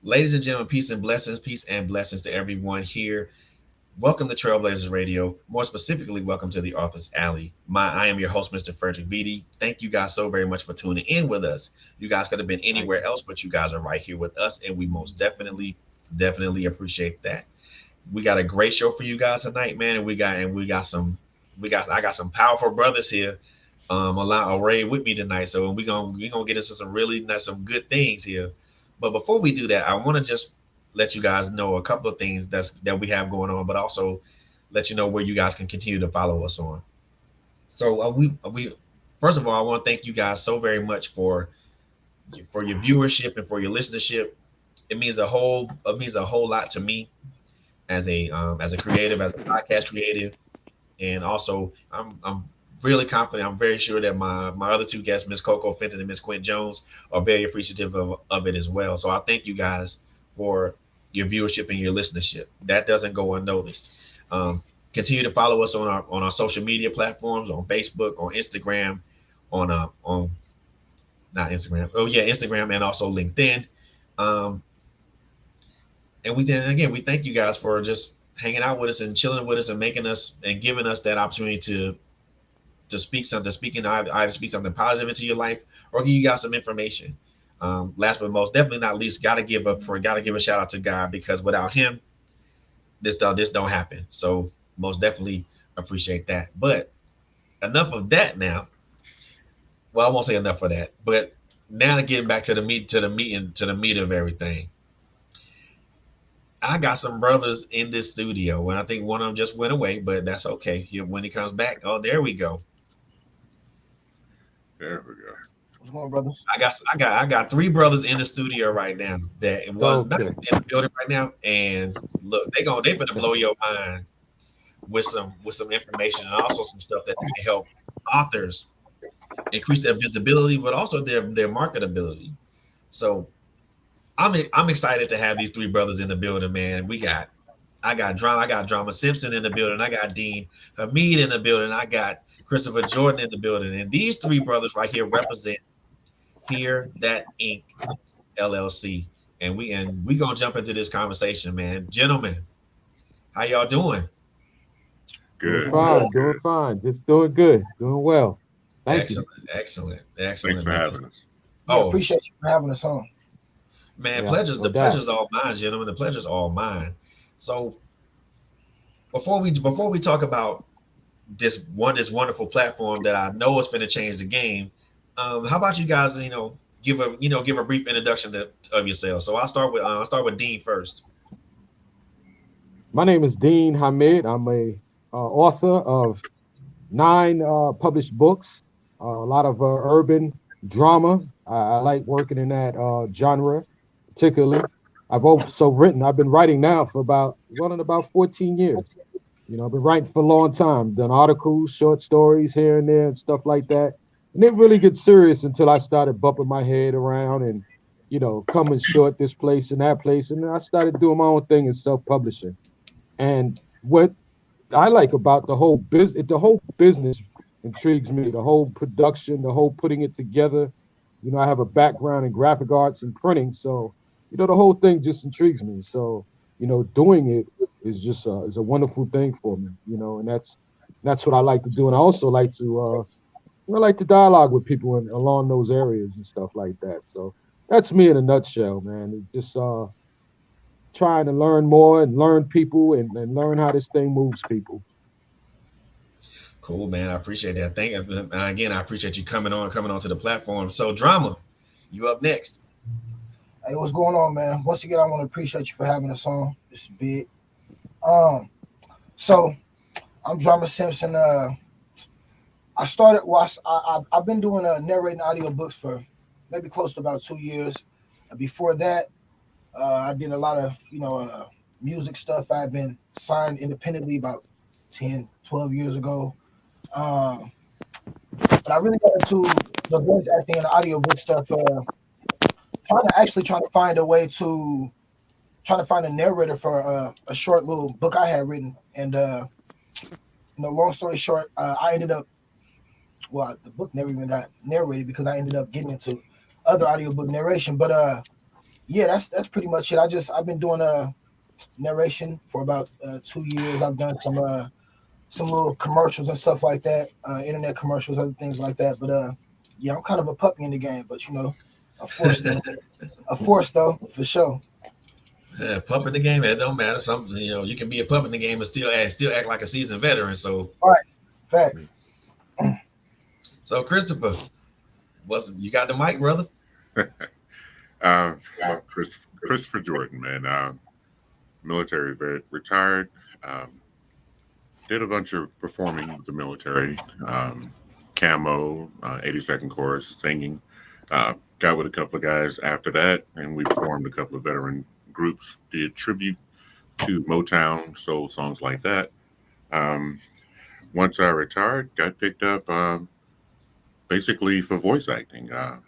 Ladies and gentlemen, peace and blessings to everyone here. Welcome to Trailblazers Radio. More specifically, welcome to the Author's Alley. I am your host, Mr. Frederick Beatty. Thank you guys so very much for tuning in with us. You guys could have been Thank anywhere you. else, but you guys are right here with us, and we most definitely appreciate that. We got a great show for you guys tonight, man, and I got some powerful brothers here. A lot array with me tonight, so we gonna get into some really nice, some good things here. But before we do that, I want to just let you guys know a couple of things that we have going on, but also let you know where you guys can continue to follow us on. So we first of all, I want to thank you guys so very much for your viewership and for your listenership. It means a whole lot to me as a creative, as a podcast creative, and also I'm really confident. I'm very sure that my other two guests, Miss Coco Fenton and Miss Quint Jones, are very appreciative of it as well. So I thank you guys for your viewership and your listenership. That doesn't go unnoticed. Continue to follow us on our social media platforms, on Facebook, on Instagram, on not Instagram. Oh yeah, Instagram and also LinkedIn. Um, and we then again we thank you guys for just hanging out with us and chilling with us and making us and giving us that opportunity to speak something, speaking either speak something positive into your life or give you guys some information. Last but most definitely not least, gotta give a shout out to God because without Him, this don't happen. So most definitely appreciate that. But enough of that now. Well, I won't say enough of that. But now getting back to the meat of everything. I got some brothers in this studio, and I think one of them just went away, but that's okay. When he comes back, oh, there we go. There we go. What's going on, brothers? I got three brothers in the studio right now that one not in Okay. the building right now. And look, they finna blow your mind with some information and also some stuff that can help authors increase their visibility, but also their marketability. So I'm excited to have these three brothers in the building, man. I got drama Simpson in the building. I got Dean Hamid in the building. I got Christopher Jordan in the building. And these three brothers right here represent Hear That Inc. LLC. And we gonna jump into this conversation, man. Gentlemen, how y'all doing? Doing Good, fine, good, doing good. fine. Just doing good, doing well. Thank you. Excellent, excellent, Thanks excellent, for man. having us. Yeah, Oh, appreciate you for having us on. man, Yeah, pleasures. no The doubt. pleasure's all mine, gentlemen. The pleasure's all mine. So before we talk about this wonderful platform that I know is going to change the game, how about you guys? Give a brief introduction of yourself. So I'll start with Dean first. My name is Dean Hamid. I'm a author of 9 published books, a lot of urban drama. I like working in that genre, particularly. I've been writing now for running about 14 years. I've been writing for a long time, done articles, short stories here and there, and stuff like that. And it really gets serious until I started bumping my head around and, coming short this place and that place. And then I started doing my own thing in self-publishing. And what I like about the whole business intrigues me. The whole production, the whole putting it together. I have a background in graphic arts and printing, so the whole thing just intrigues me. So doing it is a wonderful thing for me. And that's what I like to do. And I also like to I like to dialogue with people along those areas and stuff like that. So that's me in a nutshell, man. It's just trying to learn more and learn people and learn how this thing moves people. Cool, man. I appreciate that. And again, I appreciate you coming onto the platform. So drama, you up next. Hey, what's going on, man? Once again, I want to appreciate you for having us on. This is big. Um, so I'm Drama Simpson. I started. Well, I've been doing narrating audiobooks for maybe close to about 2 years. Before that, I did a lot of music stuff. I've been signed independently about 10, 12 years ago. Um, but I really got into the voice acting and the audiobook stuff. Trying to find a way to trying to find a narrator for a short little book I had written. And long story short, I ended up the book never even got narrated because I ended up getting into other audiobook narration. But yeah, that's pretty much it. I've been doing narration for about 2 years. I've done some little commercials and stuff like that, internet commercials, other things like that. But yeah, I'm kind of a puppy in the game, but a force though, for sure. Yeah, pup in the game, it don't matter. Something you can be a pup in the game and still act like a seasoned veteran. So, All right, facts. so Christopher, you got the mic, brother? Well, Christopher Jordan, man, military vet, retired. Did a bunch of performing with the military, camo, 82nd Chorus, singing. Got with a couple of guys after that, and we formed a couple of veteran groups, did tribute to Motown, soul songs like that. Once I retired, got picked up basically for voice acting. A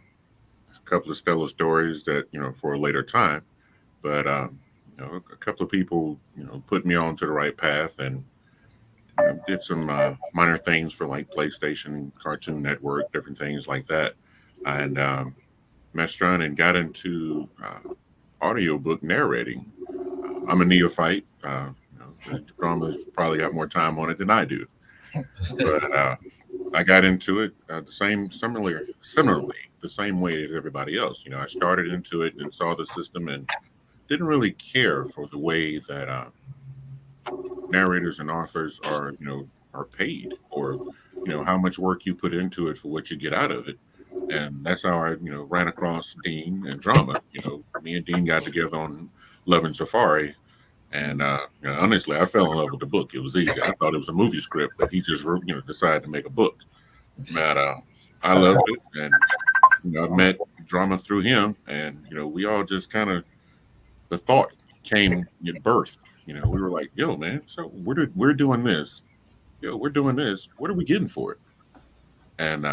couple of stellar stories that, for a later time, but a couple of people, put me onto the right path, and did some minor things for like PlayStation, Cartoon Network, different things like that, and messed around and got into audiobook narrating. I'm a neophyte. Drama's probably got more time on it than I do, but I got into it similarly, the same way as everybody else. I started into it and saw the system and didn't really care for the way that narrators and authors are paid, or how much work you put into it for what you get out of it. And that's how I ran across Dean and drama. Me and Dean got together on Love and Safari, and honestly, I fell in love with the book. It was easy. I thought it was a movie script, but he just decided to make a book. But I loved it, and I met drama through him, and we all just kind of, the thought came at birth. We were like, yo, man, so we're doing this. We're doing this. What are we getting for it? And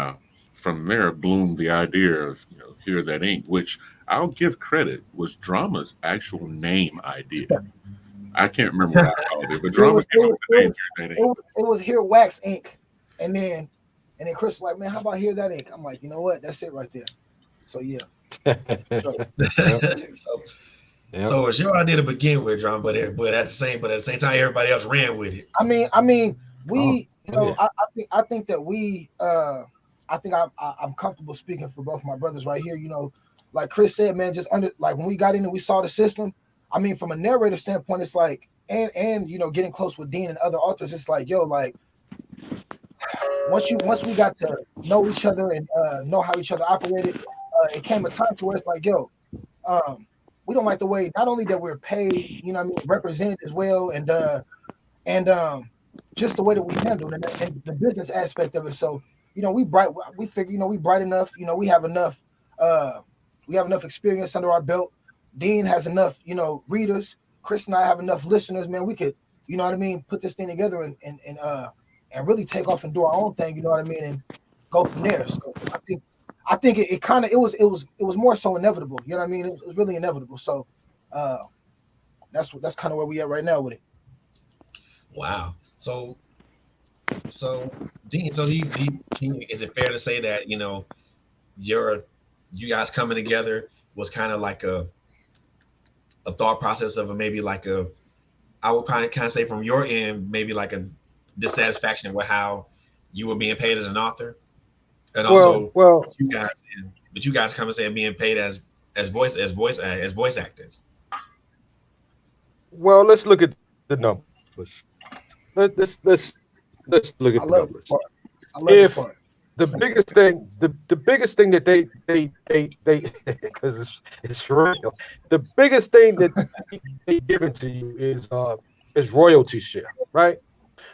from there bloomed the idea of, Hear That Ink, which I'll give credit was Drama's actual name idea. I can't remember what I called it, but Drama came up with the name Hear That Ink. It was Hear Wax Ink. And then Chris was like, man, how about Hear That Ink? I'm like, you know what? That's it right there. So yeah. So it's your idea to begin with, Drama, but at the same time, everybody else ran with it. I mean, we, I think that we, I think I'm comfortable speaking for both my brothers right here. Like Chris said, man, just when we got in and we saw the system. I mean, from a narrator standpoint, it's like, and getting close with Dean and other authors, it's like, once we got to know each other and know how each other operated, it came a time to where it's like, we don't like the way not only that we're paid, represented as well, and just the way that we handle and the business aspect of it. So, we figure, we bright enough, we have enough experience under our belt. Dean has enough, readers. Chris and I have enough listeners, man. We could, put this thing together and really take off and do our own thing, and go from there. So I think it kind of, it was more so inevitable. You know what I mean? It was really inevitable. So that's kind of where we at right now with it. Wow. So Dean, is it fair to say that, you guys coming together was kind of like a thought process of I would probably kind of say from your end, maybe like a dissatisfaction with how you were being paid as an author? And also, you guys come and say being paid as voice actors. Well, let's look at the numbers. Let's look at the numbers. If the biggest thing that they because it's real, the biggest thing that they given to you is royalty share, right?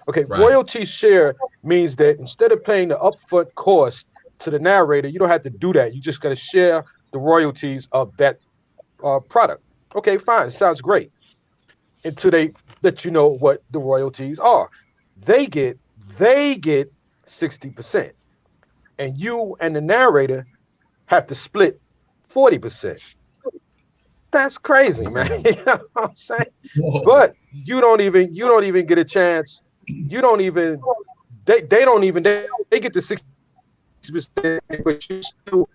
Okay, right. Royalty share means that instead of paying the upfront cost to the narrator, you don't have to do that. You just got to share the royalties of that product. Okay, fine, sounds great. Until they let you know what the royalties are. They get 60%. And you and the narrator have to split 40%. That's crazy, man. You know what I'm saying? Whoa. But you don't even get a chance. They get the 60%, but you still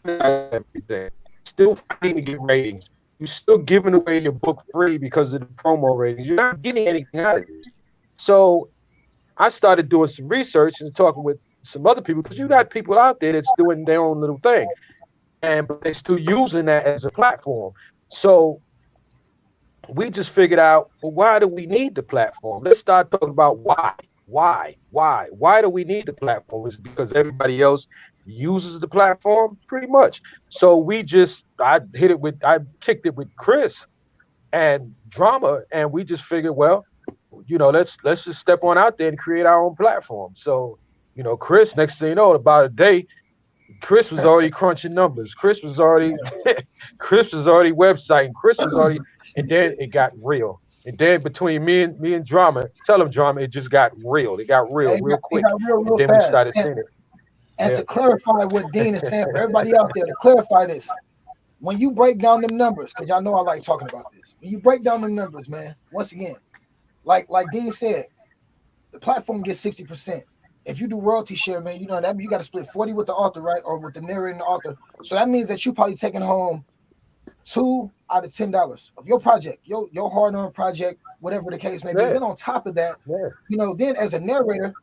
have everything. still fighting to get ratings. You're still giving away your book free because of the promo ratings. You're not getting anything out of this. So I started doing some research and talking with some other people, because you got people out there that's doing their own little thing, and but they're still using that as a platform. So we just figured out, well, why do we need the platform? Let's start talking about why. Why do we need the platform? Is it because everybody else uses the platform? Pretty much. So I kicked it with Chris and Drama, and we just figured, well, let's just step on out there and create our own platform. So, Chris, next thing you know, about a day, Chris was already crunching numbers. Chris was already websiting. Chris was already, and then it got real. And then between me and Drama, tell him Drama, it just got real. It got real real quick. It got real and then fast. We started seeing it. And to clarify what Dean is saying for everybody out there, to clarify this, when you break down them numbers, because y'all know I like talking about this. When you break down them numbers, man, once again, like Dean said, the platform gets 60%. If you do royalty share, man, that you got to split 40 with the author, right? Or with the narrator and the author. So that means that you probably taking home $2 out of $10 of your project, your hard-earned project, whatever the case may be. Then on top of that, then as a narrator,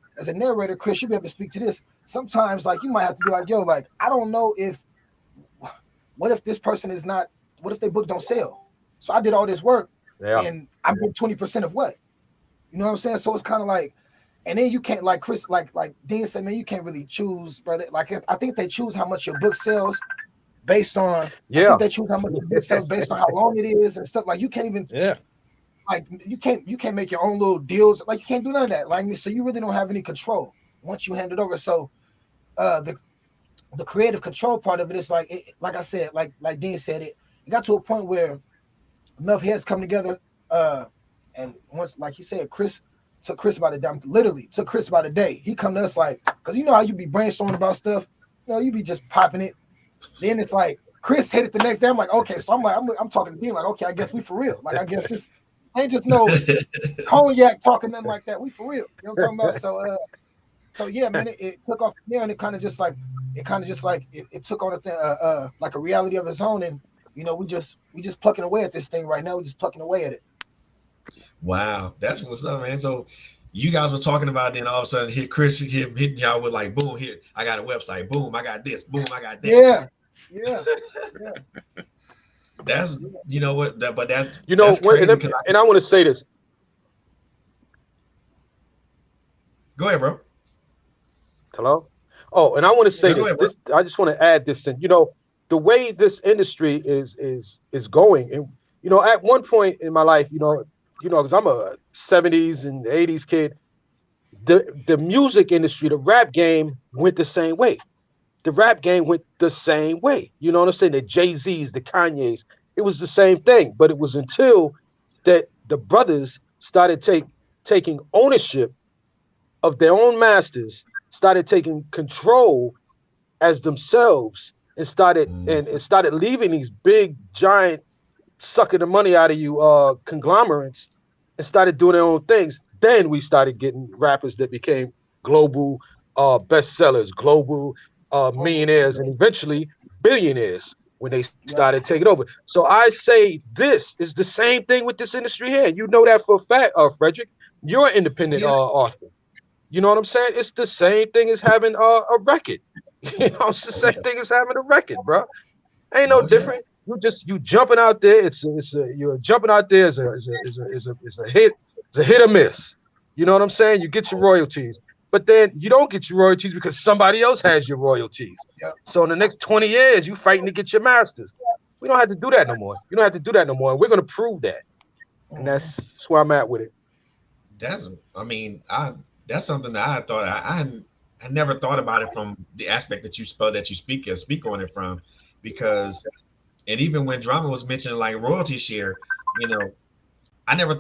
Chris, you'll be able to speak to this. Sometimes, like, you might have to be like, yo, like, I don't know what if this person is not, what if their book don't sell? So I did all this work and I get 20% of what? You know what I'm saying? So it's kind of like, and then you can't, like Chris, like Dean said, man, you can't really choose, brother. Like, I think they choose how much your book sells based on, I think they choose how much your book sells based on how long it is and stuff. Like, you can't even, like, you can't make your own little deals. Like, you can't do none of that. Like, so you really don't have any control once you hand it over. So the creative control part of it is like, like I said, like Dean said, it got to a point where enough heads come together. And once, like he said, Chris took Chris about a day, literally took Chris about a day. He come to us like, because you know how you be brainstorming about stuff, you be just popping it. Then it's like Chris hit it the next day. I'm like, okay, so I'm talking to Dean like, okay, I guess we for real. Like, I guess this ain't just no cognac talking nothing like that. We for real. You know what I'm talking about? So yeah, man, it took off from there, and it kind of just like it took on like a reality of its own, and we just plucking away at this thing right now. We're just plucking away at it. Wow, that's what's up, man. So you guys were talking about, then all of a sudden hitting y'all with like, boom, here, I got a website, boom, I got this, boom, I got that. Yeah. That's but that's that's crazy. And I want to say this. Go ahead, bro. Hello. Oh, and I want to say this. I just want to add this in. The way this industry is going, and at one point in my life, because I'm a 70s and 80s kid, the music industry, the rap game went the same way. The rap game went the same way. You know what I'm saying? The Jay-Z's, the Kanye's, it was the same thing. But it was until that the brothers started taking ownership of their own masters, started taking control as themselves, and started leaving these big, giant, sucking the money out of you conglomerates, and started doing their own things. Then we started getting rappers that became global bestsellers, global millionaires, and eventually billionaires when they started taking over. So I say this is the same thing with this industry here. You know that for a fact, Frederick. You're an independent author. You know what I'm saying? It's the same thing as having a record. It's the same thing as having a record, bro. Ain't no different. You jumping out there. You're jumping out there is a hit. It's a hit or miss. You know what I'm saying? You get your royalties, but then you don't get your royalties because somebody else has your royalties. Yep. So in the next 20 years, you fighting to get your masters. We don't have to do that no more. You don't have to do that no more. And we're gonna prove that. And that's where I'm at with it. That's something that I thought I never thought about it from the aspect that you speak on it from, because, and even when Drama was mentioning like royalty share, I never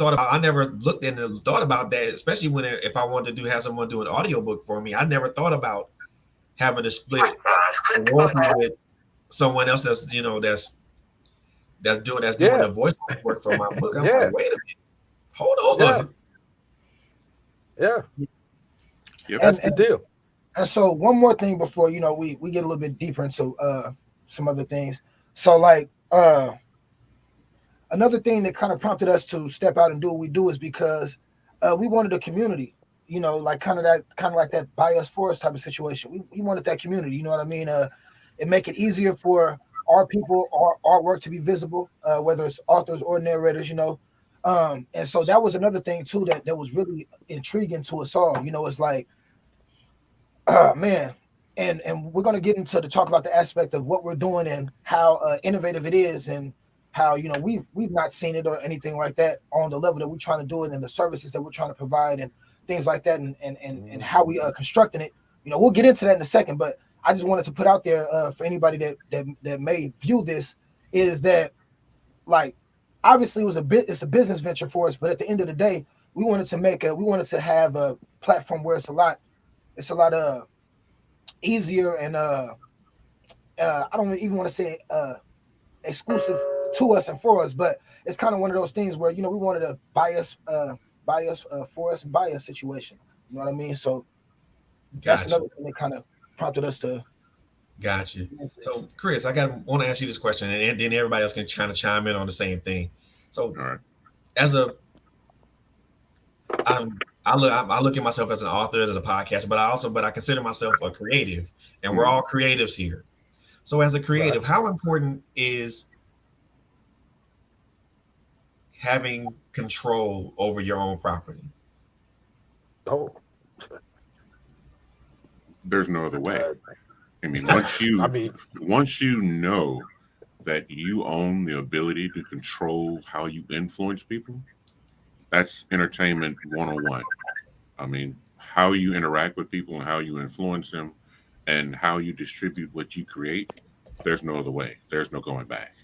looked and thought about that, especially if I wanted to have someone do an audiobook for me. I never thought about having to split the royalty with someone else that's doing the voice work for my book. I'm like, wait a minute, hold on. Yeah. That's the deal. And so one more thing before we get a little bit deeper into some other things. So like another thing that kind of prompted us to step out and do what we do is because we wanted a community, you know, like kind of like that by us for us type of situation. We wanted that community, you know what I mean? It make it easier for our people, our artwork to be visible, whether it's authors or narrators, you know. And so that was another thing too that was really intriguing to us all. You know, it's like, man, and we're gonna get into to talk about the aspect of what we're doing and how innovative it is, and how, you know, we've not seen it or anything like that on the level that we're trying to do it, and the services that we're trying to provide and things like that, and how we constructing it. You know, we'll get into that in a second, but I just wanted to put out there for anybody that may view this, is that, like, obviously it's a business venture for us, but at the end of the day, we wanted to have a platform where it's a lot easier and I don't even want to say exclusive to us and for us, but it's kind of one of those things where, you know, we wanted a bias for us and bias situation. You know what I mean? So that's Gotcha. another thing that kind of prompted us to. Gotcha. So, Chris, want to ask you this question, and then everybody else can kind of chime in on the same thing. So, All right. as a I look at myself as an author, as a podcaster, but I consider myself a creative, and we're all creatives here. So, as a creative, how important is having control over your own property? Oh, There's no other way. I mean, I mean, once you know that you own the ability to control how you influence people, that's entertainment 101. I mean, how you interact with people and how you influence them and how you distribute what you create, there's no other way. There's no going back.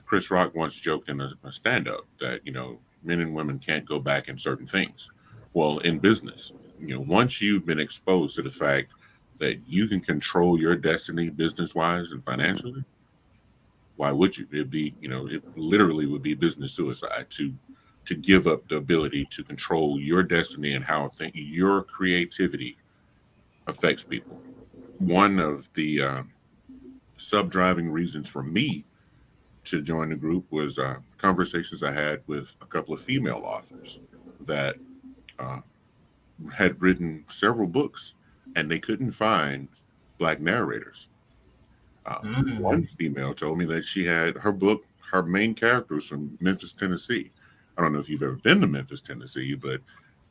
Chris Rock once joked in a stand up that, you know, men and women can't go back in certain things. Well, in business, you know, once you've been exposed to the fact that you can control your destiny business wise and financially, why would you? It'd be, you know, it literally would be business suicide to give up the ability to control your destiny and how your creativity affects people. One of the sub-driving reasons for me to join the group was conversations I had with a couple of female authors that uh, had written several books, and they couldn't find black narrators. One Mm, female told me that she had her book, her main character was from Memphis, Tennessee. I don't know if you've ever been to Memphis, Tennessee, but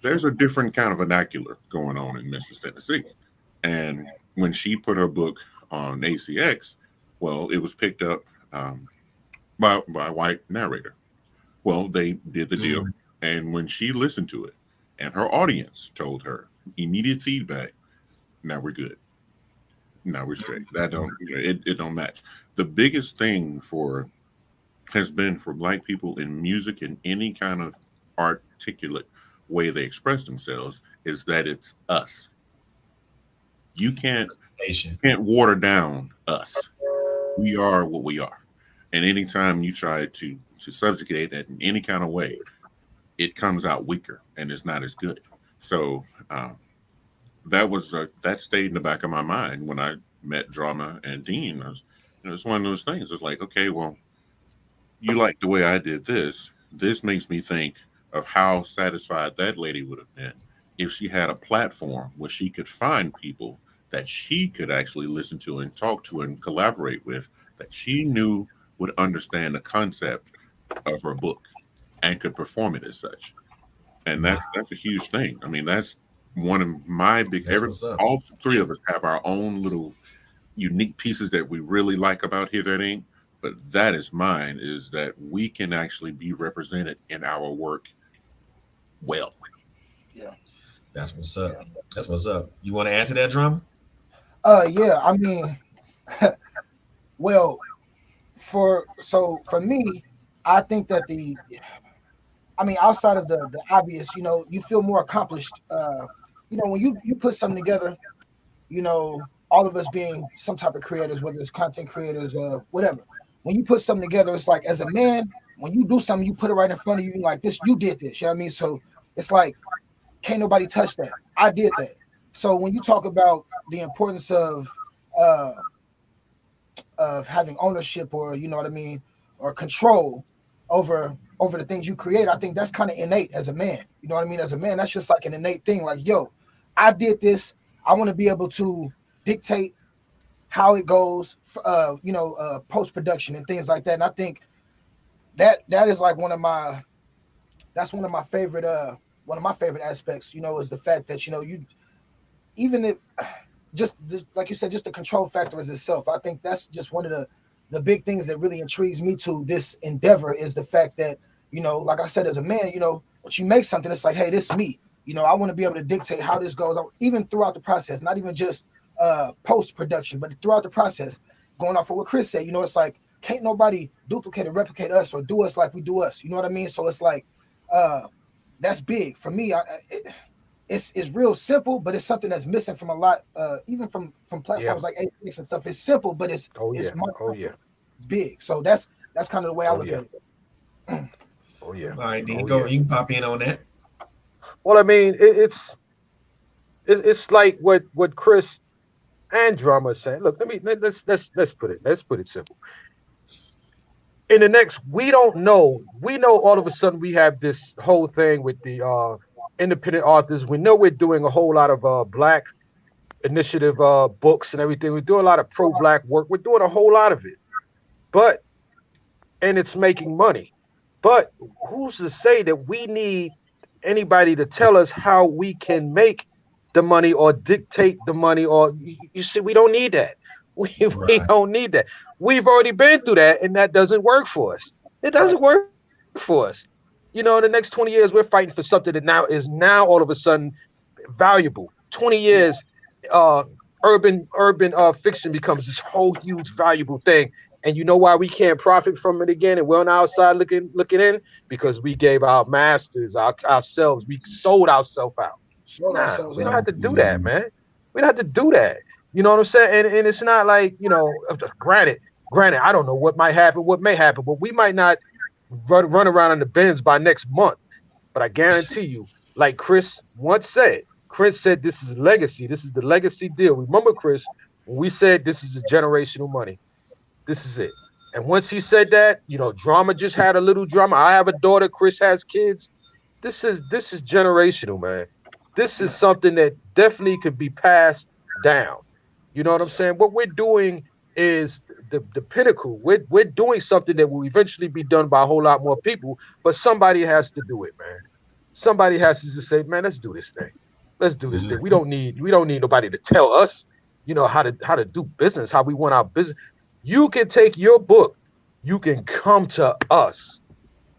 there's a different kind of vernacular going on in Memphis, Tennessee. And when she put her book on ACX, well, it was picked up by a white narrator. Well, they did the deal. mm, And when she listened to it and her audience told her immediate feedback, now we're good. Now we're straight. That don't, you know, it don't match. The biggest thing for has been for black people in music and any kind of articulate way they express themselves is that it's us. You station. can't water down us. We are what we are. And anytime you try to subjugate it in any kind of way, it comes out weaker and it's not as good. So that stayed in the back of my mind when I met Drama and Dean. It's one of those things. It's like, okay, well, you like the way I did this. This makes me think of how satisfied that lady would have been if she had a platform where she could find people that she could actually listen to and talk to and collaborate with that she knew would understand the concept of her book and could perform it as such. And Wow, that's a huge thing. I mean, that's one of my big that's what's up. all three of us have our own little unique pieces that we really like about Here That Inc. But that is mine, is that we can actually be represented in our work well. Yeah. That's what's up. That's what's up. You want to add to that, Drama? Yeah. I mean, well, for me, I think that outside of the obvious, you know, you feel more accomplished. You know, when you put something together, you know, all of us being some type of creators, whether it's content creators or whatever. When you put something together, it's like, as a man, when you do something, you put it right in front of you, like, this, you did this. You know what I mean? So it's like, can't nobody touch that. I did that. So when you talk about the importance of uh of having ownership, or you know what I mean, or control over the things you create. I think that's kind of innate as a man. You know what I mean? As a man, that's just like an innate thing. Like, yo, I did this. I want to be able to dictate how it goes, post production and things like that. And I think that is like one of my favorite aspects. You know, is the fact that you even if like you said, just the control factor is itself. I think that's just one of the big things that really intrigues me to this endeavor is the fact that, like I said, as a man, once you make something, it's like, hey, this is me. I want to be able to dictate how this goes, even throughout the process, not even just post production, but throughout the process. Going off of what Chris said, it's like can't nobody duplicate or replicate us or do us like we do us. You know what I mean? So it's like that's big for me. It's real simple, but it's something that's missing from a lot, even from platforms like AX and stuff. It's simple, but it's big. So that's kind of the way I look at it. All right, Dean, go. You can pop in on that. Well, I mean, it's like what Chris and Drama is saying. Look, let's put it simple. In the next, we don't know. We know all of a sudden we have this whole thing with the independent authors. We know we're doing a whole lot of Black initiative books and everything. We're doing a lot of pro-Black work. We're doing a whole lot of it, and it's making money. But who's to say that we need anybody to tell us how we can make the money or dictate the money? Or you see, we don't need that. We don't need that. We've already been through that, and that doesn't work for us. It doesn't work for us. In the next 20 years, we're fighting for something that now all of a sudden valuable. 20 years, urban fiction becomes this whole huge valuable thing. And you know why we can't profit from it again? And we're on the outside looking in? Because we gave our masters, ourselves, we sold ourselves out. We don't have to do that, man. We don't have to do that. You know what I'm saying? And it's not like, granted, I don't know what might happen, what may happen, but we might not run around in the bins by next month. But I guarantee you, like Chris once said, this is legacy. This is the legacy deal. Remember, Chris, when we said this is a generational money, this is it. And once he said that, Drama just had a little drama. I have a daughter. Chris has kids. This is generational, man. This is something that definitely could be passed down. You know what I'm saying? What we're doing is the pinnacle. We're doing something that will eventually be done by a whole lot more people, but somebody has to do it, man. Somebody has to just say, man, let's do this thing. Let's do this thing. We don't need nobody to tell us, how to do business, how we want our business. You can take your book. You can come to us.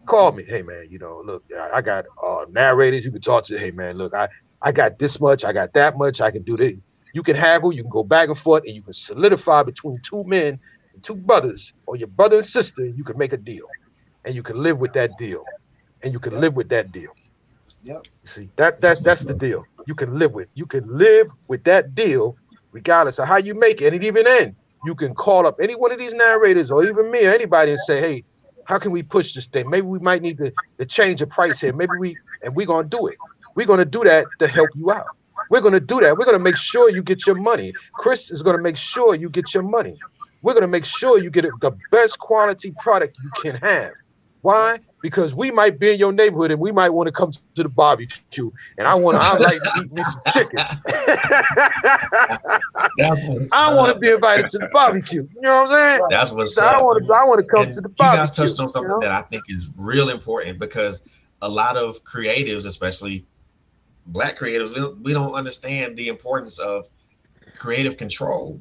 Call me. Hey, man, look, I got narrators. You can talk to, hey, man, look, I got this much. I got that much. I can do this. You can haggle. You can go back and forth, and you can solidify between two men and two brothers, or your brother and sister. You can make a deal, and you can live with that deal, and you can live with that deal. Yep. You see, that's the deal. You can live with that deal, regardless of how you make it. And even then, you can call up any one of these narrators or even me or anybody and say, hey, how can we push this thing? Maybe we might need to change the price here. Maybe we're going to do it. We're going to do that to help you out. We're going to do that. We're going to make sure you get your money. Chris is going to make sure you get your money. We're going to make sure you get the best quality product you can have. Why? Because we might be in your neighborhood and we might want to come to the barbecue, and I like to eat me some chicken. I want to be invited to the barbecue. You know what I'm saying? That's what's so up. I want to come to the barbecue. You guys touched on something that I think is real important, because a lot of creatives, especially Black creatives, we don't understand the importance of creative control.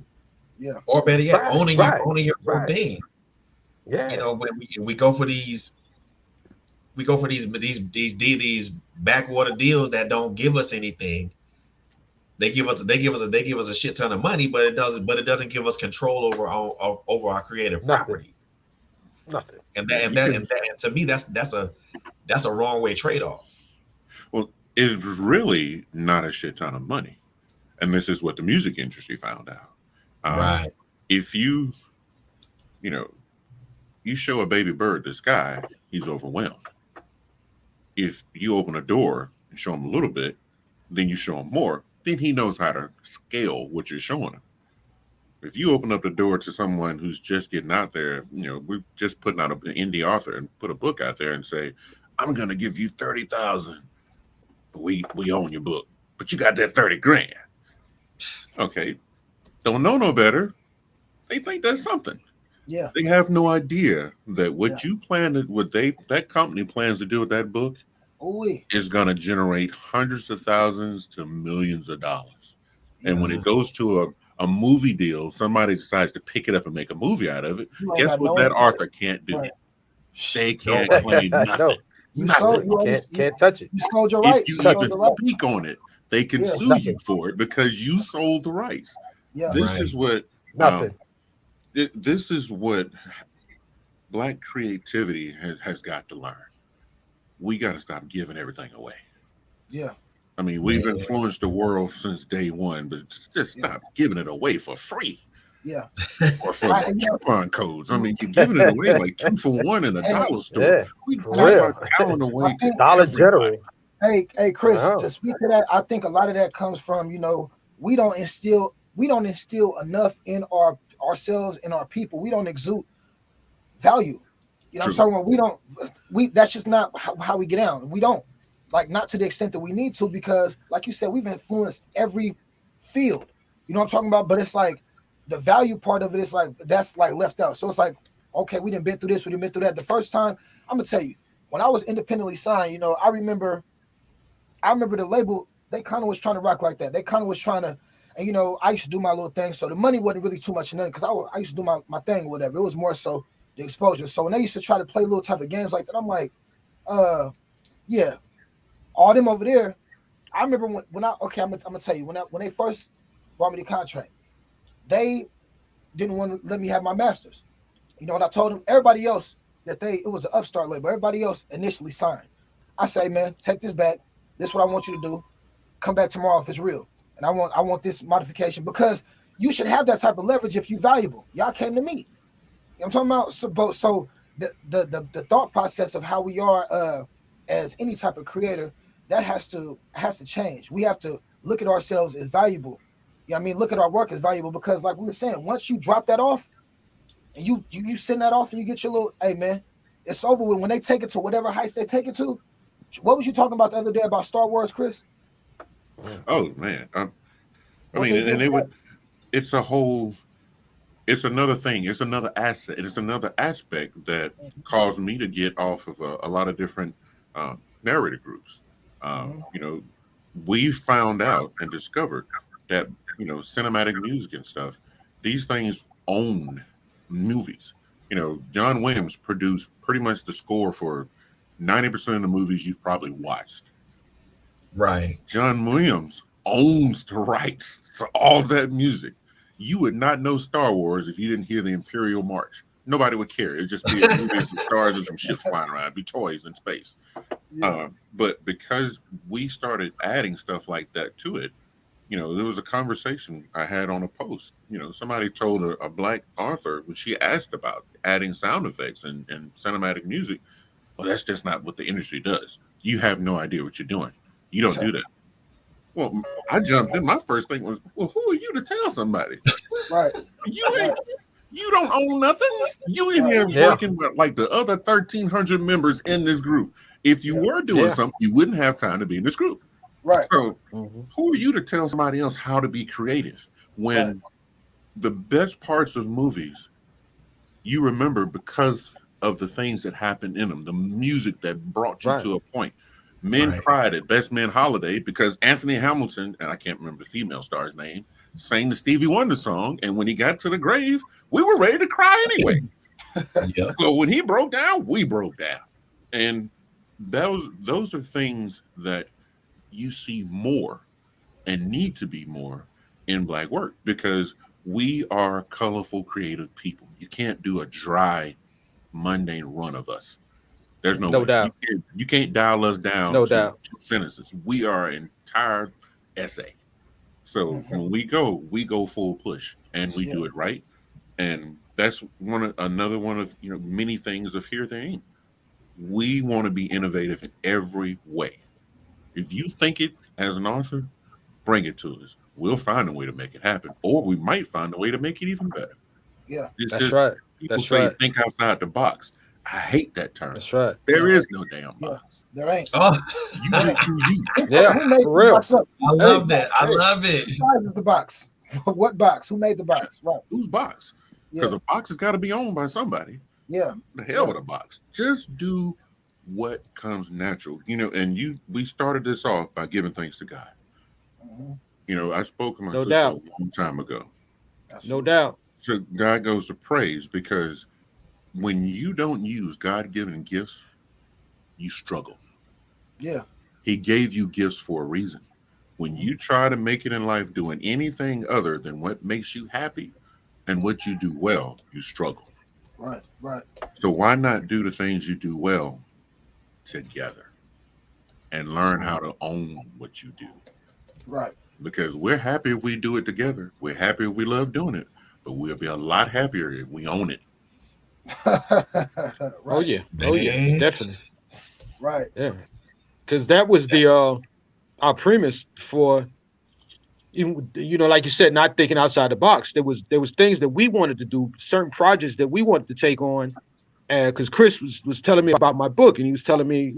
Yeah. Or better yet, owning your own thing. Yeah. When we go for these backwater deals that don't give us anything. They give us a shit ton of money, but it doesn't give us control over our creative property. Nothing. And to me, that's a wrong way trade-off. Well, it's really not a shit ton of money, and this is what the music industry found out. Right. If you show a baby bird the sky, he's overwhelmed. If you open a door and show him a little bit, then you show him more, then he knows how to scale what you're showing him. If you open up the door to someone who's just getting out there, we're just putting out an indie author and put a book out there and say, I'm gonna give you 30,000, but we own your book, but you got that 30 grand. Okay, don't know no better. They think that's something. Yeah. They have no idea that Yeah. what you plan to, that company plans to do with that book Oh, is going to generate hundreds of thousands to millions of dollars. And yeah. when it goes to a movie deal, somebody decides to pick it up and make a movie out of it. You ain't Guess got what no that idea. author can't do? Right. They can't Nobody. claim No, nothing. You Nothing. sold, you, already- can't touch it. you sold your If rights. you You sold even the rights. speak on it, they can Yeah. sue you for it because you sold the rights. Yeah. This Right. is what Nothing. this is what Black creativity has got to learn. We got to stop giving everything away. Yeah. I mean, we've Man. influenced the world since day one, but just stop giving it away for free Yeah. or for I- yeah. coupon codes. I mean, you're giving it away like 2 for 1 in a Hey. dollar store. Yeah, We for give real. our talent away I to think Dollar everybody. General. Hey, Chris, Wow. to speak to that, I think a lot of that comes from, we don't instill enough in ourselves, in our people. We don't exude value. You know what I'm True. talking about? That's just not how we get down. We don't. Like, not to the extent that we need to, because like you said, we've influenced every field. You know what I'm talking about? But it's like the value part of it is like that's like left out. So it's like, okay, we didn't been through this, we didn't been through that. The first time, I'm gonna tell you, when I was independently signed, I remember the label, they kind of was trying to rock like that. They kind of was trying to, and I used to do my little thing. So the money wasn't really too much in it because I used to do my thing or whatever. It was more so the exposure. So when they used to try to play little type of games like that, I'm like, yeah, all them over there. I remember when I'm gonna tell you, when they first brought me the contract, they didn't want to let me have my masters. You know what I told them? Everybody else it was an upstart label. Everybody else initially signed. I say, man, take this back. This is what I want you to do. Come back tomorrow if it's real. And I want this modification because you should have that type of leverage if you're valuable. Y'all came to me. You know what I'm talking about? So the thought process of how we are as any type of creator, that has to change. We have to look at ourselves as valuable. You know what I mean? Look at our work as valuable because like we were saying, once you drop that off and you send that off and you get your little, hey man, it's over with. When they take it to whatever heights they take it to, what was you talking about the other day about Star Wars, Chris? Oh man, I What mean, they and do? it would. It's a whole. It's another thing. It's another asset. It's another aspect that caused me to get off of a lot of different narrator groups. Mhm. We found out and discovered that cinematic music and stuff. These things own movies. John Williams produced pretty much the score for 90% of the movies you've probably watched. Right. John Williams owns the rights to all that music. You would not know Star Wars if you didn't hear the Imperial March. Nobody would care. It'd just be a movie and some stars and some ships flying around. It'd be toys in space. Yeah. But because we started adding stuff like that to it, there was a conversation I had on a post. Somebody told a black author when she asked about adding sound effects and cinematic music. Well, that's just not what the industry does. You have no idea what you're doing. You don't do that. Well, I jumped in. My first thing was, well, who are you to tell somebody? Right. You don't own nothing. You in here Yeah. working with like the other 1,300 members in this group. If you were doing Yeah. something, you wouldn't have time to be in this group. Right. So Mhm. who are you to tell somebody else how to be creative when the best parts of movies you remember because of the things that happened in them, the music that brought you Right. to a point. Men Right. cried at Best Man Holiday because Anthony Hamilton, and I can't remember the female star's name, sang the Stevie Wonder song. And when he got to the grave, we were ready to cry anyway. Yeah. So when he broke down, we broke down. And those are things that you see more and need to be more in Black work because we are colorful, creative people. You can't do a dry, mundane run of us. There's no No way. doubt. You can't dial us down No to doubt. 2 sentences. We are an entire essay. So when we go full push and we do it right. And that's another one of many things of Here They Ain't. We want to be innovative in every way. If you think it as an author, bring it to us. We'll find a way to make it happen, or we might find a way to make it even better. Yeah. It's That's just right. people That's say right. think outside the box. I hate that term. That's right. There is no damn Yeah. box. There ain't. Oh, You just do you. Yeah, Who made for the real. box up? I Hey, love that. I hey. love it. Whose size is the box? What box? Who made the box? Right. Whose box? Yeah. Because a box has got to be owned by somebody. Yeah. The hell Yeah. with a box. Just do what comes natural. We started this off by giving thanks to God. Mhm. I spoke to my No sister doubt. a long time ago. No Absolutely. doubt. So God goes to praise, because when you don't use God-given gifts, you struggle. Yeah. He gave you gifts for a reason. When you try to make it in life doing anything other than what makes you happy and what you do well, you struggle. Right. Right. So why not do the things you do well together and learn how to own what you do? Right. Because we're happy if we do it together. We're happy if we love doing it, but we'll be a lot happier if we own it. Right. Oh yeah. Oh yeah. Man. Definitely. Right. Yeah. Because that was the our premise for, like you said, not thinking outside the box. There was things that we wanted to do, certain projects that we wanted to take on. And because Chris was telling me about my book, and he was telling me,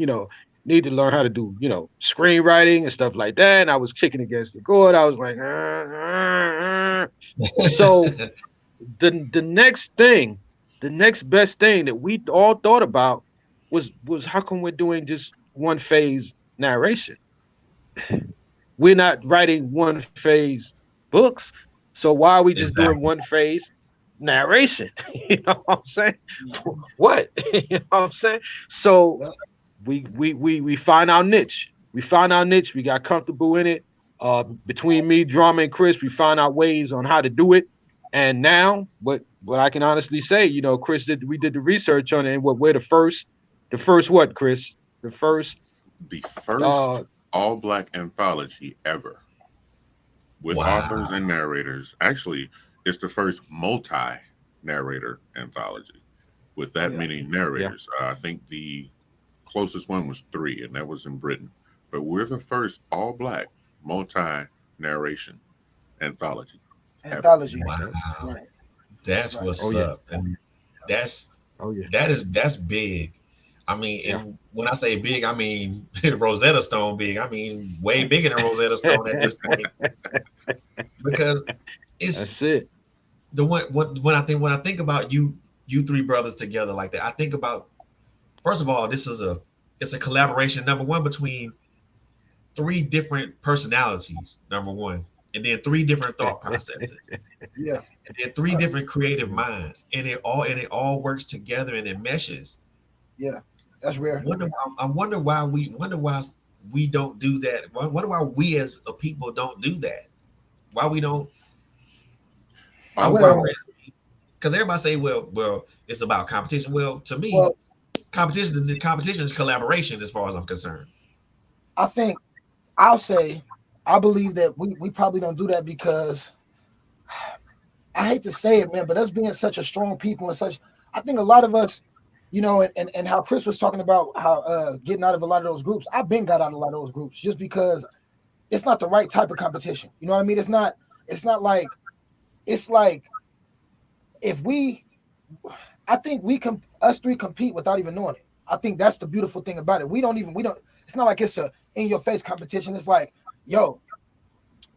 need to learn how to do, screenwriting and stuff like that. And I was kicking against the gourd. I was like, So the next thing, the next best thing that we all thought about was how come we're doing just one phase narration? We're not writing one phase books. So why are we just doing Exactly. one phase narration? You know what I'm saying? What? You know what I'm saying? So Yep. we find our niche. We found our niche. We got comfortable in it. Between me, drama, and Chris, we found out ways on how to do it. And now, what I can honestly say, Chris we did the research on it, and we're the first what, Chris? The first The first uh all-black anthology ever with authors Wow. and narrators. Actually, it's the first multi-narrator anthology with that Yeah. many yeah. narrators. I think the closest one was 3, and that was in Britain. But we're the first all-black multi-narration anthology ever. Anthology. Wow. Right. That's Right. Oh what's yeah. up. And that's Oh yeah. that's big. I mean, Yeah. and when I say big, I mean Rosetta Stone big. I mean way bigger than Rosetta Stone at this point. Because it's That's it. the one when I think about you three brothers together like that, I think about, first of all, it's a collaboration, number one, between three different personalities, number one, and then three different thought processes, Yeah. and then three different creative minds, and it all works together and it meshes. Yeah. That's rare. I wonder why we don't do that. I wonder why we as a people don't do that. Why we don't? Why All we black. Well, always? Because everybody say, well, it's about competition. Well, to me, well, competition is collaboration, as far as I'm concerned. I think I'll say I believe that we probably don't do that because I hate to say it, man, but us being such a strong people and such, I think a lot of us, and how Chris was talking about how getting out of a lot of those groups. I've been got out of a lot of those groups just because it's not the right type of competition. You know what I mean? It's not like it's like if we I think us three compete without even knowing it. I think that's the beautiful thing about it. We don't it's not like it's a in your face competition. It's like, yo,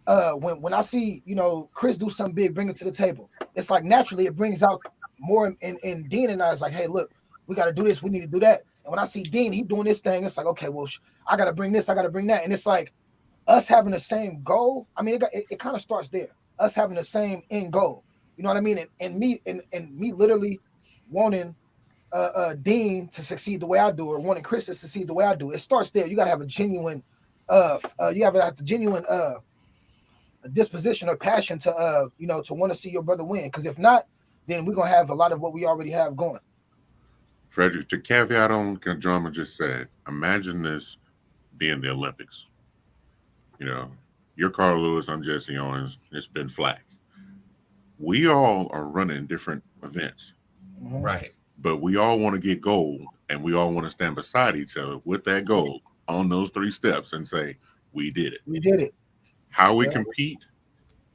when I see, Chris do something big, bring it to the table. It's like naturally it brings out more in Dean and I. It's like, hey, look, we got to do this, we need to do that. And when I see Dean, he doing this thing, it's like, okay, well, I got to bring this, I got to bring that. And it's like us having the same goal. I mean, it kind of starts there. Us having the same end goal. You know what I mean? And me literally wanting Dean to succeed the way I do, or wanting Chris to succeed the way I do. It starts there. You gotta have a genuine disposition or passion to to want to see your brother win. Because if not, then we're gonna have a lot of what we already have going. Frederick, to caveat on what Drama just said, imagine this being the Olympics. You're Carl Lewis, I'm Jesse Owens, it's Ben Flack. We all are running different events, Mhm. Right. but we all want to get gold, and we all want to stand beside each other with that gold on those 3 steps and say, we did it. We did it. How we compete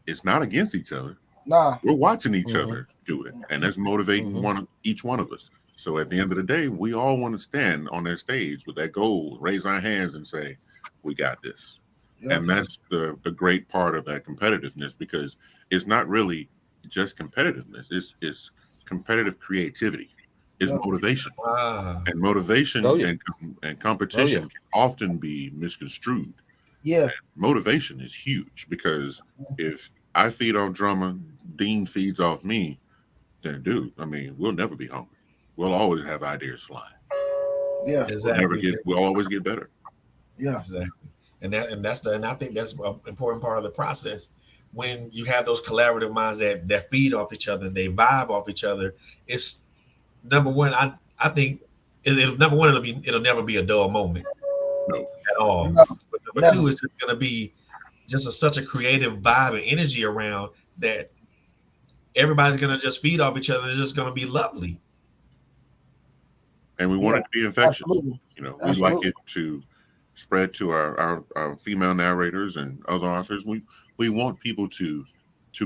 is not against each other. Nah. We're watching each other do it, and that's motivating each one of us. So at the end of the day, we all want to stand on that stage with that goal, raise our hands and say, we got this. Yeah. And that's the great part of that competitiveness, because it's not really just competitiveness. It's competitive creativity. It's motivation. And motivation and competition can often be misconstrued. Yeah. And motivation is huge, because if I feed off drama, Dean feeds off me, then dude, I mean, we'll never be hungry. We'll always have ideas flying. Yeah. Exactly. We'll always get better. Yeah. Exactly. And I think that's an important part of the process. When you have those collaborative minds that feed off each other and they vibe off each other, it's number one. I think number one, it'll never be a dull moment at all. No, but number two, it's just gonna be just such a creative vibe and energy around that everybody's gonna just feed off each other. It's just gonna be lovely. And we want it to be infectious. Absolutely. You know, we like it to spread to our female narrators and other authors. We want people to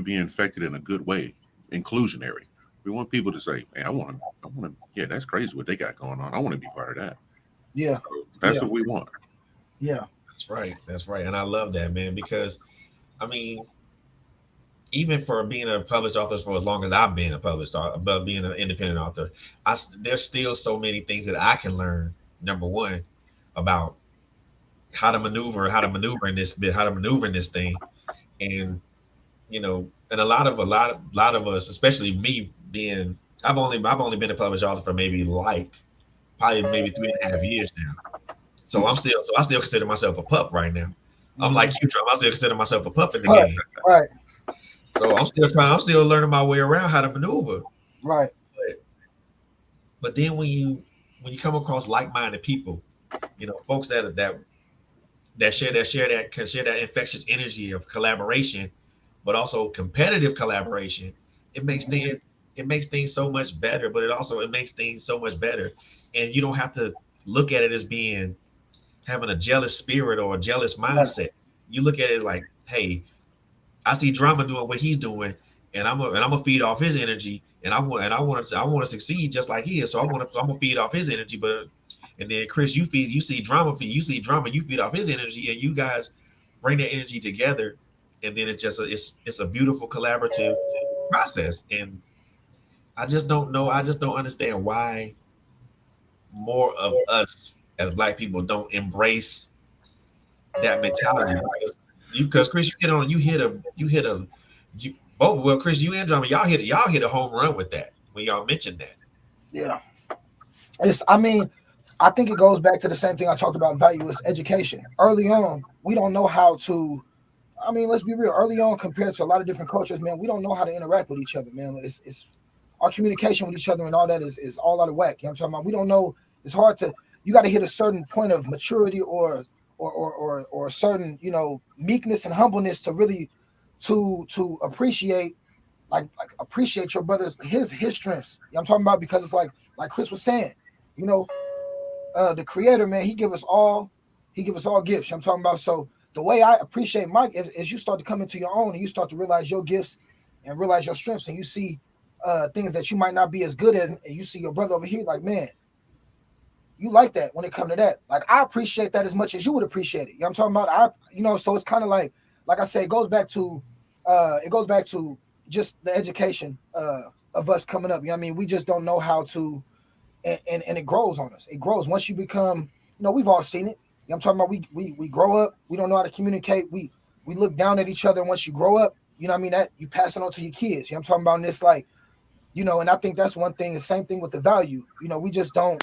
be infected in a good way, inclusionary. We want people to say, "Man, I want to. Yeah, that's crazy what they got going on. I want to be part of that." Yeah, so that's what we want. Yeah, that's right, and I love that, man, because I mean, even for being a published author for as long as I've been a published author, but being an independent author, there's still so many things that I can learn. Number one, about how to maneuver in this thing, and and a lot of us, especially me, being I've only been a published author for maybe 3.5 years now. So I still consider myself a pup right now. I'm like you, Trump. I still consider myself a pup in the game. Right. So I'm still learning my way around how to maneuver. Right. But then when you come across like-minded people, folks that share that infectious energy of collaboration, but also competitive collaboration, it makes things so much better. But it makes things so much better, and you don't have to look at it as having a jealous spirit or a jealous mindset. You look at it like, hey, I see Drama doing what he's doing, and I'm gonna feed off his energy, and I want to succeed just like he is. So I'm gonna feed off his energy. And then Chris, you see Drama, you feed off his energy, and you guys bring that energy together, and then it's a beautiful collaborative process. And I just don't know. I just don't understand why more of us as Black people don't embrace that mentality. Because Chris, Chris, you and Drama, y'all hit a home run with that when y'all mentioned that. Yeah. I think it goes back to the same thing I talked about, value is education. Early on, we don't know how to, let's be real. Early on, compared to a lot of different cultures, man, we don't know how to interact with each other, man. It's our communication with each other and all that is all out of whack. You know what I'm talking about? We don't know. It's hard you got to hit a certain point of maturity or a certain, meekness and humbleness to really to appreciate appreciate your brother's his strengths. You know what I'm talking about? Because it's like Chris was saying, the creator, man, he give us all gifts. You know what I'm talking about? So the way I appreciate Mike is you start to come into your own and you start to realize your gifts and realize your strengths, and you see things that you might not be as good at, and you see your brother over here like, man, you like that when it comes to that. Like, I appreciate that as much as you would appreciate it. You know what I'm talking about? So it's kind of like I said, it goes back to just the education of us coming up. You know what I mean? We just don't know how to, and it grows on us. It grows once you become, we've all seen it. You know what I'm talking about? We grow up, we don't know how to communicate. We look down at each other, and once you grow up, you know what I mean, that you pass it on to your kids. You know what I'm talking about? And it's like, and I think that's one thing, the same thing with the value. We just don't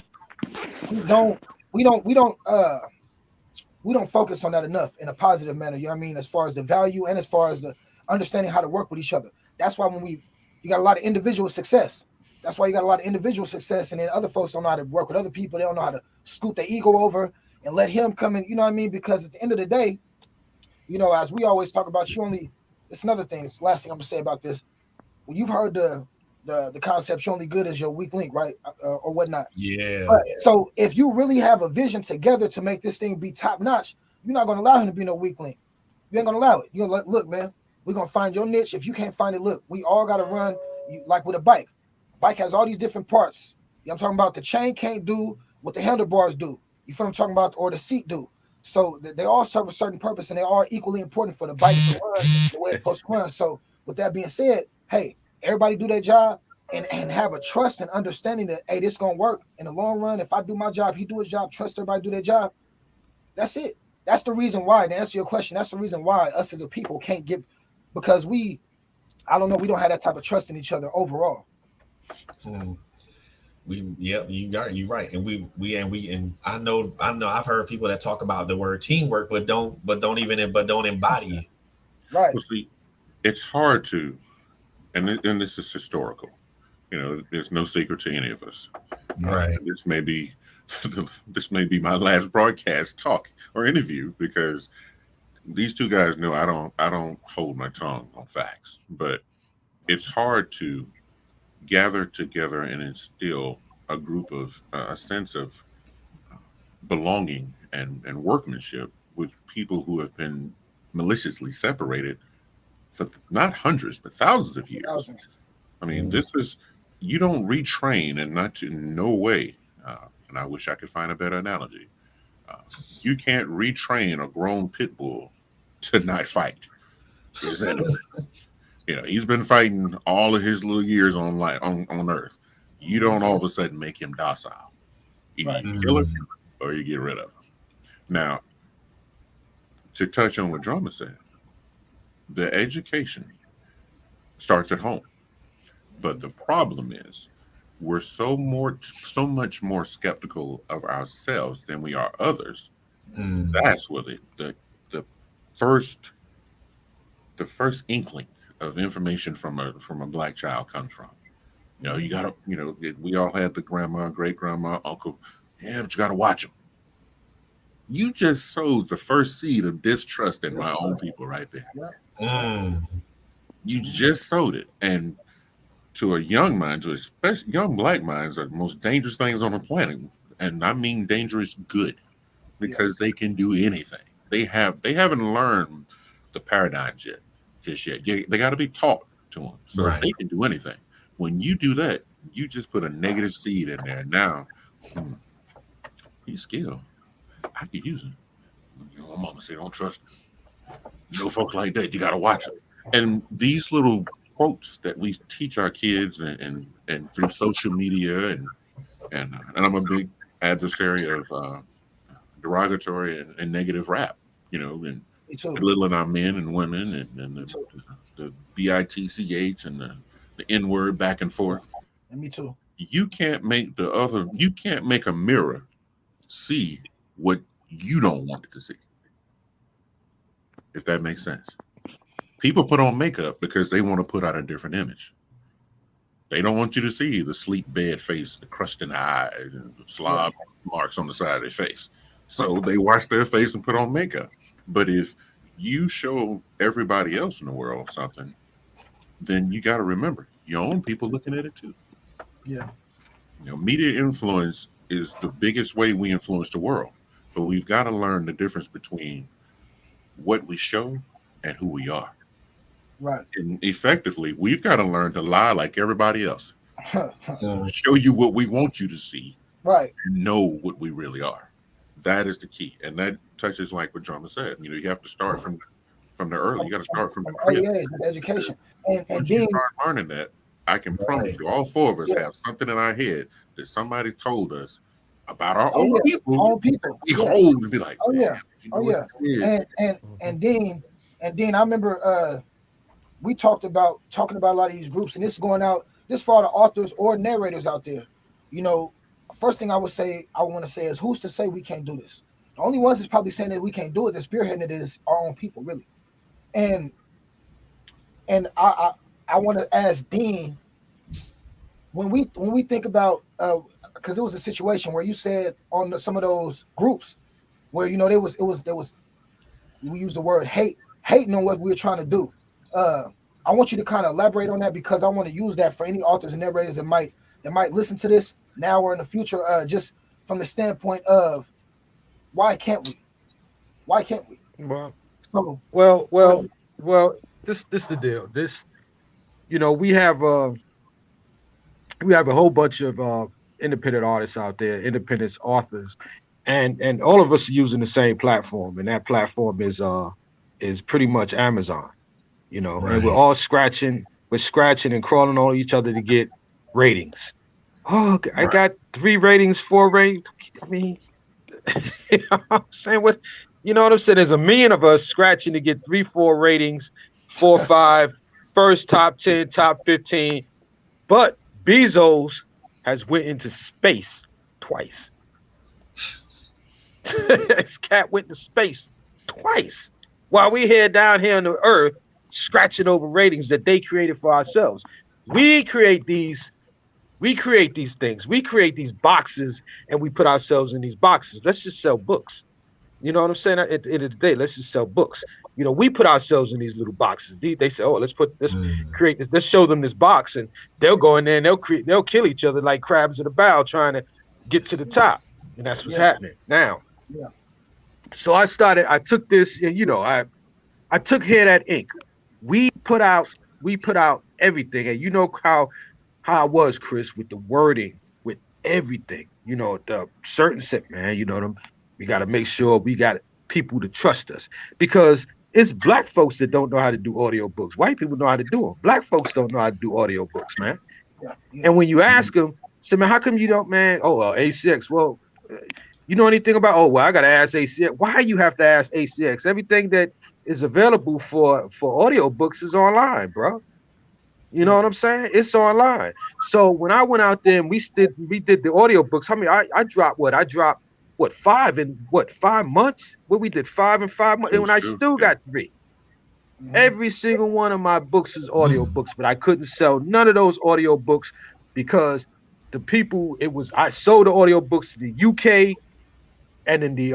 focus on that enough in a positive manner. You know what I mean? As far as the value and as far as the understanding how to work with each other. That's why you got a lot of individual success. That's why you got a lot of individual success, and then other folks don't know how to work with other people. They don't know how to scoot their ego over and let him come in. You know what I mean? Because at the end of the day, as we always talk about, it's another thing. It's the last thing I'm gonna say about this. Well, you've heard the concept, you're only good as your weak link, right? Or whatnot. Yeah. So if you really have a vision together to make this thing be top notch, you're not going to allow him to be no weak link. You ain't gonna allow it. You're like, look, man, we're gonna find your niche. If you can't find it, look, we all gotta run like with a bike. Bike has all these different parts. I'm talking about the chain can't do what the handlebars do. You feel what I'm talking about, or the seat do. So they all serve a certain purpose, and they are equally important for the bike to run the way it's supposed to run. So with that being said, hey, everybody do their job and have a trust and understanding that, hey, this gonna work in the long run. If I do my job, he do his job, trust everybody do their job. That's it. That's the reason why, to answer your question, that's the reason why us as a people can't get, because we don't have that type of trust in each other overall. You're right. And I know I've heard people that talk about the word teamwork, but don't embody it. Right. Well, see, it's hard to, and this is historical. There's no secret to any of us. Right. This may be my last broadcast talk or interview, because these two guys know I don't hold my tongue on facts. But it's hard to gather together and instill a group of a sense of belonging and workmanship with people who have been maliciously separated for not hundreds but thousands of years. Thousands. I mean, you don't retrain, and not to no way. And I wish I could find a better analogy. You can't retrain a grown pit bull to not fight his enemy. He's been fighting all of his little years on Earth. You don't all of a sudden make him docile. Either you kill him or you get rid of him. Now, to touch on what Drama said, the education starts at home. But the problem is, we're so much more skeptical of ourselves than we are others. That's where the first inkling of information from a black child comes from. You gotta, we all had the grandma, great grandma, uncle. Yeah, but you gotta watch them. You just sowed the first seed of distrust in my own people right there. You just sowed it, and to a young mind, especially young black minds, are the most dangerous things on the planet, and I mean dangerous good, because they can do anything. They haven't learned the paradigms just yet. They got to be taught to them, so they can do anything. When you do that, you just put a negative seed in there. Now, he's skilled. I could use him. My mama said, "Don't trust him." Folks like that, you got to watch them. And these little quotes that we teach our kids and through social media and I'm a big adversary of derogatory and negative rap, and belittling our men and women and the bitch and the N-word back and forth. And me too. You can't make a mirror see what you don't want it to see, if that makes sense. People put on makeup because they want to put out a different image. They don't want you to see the sleep bed face, the crust in the eye, and the slob marks on the side of their face. So they wash their face and put on makeup. But if you show everybody else in the world something, then you got to remember your own people looking at it too. Yeah. Media influence is the biggest way we influence the world. But we've got to learn the difference between what we show and who we are. Right. And effectively, we've got to learn to lie like everybody else. Show you what we want you to see. Right. And know what we really are. That is the key. And that touches like what Drama said. You have to start from the early. You got to start from the crib. Education. And once you start learning that, I can promise you, all four of us have something in our head that somebody told us about our own people. We hold and be like, And Dean, I remember we talking about a lot of these groups, and this is going out. This for all the authors or narrators out there. First thing I want to say is, who's to say we can't do this? The only ones that's probably saying that we can't do it, that's spearheading it, is our own people, really. And I want to ask Dean, when we think about, because it was a situation where you said on some of those groups where there was we used the word hating on what we were trying to do. I want you to kind of elaborate on that, because I want to use that for any authors and narrators that might listen to this now or in the future, just from the standpoint of why can't we? Well, So, Well, go well, ahead. well. This the deal. This, we have a whole bunch of independent artists out there, independent authors, and all of us are using the same platform, and that platform is pretty much Amazon. And we're Right. all scratching and crawling on each other to get ratings. Oh, I Right. got 3 ratings, 4 ratings. I mean, you know what I'm saying? You know what I'm saying? There's a million of us scratching to get 3, 4 ratings, 4, 5, first top 10, top 15. But Bezos has went into space twice. This cat went to space twice. While we here down here on the earth scratching over ratings that they created for ourselves. We create these we create these things. We create these boxes and we put ourselves in these boxes. Let's just sell books. You know what I'm saying? At the end of the day, let's just sell books. We put ourselves in these little boxes. They say, "Oh, let's Mm. create this. Let's show them this box," and they'll go in there and they'll kill each other like crabs in a barrel trying to get to the top. And that's what's Yeah, happening now. yeah, So I took this, and I took Hair That Ink. We put out everything, and you know how I was, Chris, with the wording, with everything. The certain set, man. Them. We got to make sure we got people to trust us because it's black folks that don't know how to do audio books. White people know how to do them. Black folks don't know how to do audio books, man. yeah, yeah. And when you ask them, say, man, how come you don't, man? Oh, ACX. Well, uh, you know anything about? Oh, well, I gotta ask ACX. Why you have to ask ACX? Everything that is available for audio books is online, bro. You know Yeah. what I'm saying? It's online. So when I went out there and we did the audio books. I mean, I dropped what? I dropped what 5 months? What we did 5 in 5 months, and when Close I to, still yeah. got 3. Hmm. Every single one of my books is audio Mm. books, but I couldn't sell none of those audio books because the people it was I sold the audio books to the UK and in the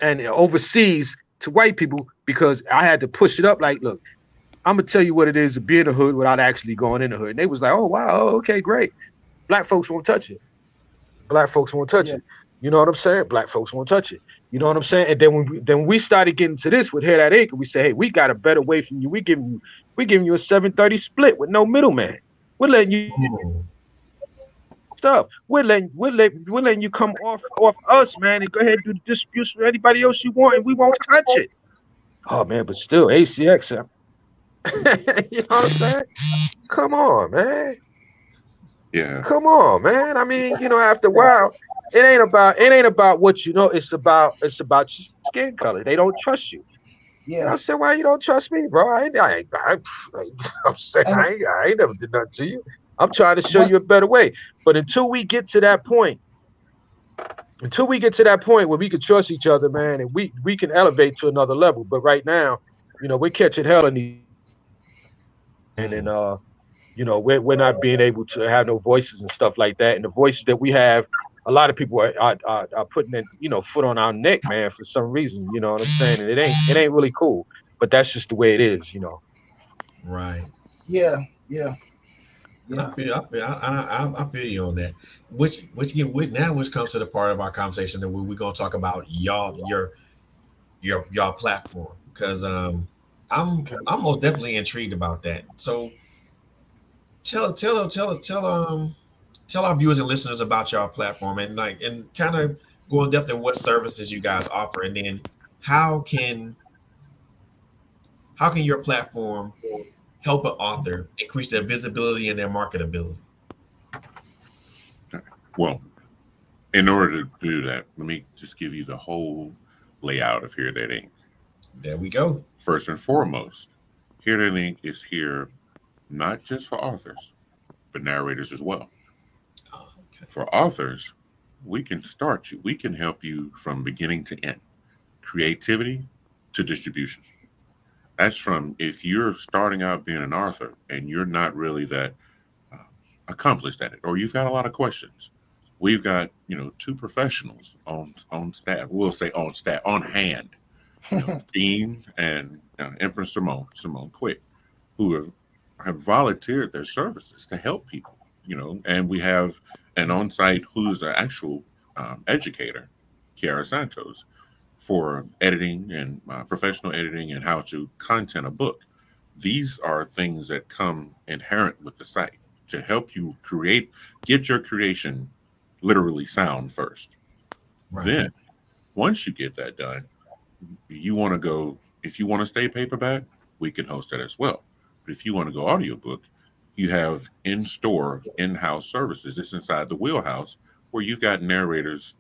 and overseas to white people because I had to push it up. Like, look, I'm gonna tell you what it is to be in the hood without actually going in the hood. And they was like, oh wow, oh, okay, great. Black folks won't touch it. Black folks won't touch Yeah, it. You know what I'm saying? Black folks won't touch it. You know what I'm saying? And then when we started getting to this with Hair That Acre, we say, hey, we got a better way from you. We giving you a 730 split with no middleman. We're letting you Oh. stuff. We're letting you come off us, man, and go ahead and do the distribution for anybody else you want, and we won't touch it. Oh man, but still ACX. You know what I'm saying? Come on, man. Yeah. Come on, man. I mean, after a while, it ain't about what you know. It's about your skin color. They don't trust you. And I yeah. said, why you don't trust me, bro? I'm saying And I ain't never did nothing to you. I'm trying to show what's you a better way. But until we get to that point where we can trust each other, man, and we can elevate to another level. But right now, we're catching hell in these and Mm. we're not being able to have no voices and stuff like that. And the voices that we have, a lot of people are putting in, foot on our neck, man, for some reason. You know what I'm saying? And it ain't really cool. But that's just the way it is. Right. yeah, yeah, And yeah, I feel you on that. Which comes to the part of our conversation that we're gonna talk about y'all platform because okay. I'm most definitely intrigued about that. So tell our viewers and listeners about y'all platform and kind of go in depth in what services you guys offer, and then how can how can your platform help an author increase their visibility and their marketability? Well, in order to do that, let me just give you the whole layout of Hear That Ink. There we go. First and foremost, Hear That Ink is here not just for authors, but narrators as well. Oh, okay. For authors, we can start you. We can help you from beginning to end, creativity to distribution. That's from if you're starting out being an author and you're not really that uh, accomplished at it, or you've got a lot of questions. We've got 2 professionals on staff. We'll say on staff on hand. Dean and Empress Simone Quick, who have volunteered their services to help people. And we have an on-site who's an actual educator, Kiara Santos, for editing and professional editing and how to content a book. These are things that come inherent with the site to help you get your creation literally sound first. Right. Then, once you get that done, you want to go, if you want to stay paperback, we can host that as well. But if you want to go audiobook, you have in-store, in-house services. It's inside the wheelhouse where you've got narrators,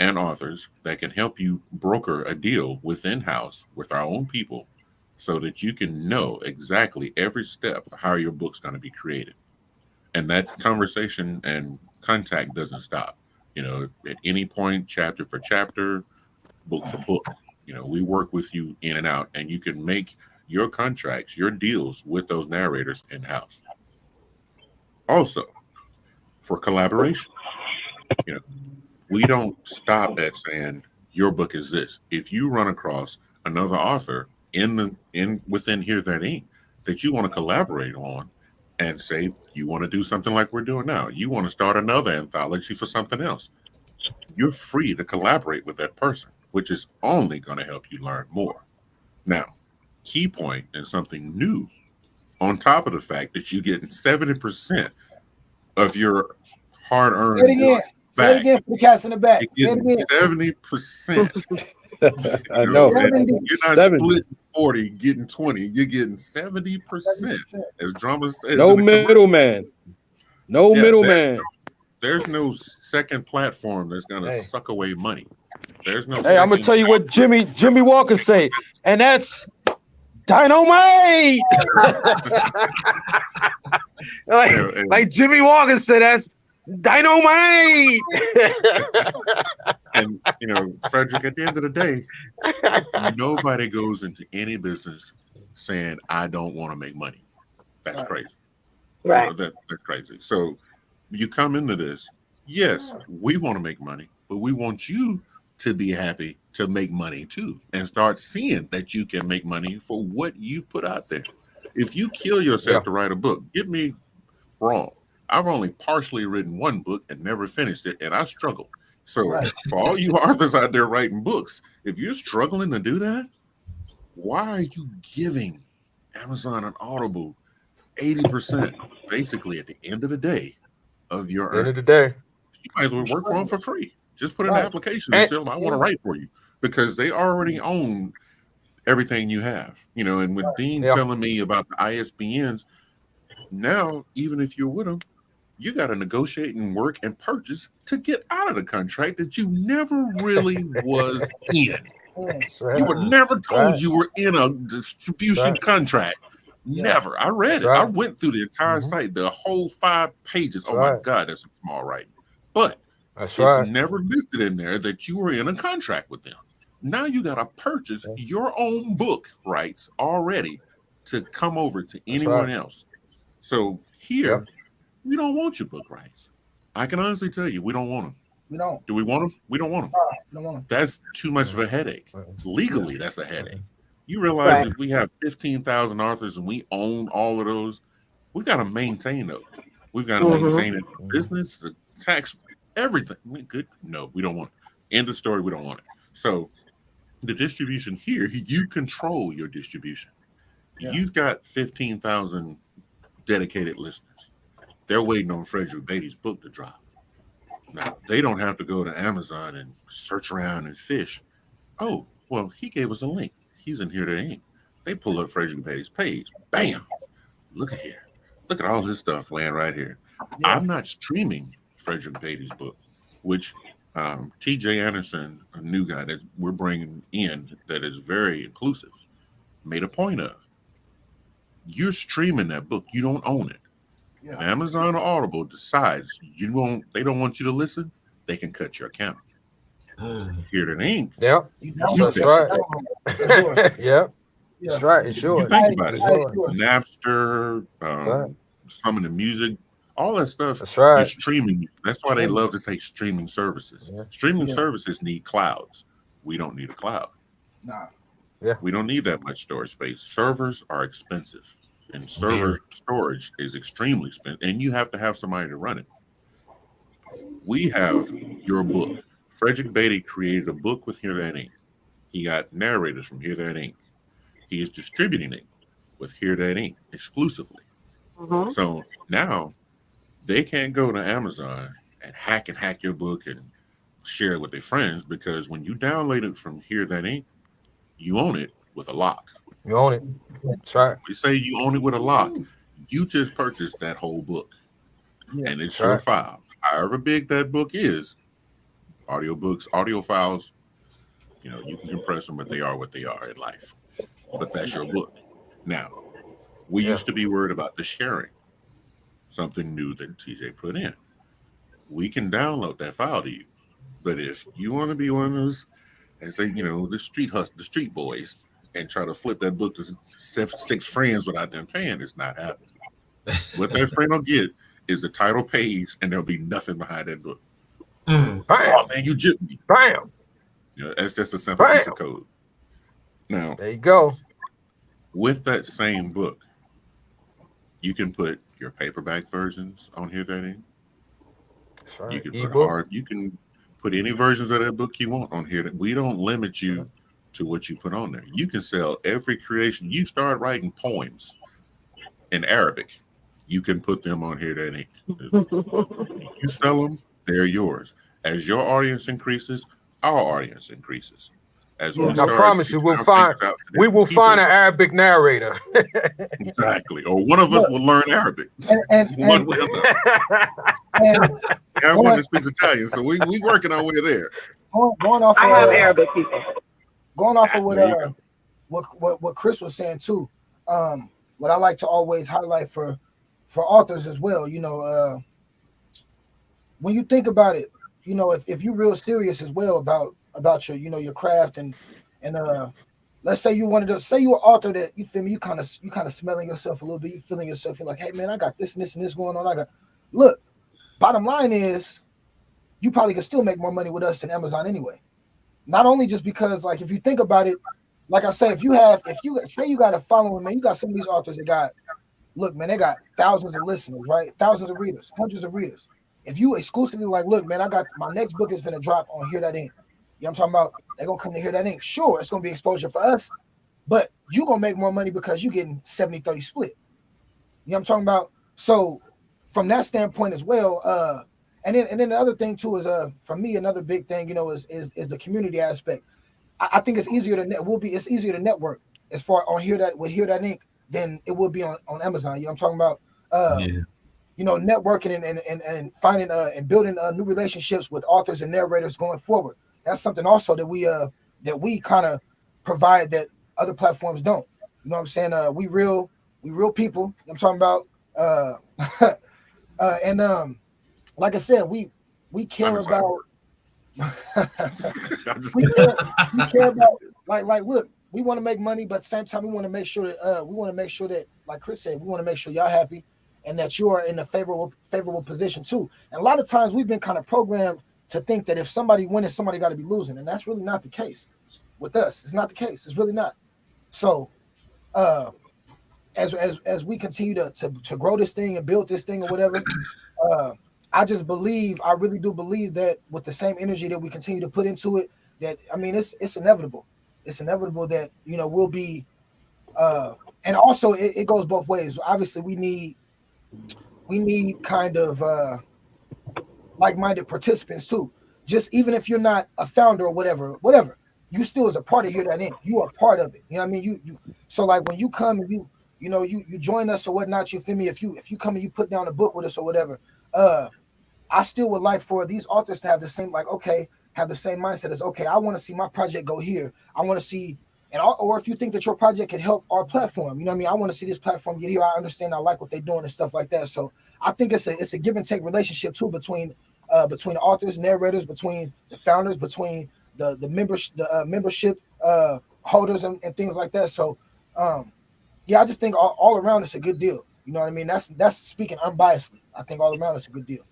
and authors that can help you broker a deal within house with our own people so that you can know exactly every step of how your book's going to be created. And that conversation and contact doesn't stop. At any point, chapter for chapter, book for book, we work with you in and out, and you can make your contracts, your deals with those narrators in house. Also, for collaboration, you know, we don't stop at saying your book is this. If you run across another author within Hear That Inc. that you want to collaborate on, and say you want to do something like we're doing now, you want to start another anthology for something else, you're free to collaborate with that person, which is only going to help you learn more. Now, key point and something new, on top of the fact that you're getting 70% of your hard-earned Say it again. Say it back. again for the cats in the back. Say You're it getting again. 70%. I know. And you're not 70. splitting 40, getting 20. You're getting 70%. 70%. As drama says. No in the commercial. middleman. No Yeah, middleman. There's no second platform that's going to Hey. suck away money. There's no. Hey, I'm gonna tell you what Jimmy Walker say, and that's dynamite. like Jimmy Walker said, that's dynamite. And Frederick, at the end of the day, nobody goes into any business saying I don't want to make money. That's crazy. Right. That's crazy. So you come into this, yes, we want to make money, but we want you to be happy to make money too, and start seeing that you can make money for what you put out there. If you kill yourself to write a book, get me wrong. I've only partially written one book and never finished it, and I struggle. So for all you authors out there writing books, if you're struggling to do that, why are you giving Amazon and Audible 80% basically at the end of the day of your earnings? End of the day. You might as well work for them for free. Just put in an application and tell them I want to write for you, because they already own everything you have. And with Dean telling me about the ISBNs, now even if you're with them, you got to negotiate and work and purchase to get out of the contract that you never really was in. Right. You were never told you were in a distribution contract. Never. I read it. I went through the entire site, the whole 5 pages. Oh my God, that's a small writing. But it's never listed in there that you were in a contract with them. Now you got to purchase your own book rights already to come over to anyone else. So here, we don't want your book rights. I can honestly tell you, we don't want them. We don't. Do we want them? We don't want them. We don't want them. That's too much of a headache. Legally, that's a headache. You realize if we have 15,000 authors and we own all of those, we've got to maintain those. We've got to maintain it, the business, the tax, everything. No, we don't want it. End of story. We don't want it. So the distribution here, you control your distribution. You've got 15,000 dedicated listeners. They're waiting on Frederick Beatty's book to drop. Now, they don't have to go to Amazon and search around and fish. Oh, well, he gave us a link. He's in Here That Inc. They pull up Frederick Beatty's page. Bam! Look at here. Look at all this stuff laying right here. I'm not streaming Frederick Beatty's book, which T.J. Anderson, a new guy that we're bringing in that is very inclusive, made a point of. You're streaming that book. You don't own it. If Amazon or Audible decides they don't want you to listen, they can cut your account. Here That Inc. That's right. That's right. It's yours. You think about it. Napster, some of the music, all that stuff. That's right. You're streaming. That's why they love to say streaming services. Streaming services need clouds. We don't need a cloud. Nah. We don't need that much storage space. Servers are expensive, and server storage is extremely expensive, and you have to have somebody to run it. We have your book Frederick Beatty created a book with Hear That Inc. He got narrators from Hear That Inc. He is distributing it with Hear That Inc. exclusively. Mhm. So now they can't go to Amazon and hack your book and share it with their friends, because when you download it from Hear That Inc., you own it with a lock. You own it. That's right. We say you own it with a lock. You just purchased that whole book, Yeah. and it's That's your right. file. However big that book is, audiobooks, audio files, you can compress them, but they are what they are in life. But that's your book. Now, we Yeah. used to be worried about the sharing, something new that TJ put in. We can download that file to you. But if you want to be one of those, and say, the street boys, and try to flip that book to six friends without them paying, it's not happening. What that friend will get is the title page, and there'll be nothing behind that book. Mm. Bam. Oh man, you jipped me. Bam. That's just a simple piece of code. Now, There you go. with that same book, you can put your paperback versions on Hear That Inc. That's right. You can Ebook. you can put any versions of that book you want on here. That we don't limit you to what you put on there. You can sell every creation. You start writing poems in Arabic, you can put them on Hear That Inc. You sell them, they're yours. As your audience increases, our audience increases. As we I start promise you, reaching our fingers out to we will different find people, an Arabic narrator. exactly, or one of us will learn Arabic. And One way or another. and I have one that speaks Italian, so we working our way there. going off I have of Arabic people. going off of There you go. what Chris was saying too. What I like to always highlight for authors as well. When you think about it, if you're real serious as well about your your craft and let's say you wanted to say you're an author that you feel me, you kind of smelling yourself a little bit, you feeling yourself, you're like, hey man, I got this and this and this going on. Look, bottom line is you probably could still make more money with us than Amazon anyway. Not only just because, like, if you think about it, like I say, if you say you got a following, man, you got some of these authors that got, look, man, they got thousands of listeners, right? Thousands of readers, hundreds of readers. If you exclusively like, look, man, I got my next book is gonna drop on Hear That Inc. You know what I'm talking about? They're gonna come to Hear That Inc. Sure, it's gonna be exposure for us, but you're gonna make more money because you're getting 70-30 split. You know what I'm talking about? So from that standpoint as well, and then the other thing too is for me, another big thing, is the community aspect. I think it's easier it's easier to network as far on Hear That Inc. than it will be on Amazon. You know what I'm talking about? Networking and finding and building new relationships with authors and narrators going forward. That's something also that we kind of provide that other platforms don't. You know what I'm saying? We real people. You know what I'm talking about? And like I said, we care about we care about like look, we want to make money, but at the same time we want to make sure that like Chris said, we want to make sure y'all happy and that you are in a favorable position too. And a lot of times we've been kind of programmed to think that if somebody winning, somebody got to be losing, and that's really not the case with us. It's not the case. It's really not. So as we continue to grow this thing and build this thing or whatever, I really do believe that with the same energy that we continue to put into it, that it's inevitable. It's inevitable that we'll be and also it goes both ways. Obviously we need kind of like-minded participants too. Just even if you're not a founder or whatever, you still as a part of Hear That Inc. You are part of it. You know what I mean? You so like when you come and you join us or whatnot, you feel me? If you come and you put down a book with us or whatever, I still would like for these authors to have the same mindset as, okay, I want to see my project go here. I want to see, or if you think that your project could help our platform, you know what I mean? I want to see this platform get here. I understand. I like what they're doing and stuff like that. So I think it's a give and take relationship too between the authors, narrators, between the founders, between the membership holders and things like that. So yeah, I just think all around it's a good deal. You know what I mean? That's speaking unbiasedly. I think all around it's a good deal.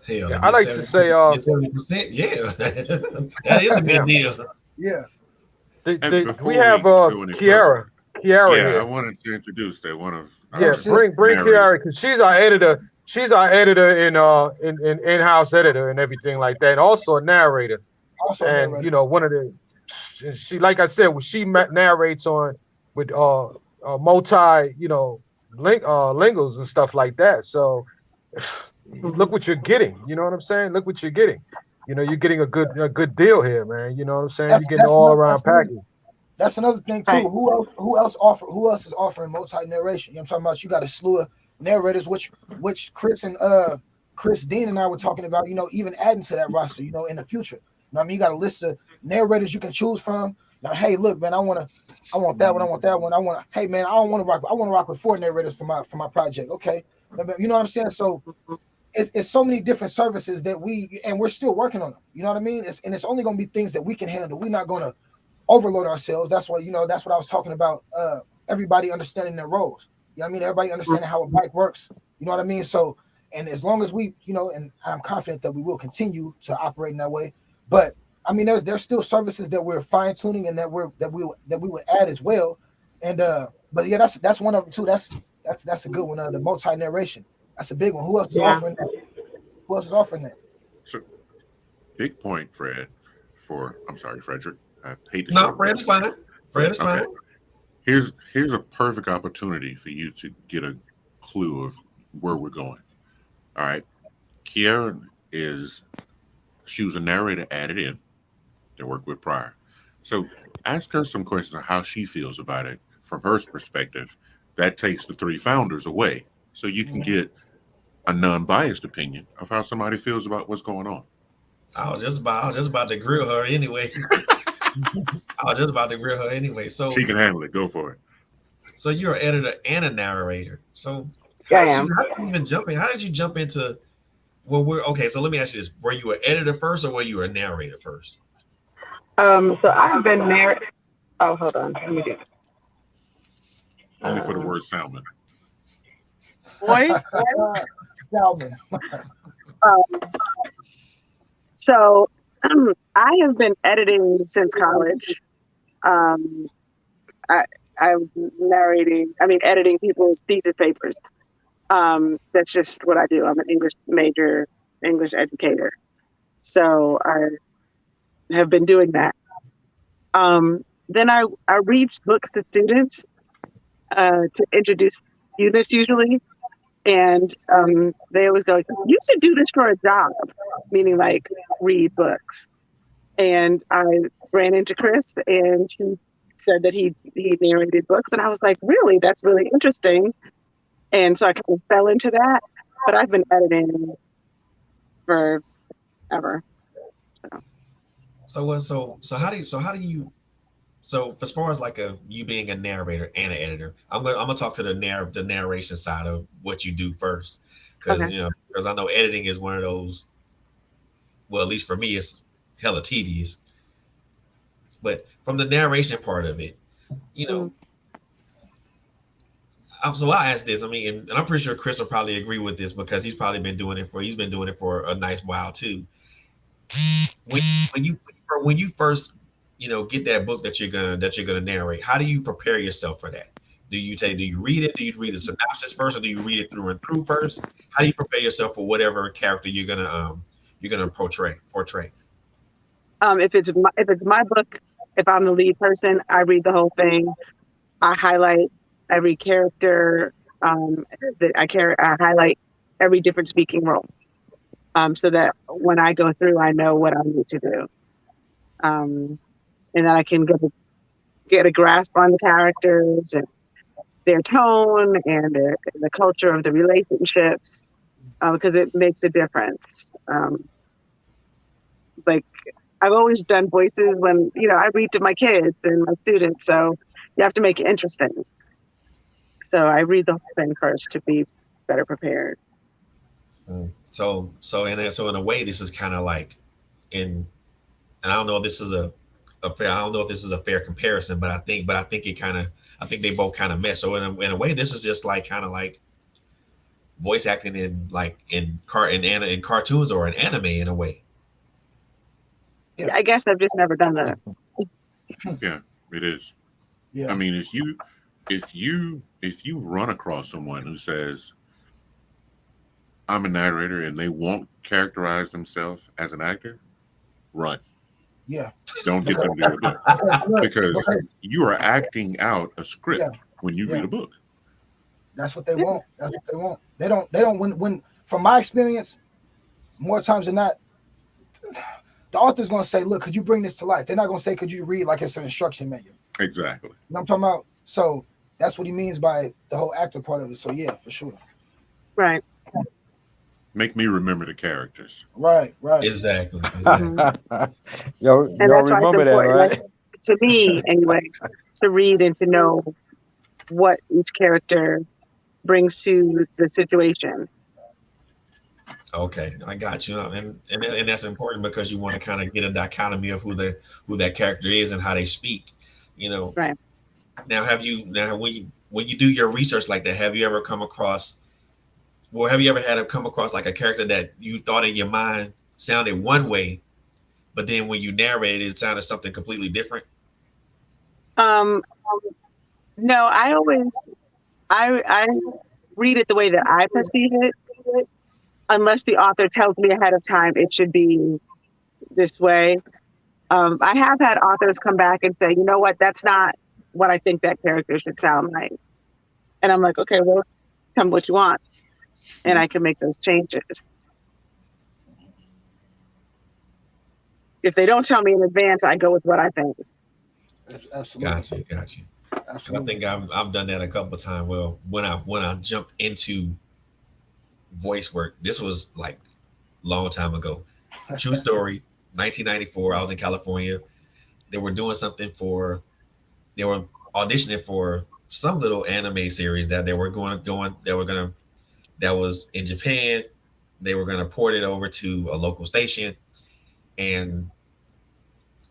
Hell, I like to say 70%, yeah. That is a good deal. Yeah. We have Kiara Yeah, here. I wanted to introduce that one of bring Kiara because she's our editor she's our editor in in-house editor and everything like that, and also a narrator. Also a And narrator. one of the she like I said, when she narrates on with multi lingles and stuff like that. So look what you're getting. You know what I'm saying? Look what you're getting. You're getting a good deal here, man. You know what I'm saying? You're getting all around package. That's another thing too. Right. Who else is offering multi narration? You know what I'm talking about? You got a slew of narrators, which Chris Dean and I were talking about, even adding to that roster, in the future. I mean, you got a list of narrators you can choose from. Now, hey, look, man, I want that one, I want that one. Hey, man, I want to rock with 4 narrators for my project. Okay. You know what I'm saying? So it's so many different services that we're still working on them. You know what I mean? It's only going to be things that we can handle. We're not going to overload ourselves. That's why, that's what I was talking about. Everybody understanding their roles. You know what I mean? Everybody understanding how a bike works. You know what I mean? So, and as long as we, and I'm confident that we will continue to operate in that way. But I mean, there's still services that we're fine tuning and that we would add as well. And but yeah, that's one of them too. That's a good one. The multi narration. That's a big one. Who else is offering that? Who else is offering that? So, big point, Fred. I'm sorry, Frederick. I hate to. No, Fred's fine. Fred is fine. Here's a perfect opportunity for you to get a clue of where we're going. All right, Kiara she was a narrator added in that worked with prior. So ask her some questions on how she feels about it from her perspective. That takes the 3 founders away, so you can get a non-biased opinion of how somebody feels about what's going on. I was just about to grill her anyway. So she can handle it. Go for it. So you're an editor and a narrator. So I how am. did you even jump in? How did you jump into? Well, okay. So let me ask you this: were you an editor first, or were you a narrator first? So I've been married. Oh, hold on. Let me do it. Only for the word Salmon. Boy. Salmon. So I have been editing since college. I'm editing people's thesis papers. That's just what I do. I'm an English major, English educator. So I have been doing that. Then I read books to students to introduce units usually. And they always go, you should do this for a job, meaning like read books. And I ran into Chris and he said that he narrated books. And I was like, really? That's really interesting. And so I kind of fell into that. But I've been editing forever. So as far as like you being a narrator and an editor, I'm gonna talk to the narration side of what you do first, because because I know editing is one of those. Well, at least for me, it's hella tedious. But from the narration part of it, so I asked this. I mean, and I'm pretty sure Chris will probably agree with this because he's been doing it for a nice while too. When you first get that book that you're gonna narrate, how do you prepare yourself for that? Do you read it? Do you read the synopsis first, or do you read it through and through first? How do you prepare yourself for whatever character you're gonna portray? If it's my book, if I'm the lead person, I read the whole thing. I highlight every character that I highlight every different speaking role, so that when I go through, I know what I need to do, and then I can get a grasp on the characters and their tone and the culture of the relationships, because it makes a difference. Like I've always done voices when I read to my kids and my students, so you have to make it interesting. So I read the whole thing first to be better prepared. So in a way, this is kind of like and I don't know if this is a fair. I don't know if this is a fair comparison, but I think they both kind of mesh. So in a way, this is just like kind of like voice acting in cartoons or in anime in a way. Yeah. I guess I've just never done that. Yeah, it is. Yeah. I mean, if you run across someone who says, I'm a narrator and they won't characterize themselves as an actor, run. Yeah. Don't get them to read a book Look, because you are acting out a yeah, script when you yeah. read a book. That's what they want. That's what they want. They don't when from my experience, more times than not, the author's gonna say, look, could you bring this to life? They're not gonna say, could you read like it's an instruction manual. Exactly. You know what I'm talking about? So that's what he means by the whole actor part of it. So yeah, for sure. Right. Make me remember the characters. Right. Exactly. Y'all And that's why it's remember that, important, right? like, to me anyway, to read and to know what each character brings to the situation. Okay, I got you, and that's important because you want to kind of get a dichotomy of who that character is and how they speak. You know, Right. now when you do your research like that, have you ever come across, or have you ever had to come across like a character that you thought in your mind sounded one way, but then when you narrated it sounded something completely different? Um, no, I read it the way that I perceive it, unless the author tells me ahead of time it should be this way. I have had authors come back and say, you know what, that's not what I think that character should sound like. And I'm like, okay, well, tell me what you want, and I can make those changes. If they don't tell me in advance, I go with what I think. Absolutely. Got you. And I Absolutely. think I've done that a couple of times. Well, when I jumped into voice work, this was like long time ago. True story. 1994. I was in California. They were doing something for. They were auditioning for some little anime series that they were going. They were gonna. That was in Japan. They were gonna port it over to a local station, and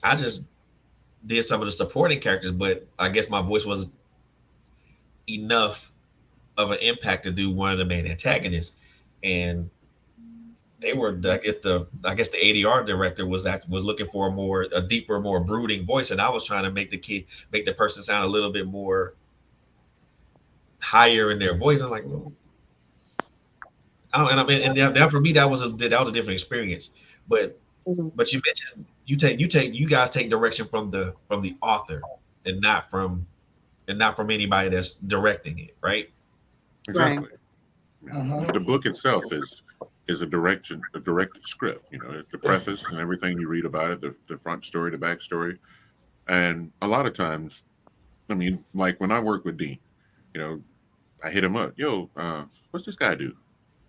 I just did some of the supporting characters. But I guess my voice was enough of an impact to do one of the main antagonists, and they were I guess the ADR director was looking for a deeper, more brooding voice, and I was trying to make the person sound a little bit more higher in their voice. I'm like, well, I don't, and I mean, and that for me that was a different experience. But Mhm. but you mentioned you guys take direction from the author and not from anybody that's directing it, right? Right. Exactly. You know, Mhm. the book itself is a directed script. You know, the preface and everything you read about it, the front story, the back story, and a lot of times, I mean, like when I work with Dean, you know, I hit him up, yo, what's this guy do?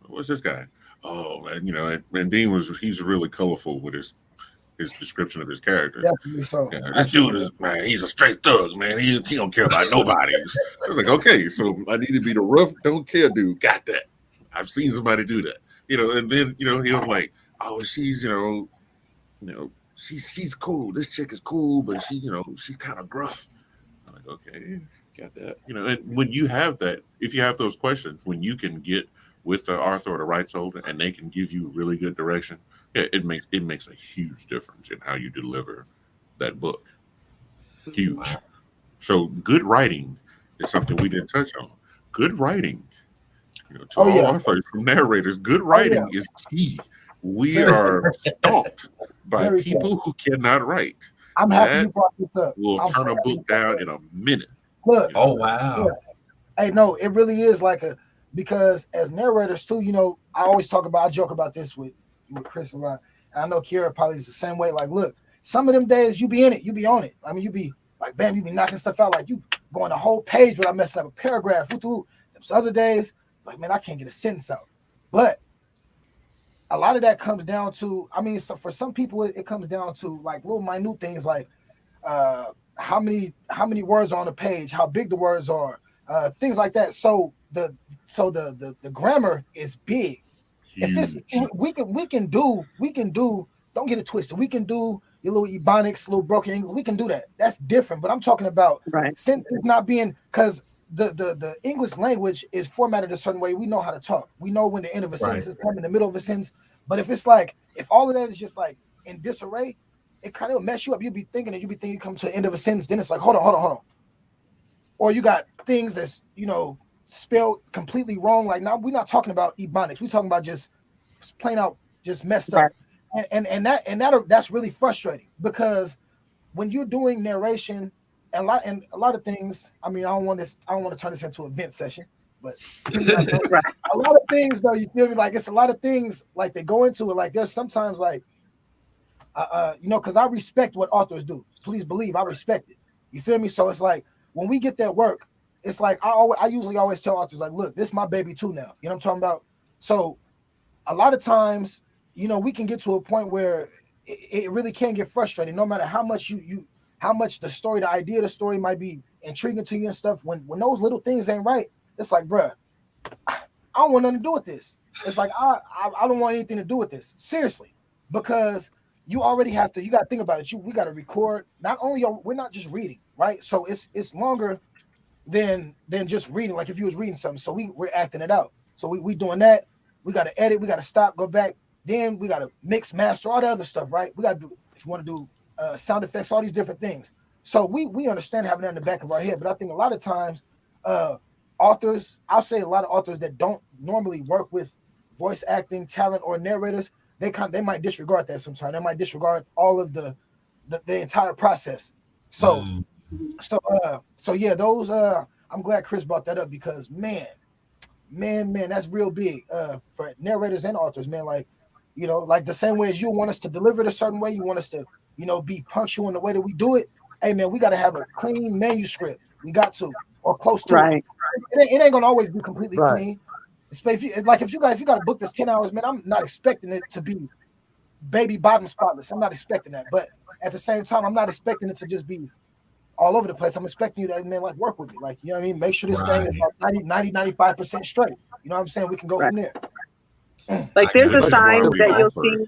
What's this guy? Oh, and you know, and Dean he's really colorful with his description of his character. Definitely so. Yeah, this dude Absolutely. is, man, he's a straight thug, man. He don't care about nobody. I was like, okay, so I need to be the rough, don't care dude. Got that. I've seen somebody do that. You know, and then, you know, he was like, oh, she's, she's cool. This chick is cool, but she's kind of gruff. I'm like, okay, got that. You know, and when you have that, if you have those questions, when you can get with the author or the rights holder and they can give you really good direction, yeah, it makes a huge difference in how you deliver that book. Huge. So good writing is something we didn't touch on. Good writing, to Oh all yeah. authors, narrators, good Oh yeah. writing is key. We Very, are stalked by very good. people who cannot write. I'm happy That you brought this up. will I'm turn so a happy book you brought down that in up. a minute. Look, Oh yeah. wow. Hey, no, it really is like because as narrators too, I always I joke about this with Chris a lot. And I know Kiera probably is the same way. Like, look, some of them days you be in it, you be on it. I mean, you be like, bam, you be knocking stuff out, like you going a whole page without messing up a paragraph. Those other days, like, man, I can't get a sentence out. But a lot of that comes down to, I mean, so for some people, it comes down to like little minute things like uh how many words are on the page, how big the words are, things like that. So the grammar is big. If it's Huge. we can do, don't get it twisted. We can do your little ebonics, little broken English. We can do that. That's different. But I'm talking about Right. sentences not being, because the English language is formatted a certain way. We know how to talk. We know when the end of a Right. sentence is coming, the middle of a sentence. But if all of that is just like in disarray, it kind of mess you up. You'll be thinking you come to the end of a sentence, then it's like, hold on. Or you got things that's, spelled completely wrong. Like now, we're not talking about ebonics. We're talking about just plain out, just messed up. And that's really frustrating because when you're doing narration and a lot of things. I mean, I don't want to turn this into a vent session, but a lot of things though. You feel me? Like it's a lot of things like they go into it. Like there's sometimes like. Because I respect what authors do. Please believe I respect it. You feel me? So it's like when we get that work, it's like I usually always tell authors like, look, this is my baby too now. You know what I'm talking about? So a lot of times, we can get to a point where it really can get frustrating, no matter how much how much the story, the idea of the story might be intriguing to you and stuff. When those little things ain't right, it's like, bruh, I don't want nothing to do with this. It's like I don't want anything to do with this. Seriously, because you already have to. You got to think about it. We got to record. Not only we're not just reading, right? So it's longer than just reading. Like if you was reading something, so we're acting it out. So we doing that. We got to edit. We got to stop, go back. Then we got to mix, master, all the other stuff, right? We got to do if you want to do sound effects, all these different things. So we understand having that in the back of our head. But I think a lot of times, authors, I'll say a lot of authors that don't normally work with voice acting talent or narrators. They might disregard that sometimes. They might disregard all of the entire process. So yeah, those I'm glad Chris brought that up because man, that's real big for narrators and authors, man. Like, like the same way as you want us to deliver it a certain way, you want us to, be punctual in the way that we do it. Hey man, we got to have a clean manuscript. We got to, or close to it. It ain't gonna always be completely clean. If you got a book that's 10 hours, man, I'm not expecting it to be baby bottom spotless. I'm not expecting that. But at the same time, I'm not expecting it to just be all over the place. I'm expecting you to, man, like work with me. Like, you know what I mean? Make sure this thing is about 95% straight. You know what I'm saying? We can go from there. Like there's a sign that you'll see.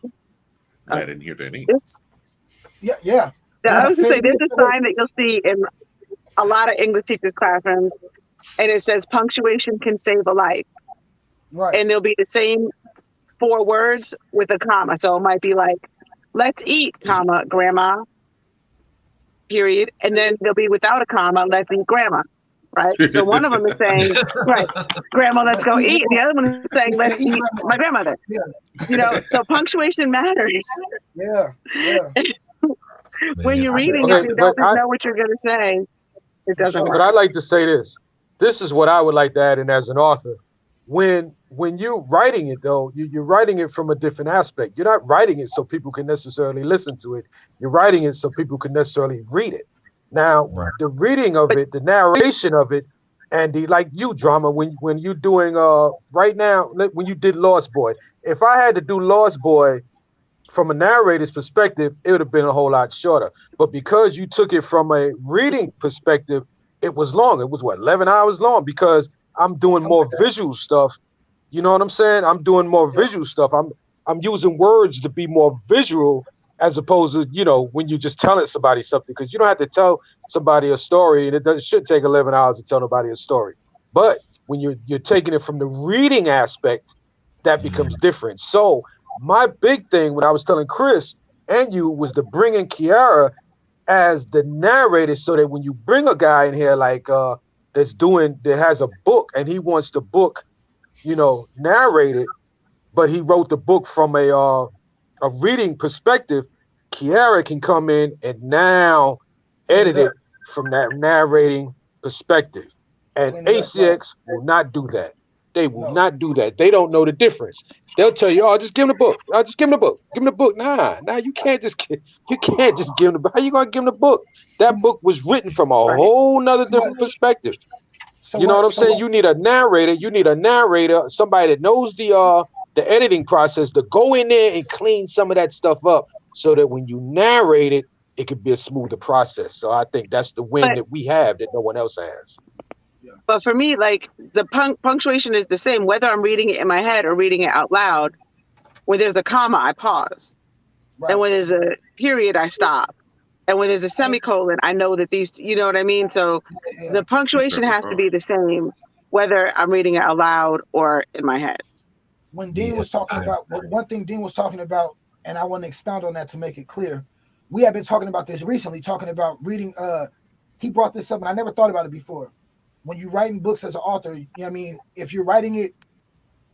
I didn't hear any. Yeah. I was going to say, there's a sign that you'll see in a lot of English teachers' classrooms, and it says punctuation can save a life. Right. And they'll be the same 4 words with a comma. So it might be like, let's eat, comma, grandma, period. And then they'll be without a comma, let's eat grandma, right? So one of them is saying, right, grandma, let's go eat. And the other one is saying, let's eat my grandmother. Yeah. So punctuation matters. Yeah. When you're reading, if you don't know what you're going to say, it doesn't work. But I like to say this. This is what I would like to add in as an author. When you're writing it, though, you're writing it from a different aspect. You're not writing it so people can necessarily listen to it. You're writing it so people can necessarily read it. Now, the reading of it, the narration of it, and like you, drama, when you're doing right now, when you did Lost Boy, if I had to do Lost Boy from a narrator's perspective, it would have been a whole lot shorter. But because you took it from a reading perspective, it was long. It was 11 hours long because I'm doing more visual stuff. You know what I'm saying? I'm doing more visual stuff. I'm using words to be more visual as opposed to, when you're just telling somebody something, because you don't have to tell somebody a story, and it should take 11 hours to tell nobody a story. But when you're taking it from the reading aspect, that becomes different. So my big thing when I was telling Chris and you was to bring in Kiara as the narrator, so that when you bring a guy in here like that has a book and he wants the book, narrated, but he wrote the book from a reading perspective, Kiara can come in and now edit it from that narrating perspective. And ACX will not do that. They will not do that. They don't know the difference. They'll tell you, "Oh, just give him the book. Just give him the book. Give him the book." Nah, you can't just give him the book. How you gonna give him the book? That book was written from a whole nother different perspective. You know what I'm saying? You need a narrator. You need a narrator, somebody that knows the editing process, to go in there and clean some of that stuff up, so that when you narrate it, it could be a smoother process. So I think that's the win that we have that no one else has. But for me, like the punctuation is the same, whether I'm reading it in my head or reading it out loud. When there's a comma, I pause. And when there's a period, I stop. And when there's a semicolon, I know that these, you know what I mean? So the punctuation has to be the same, whether I'm reading it out loud or in my head. When Dean was talking about, one thing Dean was talking about, and I want to expound on that to make it clear. We have been talking about this recently, talking about reading. He brought this up, and I never thought about it before. when you're writing books as an author, you know what I mean, if you're writing it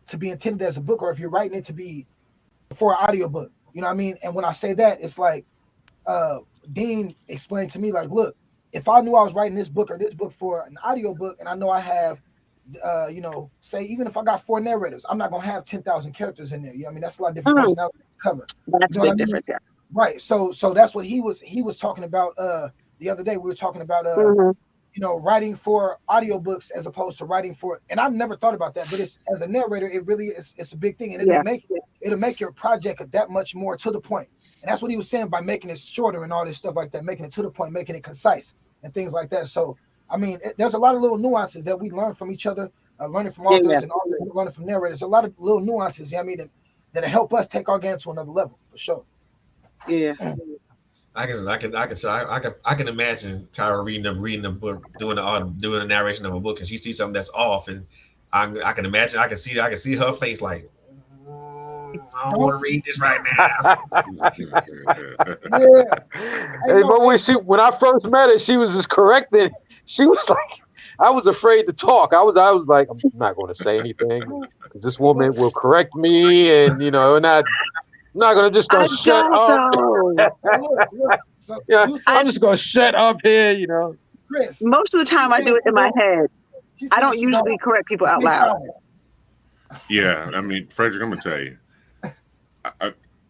to be intended as a book, or if you're writing it to be for an audiobook, you know what I mean? And when I say that, it's like Dean explained to me, like, look, if I knew I was writing this book or this book for an audiobook, and I know I have you know, say even if I got 4 narrators, I'm not gonna have 10,000 characters in there. You know what I mean? That's a lot of different personalities to cover. That's You know a big what I mean? difference, yeah. Right. So that's what he was talking about the other day. We were talking about you know, writing for audiobooks as opposed to writing for, and I've never thought about that, but it's as a narrator, it really is, it's a big thing, and it'll make your project that much more to the point. And that's what he was saying by making it shorter and all this stuff like that, making it to the point, making it concise and things like that. So I mean, there's a lot of little nuances that we learn from each other, learning from authors and authors learning from narrators. A lot of little nuances, you know what I mean, that help us take our game to another level for sure. Yeah. I can imagine Kyra reading the book, doing the narration of a book, and she sees something that's off, and I can imagine, I can see her face like, I don't want to read this right now. Hey, but when I first met her, she was just correcting. She was like, I was afraid to talk. I was like, I'm not going to say anything because this woman will correct me, and you know, I'm not gonna just go shut up. Yeah, I'm just gonna shut up here, you know. Chris, most of the time I do it in my head. I don't usually correct people out loud. Yeah, I mean, Frederick, I'm gonna tell you,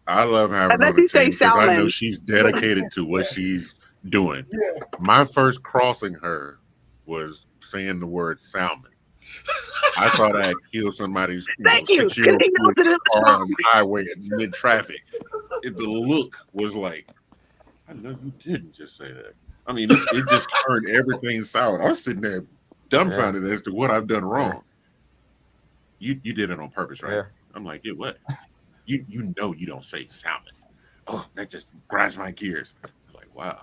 I love having her on you the say team because I know salmon. she's dedicated to what she's doing. My first crossing her was saying the word salmon. I thought I had killed somebody's 6-year-old car on the highway at mid-traffic. The look was like, I know you didn't just say that. I mean, it just turned everything sour. I was sitting there dumbfounded as to what I've done wrong. You did it on purpose, right? Yeah. I'm like, yeah, what? You know you don't say salmon. Oh, that just grinds my gears. I'm like, wow.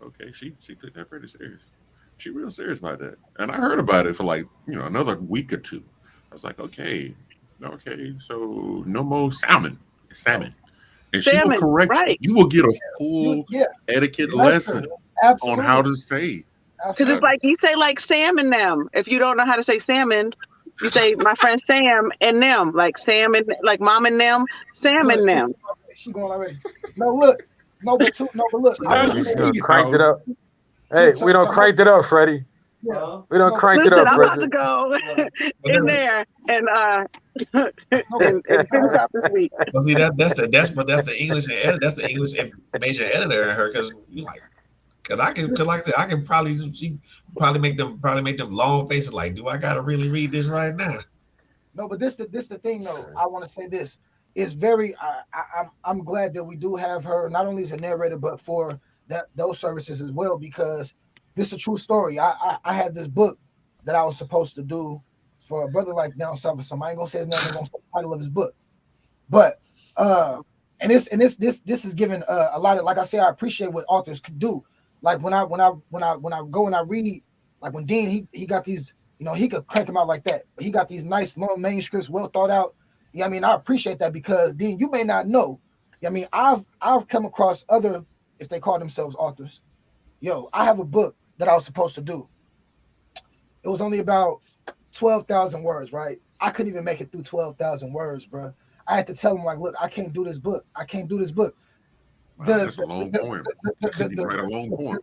Okay, she took that pretty serious. She real serious about that. And I heard about it for like, you know, another week or two. I was like, okay, so no more salmon. And she will correct you. You will get a full etiquette lesson on how to say. Because it's like you say like Sam and them. If you don't know how to say salmon, you say my friend Sam and them. Like Sam and like mom and them, Sam and them. She going already. No, look. But look. Cranked it up. Hey, we don't cranked it up, Freddie. Yeah. We don't crank it up. I'm about to go in there and finish out this week. Well, see that's the English that's the English major editor in her, because like I said, I can probably make them long faces like, do I gotta really read this right now? No, but this the thing though. I want to say this is very. I'm glad that we do have her not only as a narrator but for those services as well, because this is a true story. I had this book that I was supposed to do for a brother like down south of some. I ain't gonna say his name. I'm gonna say the title of his book. But and this is given a lot of, like I say, I appreciate what authors could do. Like when I go and I read, like when Dean he got these, you know, he could crank them out like that. But he got these nice long manuscripts, well thought out. Yeah, I mean, I appreciate that, because Dean, you may not know. I mean, I've come across other, if they call themselves authors. Yo, I have a book that I was supposed to do. It was only about 12,000 words, right? I couldn't even make it through 12,000 words, bro. I had to tell him, like, look, I can't do this book. Wow, that's a long poem. You write a long poem.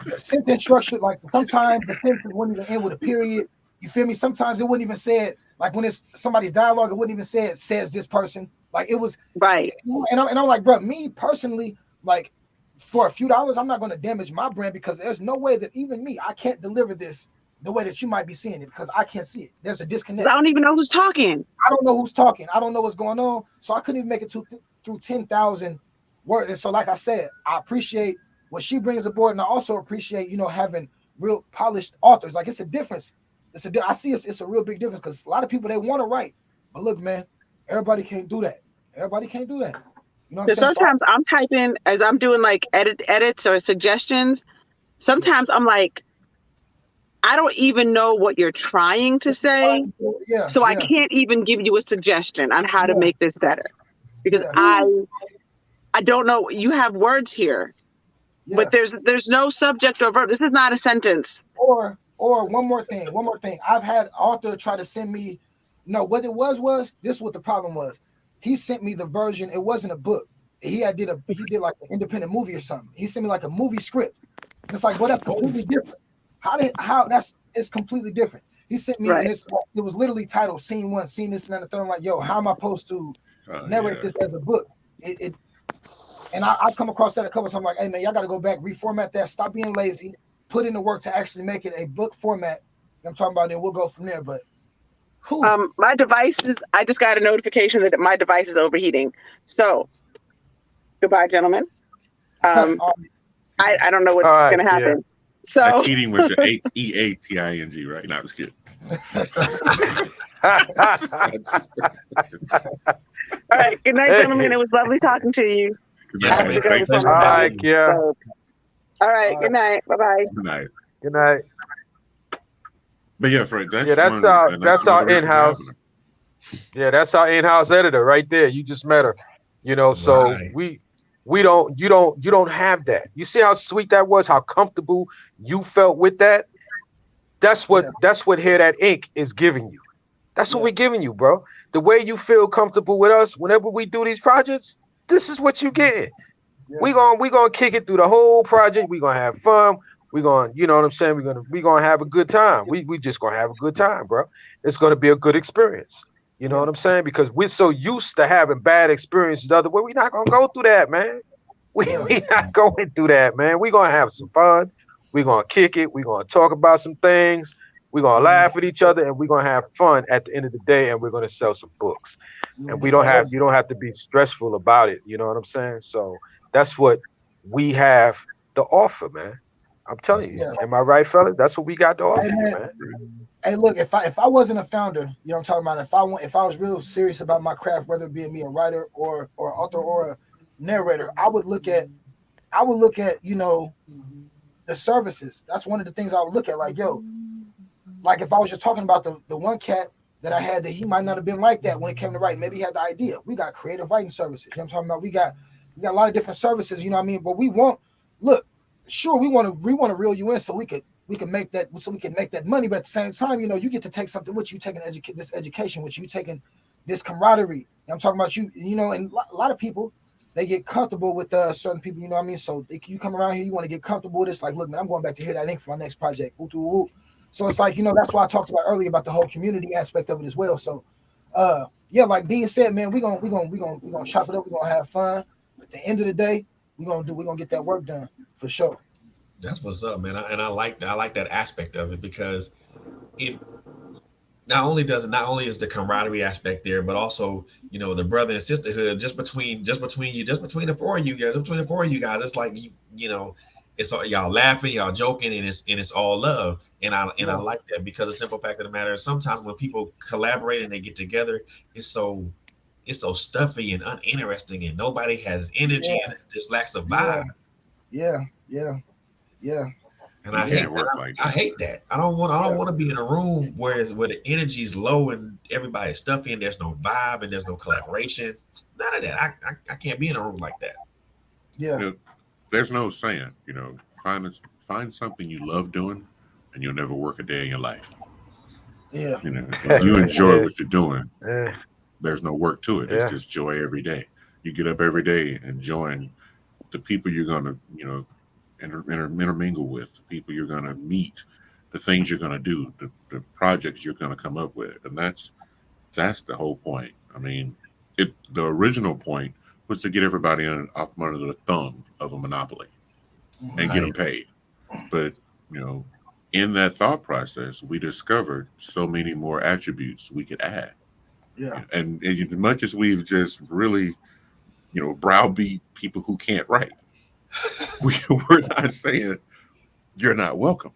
The sentence structure, like sometimes the sentence wouldn't even end with a period. You feel me? Sometimes it wouldn't even say it. Like when it's somebody's dialogue, it wouldn't even say it says this person. Like it was right. And I'm like, bro, me personally, like for a few dollars, I'm not going to damage my brand, because there's no way that even me, I can't deliver this the way that you might be seeing it, because I can't see it. There's a disconnect. I don't even know who's talking. I don't know who's talking. I don't know what's going on. So I couldn't even make it through 10,000 words. And so, like I said, I appreciate what she brings aboard, and I also appreciate, you know, having real polished authors. Like it's a difference. I see it's a real big difference, because a lot of people, they want to write, but look, man, everybody can't do that. You know what I'm saying? Sometimes I'm typing as I'm doing like edits or suggestions. Sometimes I'm like, I don't even know what you're trying to say. I can't even give you a suggestion on how to make this better, because I don't know. You have words here, but there's no subject or verb. This is not a sentence. Or Or one more thing. I've had author try to send me. No, what it was this. What the problem was? He sent me the version. It wasn't a book. He did like an independent movie or something. He sent me like a movie script. And it's like, well, that's completely different. It's completely different. He sent me, and it was literally titled "Scene 1," scene this and that, and the third. I'm like, yo, how am I supposed to narrate this as a book? And I come across that a couple times. I'm like, hey man, y'all got to go back, reformat that, stop being lazy, put in the work to actually make it a book format. I'm talking about, then we'll go from there. But my devices, I just got a notification that my device is overheating. So goodbye, gentlemen. I don't know what's going to happen. Yeah. So that heating was your EATING, right? No, I was kidding. All right. Good night, gentlemen. It was lovely talking to you. Yes, all right, yeah. All right. Good night. Bye-bye. Good night. Good night. But yeah, Fred, that's our in-house. Yeah, that's our in-house editor right there. You just met her. You know, so you don't have that. You see how sweet that was, how comfortable you felt with that? That's what Hear That Inc. is giving you. That's what we're giving you, bro. The way you feel comfortable with us whenever we do these projects, this is what you get. Yeah. We gonna kick it through the whole project. We're gonna have fun. We're gonna, you know what I'm saying? We're gonna have a good time. We just gonna have a good time, bro. It's gonna be a good experience. You know what I'm saying? Because we're so used to having bad experiences the other way. We're not gonna go through that, man. We not going through that, man. We're gonna have some fun. We're gonna kick it. We're gonna talk about some things. We're gonna laugh at each other, and we're gonna have fun at the end of the day, and we're gonna sell some books. And you don't have to be stressful about it. You know what I'm saying? So that's what we have to offer, man. I'm telling you. Am I right, fellas? That's what we got to offer, man. Hey, look, if I wasn't a founder, you know what I'm talking about, if I was real serious about my craft, whether it be me a writer or author or a narrator, I would look at, you know, the services. That's one of the things I would look at. Like, yo, like if I was just talking about the one cat that I had, that he might not have been like that when it came to writing. Maybe he had the idea. We got creative writing services. You know what I'm talking about? We got a lot of different services, you know what I mean? But we want to reel you in so we can make that money, but at the same time, you know, you get to take something with you, taking this education with you, taking this camaraderie. I'm talking about you know, and a lot of people, they get comfortable with certain people, you know what I mean? So you come around here, you want to get comfortable with this. Like, look, man, I'm going back to Hear That Inc. for my next project. So it's like, you know, that's why I talked about earlier about the whole community aspect of it as well. So, like Dean said, man, we're gonna chop it up. We're gonna have fun. At the end of the day, we're gonna get that work done for sure. That's what's up, man. I like that aspect of it, because it not only is the camaraderie aspect there, but also, you know, the brother and sisterhood just between the four of you guys. It's like you know, it's all, y'all laughing, y'all joking, and it's all love. And I like that, because the simple fact of the matter is, sometimes when people collaborate and they get together, it's so stuffy and uninteresting, and nobody has energy, and it just lacks a vibe. Yeah. And I hate that. I don't want to be in a room where the energy is low and everybody's stuffy and there's no vibe and there's no collaboration. None of that. I can't be in a room like that. Yeah. You know, there's no saying, you know, find something you love doing, and you'll never work a day in your life. Yeah. You know, if you enjoy what you're doing, there's no work to it. It's just joy every day. You get up every day enjoying the people you're gonna, you know, intermingle with, the people you're going to meet, the things you're going to do, the projects you're going to come up with. And that's the whole point. I mean, the original point was to get everybody off under the thumb of a monopoly and get them paid. But, you know, in that thought process, we discovered so many more attributes we could add. Yeah. And as much as we've just really, you know, browbeat people who can't write, we're not saying you're not welcome.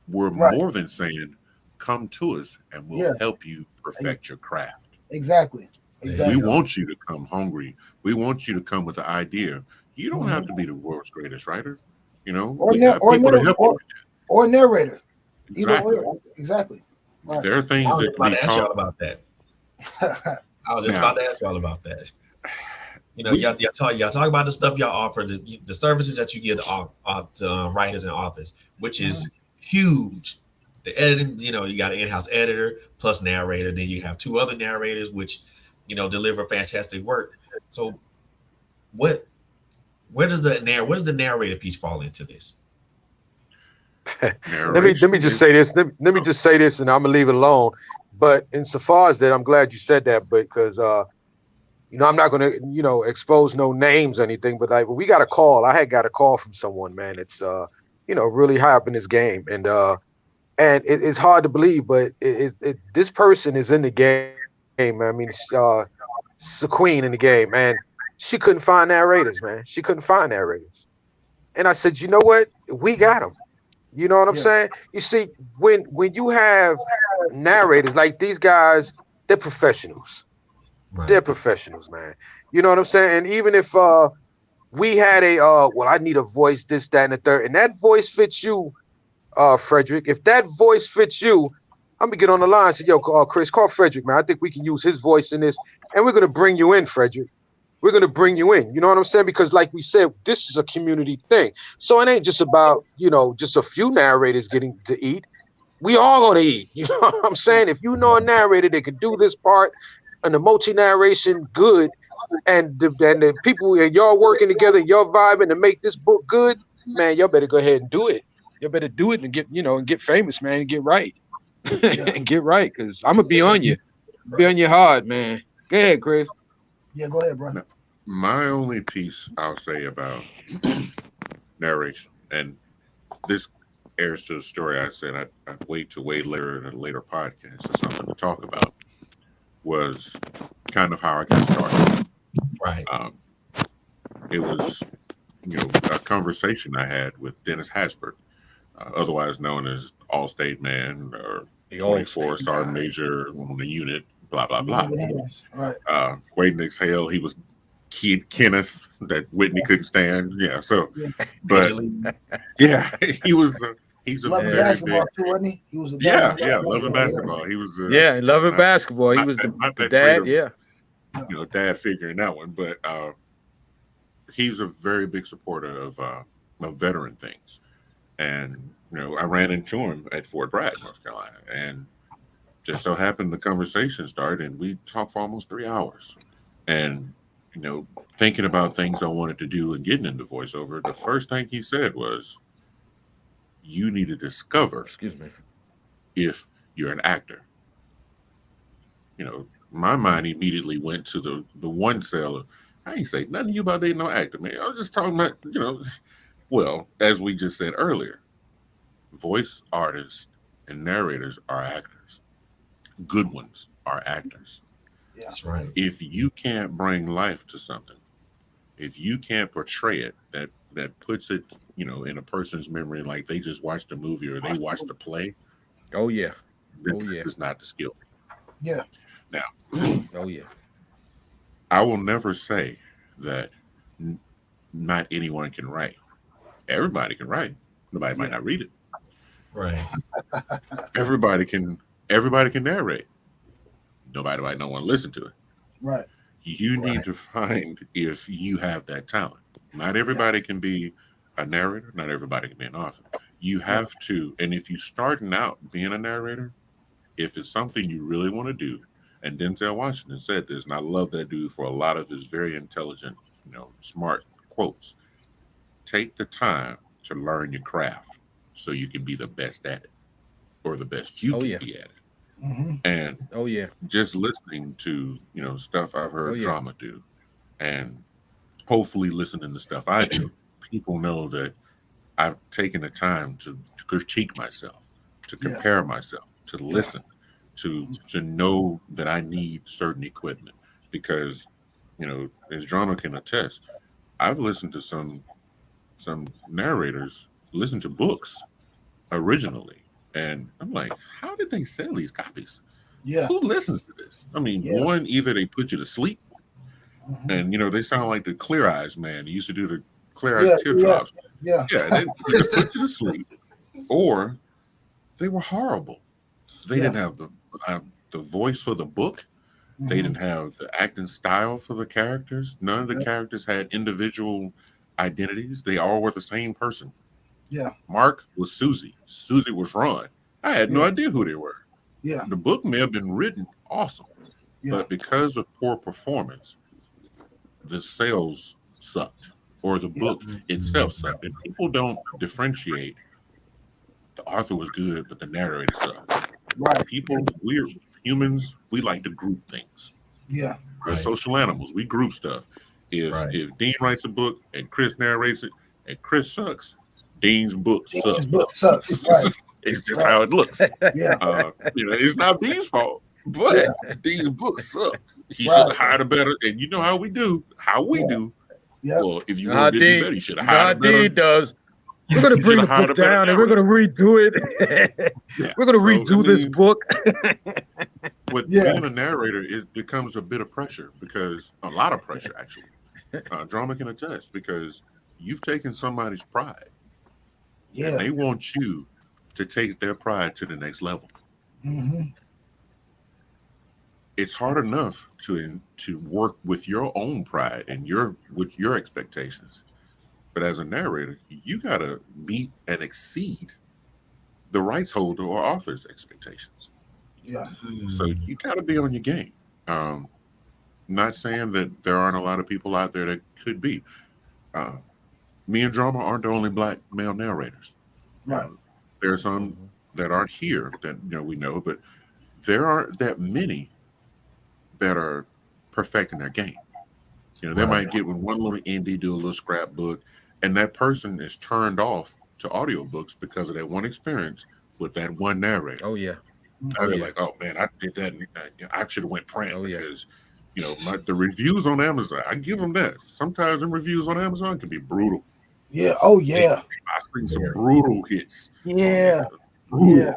We're more than saying, come to us and we'll help you perfect your craft. Exactly. We want you to come hungry. We want you to come with the idea. You don't have to be the world's greatest writer, you know, or narrator. Exactly. Right. There are things that can be taught about that. I was just about to ask y'all about that. You know, y'all talk about the stuff y'all offer, the services that you give to writers and authors, which is huge. the editing, you got an in-house editor plus narrator. Then you have two other narrators, which, deliver fantastic work. So what, where does the narrator piece fall into this? Let me Narration just is say this. Let me just say this, and I'm gonna leave it alone. But insofar as that, I'm glad you said that because I'm not gonna expose no names or anything. But like, we got a call. I had got a call from someone, man. It's really high up in this game, and it's hard to believe, but this person is in the game, man. I mean, it's a queen in the game, man. She couldn't find narrators, man. She couldn't find narrators. And I said, you know what? We got them. You know what I'm Yeah. saying? You see, when you have narrators like these guys, they're professionals. Right. They're professionals, man. You know what I'm saying? And even if we had well, I need a voice, this, that, and the third, and that voice fits you, Frederick. If that voice fits you, I'm gonna get on the line and say, yo, Chris, call Frederick, man. I think we can use his voice in this, and we're gonna bring you in, Frederick. We're gonna bring you in. You know what I'm saying? Because like we said, this is a community thing. So it ain't just about, just a few narrators getting to eat. We all gonna eat. You know what I'm saying? If you know a narrator that can do this part and the multi-narration good, and the people and y'all working together, y'all vibing to make this book good, man, y'all better go ahead and do it. Y'all better do it and get famous, man, and get right. Yeah. And get right, because I'm gonna be Yeah. on you. Be Right. on your hard, man. Go ahead, Chris. Yeah. Go ahead, bro. no, my only piece I'll say about narration, and this airs to the story I said I'd wait to wait later in a later podcast or something to talk about, was kind of how I got started. Right. Um, it was, a conversation I had with Dennis Hasbert, otherwise known as Allstate Man or The old 24 state Sergeant guy. Major on the unit, blah, blah, You blah. know what it is. Right. Waiting to exhale, he was Kid Kenneth that Whitney couldn't stand. Yeah, so, Yeah. but Major League. yeah, he's a Loving very big, basketball too, wasn't he? He was a dad. yeah, yeah, loving basketball. He was Yeah, and loving not, basketball. He not was that, not the that great dad. of, Yeah. Yeah. dad figure in that one, but he's a very big supporter of veteran things. And I ran into him at Fort Bragg, North Carolina, and just so happened the conversation started, and we talked for almost 3 hours. And thinking about things I wanted to do and getting into voiceover, the first thing he said was, "You need to discover Excuse me. if you're an actor." My mind immediately went to the one seller. I ain't say nothing to you about dating no actor, man. I was just talking about, well, as we just said earlier, voice artists and narrators are actors. Good ones are actors. Yeah. That's right. If you can't bring life to something, if you can't portray it, that puts it, in a person's memory like they just watched a movie or they watched a play, Oh yeah. then Oh yeah. this is not the skill. Yeah. Now, Oh yeah. I will never say that n- not anyone can write. Everybody can write. Nobody might Yeah. not read it. Right. Everybody can. Everybody can narrate. Nobody might not want to listen to it. Right. You need Right. to find if you have that talent. Not Yeah. everybody can be a narrator. Not everybody can be an author. You Yeah. have to, and if you're starting out being a narrator, if it's something you really want to do, and Denzel Washington said this, and I love that dude for a lot of his very intelligent, smart quotes. Take the time to learn your craft so you can be the best at it, or the best you Oh can yeah. be at it. Mm-hmm. And Oh yeah. just listening to stuff I've Oh heard yeah. drama do, and hopefully listening to stuff I do, people know that I've taken the time to critique myself, to Yeah. compare myself, to Yeah. listen, to know that I need certain equipment, because as drama can attest, I've listened to some narrators listen to books originally, and I'm like, how did they sell these copies? Yeah. Who listens to this? I mean, Yeah. one, either they put you to sleep, Mm-hmm. and they sound like the Clear Eyes man. He used to do the Clear Eyes Yeah. Yeah. teardrops. Yeah. Yeah, and then either put you to sleep, or they were horrible. They Yeah. didn't have the voice for the book. They Mm-hmm. didn't have the acting style for the characters. None of the Yeah. characters had individual identities. They all were the same person. Yeah. Mark was Susie. Susie was Ron. I had no idea who they were. Yeah. The book may have been written awesome, but because of poor performance, the sales sucked, or the book itself sucked. And people don't differentiate. The author was good, but the narrator sucked. Right. We're humans. We like to group things. Yeah. We're social animals. We group stuff. If Dean writes a book and Chris narrates it, and Chris sucks, Dean's book sucks. His book sucks. Right. It's just how it looks. Yeah. It's not Dean's fault, but Dean's book sucked. He should have hired a better. And you know how we do. Yeah. Well, if you want to get better, you should have hired a better. Dean does. We're gonna bring the book down and we're gonna redo it. We're gonna redo this book. With being a narrator, it becomes a bit of pressure, because a lot of pressure actually. Drama can attest, because you've taken somebody's pride. Yeah. And they want you to take their pride to the next level. Mm-hmm. It's hard enough to work with your own pride and with your expectations. But as a narrator, you got to meet and exceed the rights holder or author's expectations. Yeah. So you got to be on your game. Not saying that there aren't a lot of people out there that could be. Me and Drama aren't the only black male narrators. Right. There are some that aren't here that we know, but there aren't that many that are perfecting their game. They might get with one little indie, do a little scrapbook, and that person is turned off to audiobooks because of that one experience with that one narrator. Oh yeah. They're like, oh man, I did that. I should have went print because the reviews on Amazon. I give them that. Sometimes the reviews on Amazon can be brutal. Yeah. Oh yeah. I've seen some brutal hits. Yeah. Brutal. Yeah.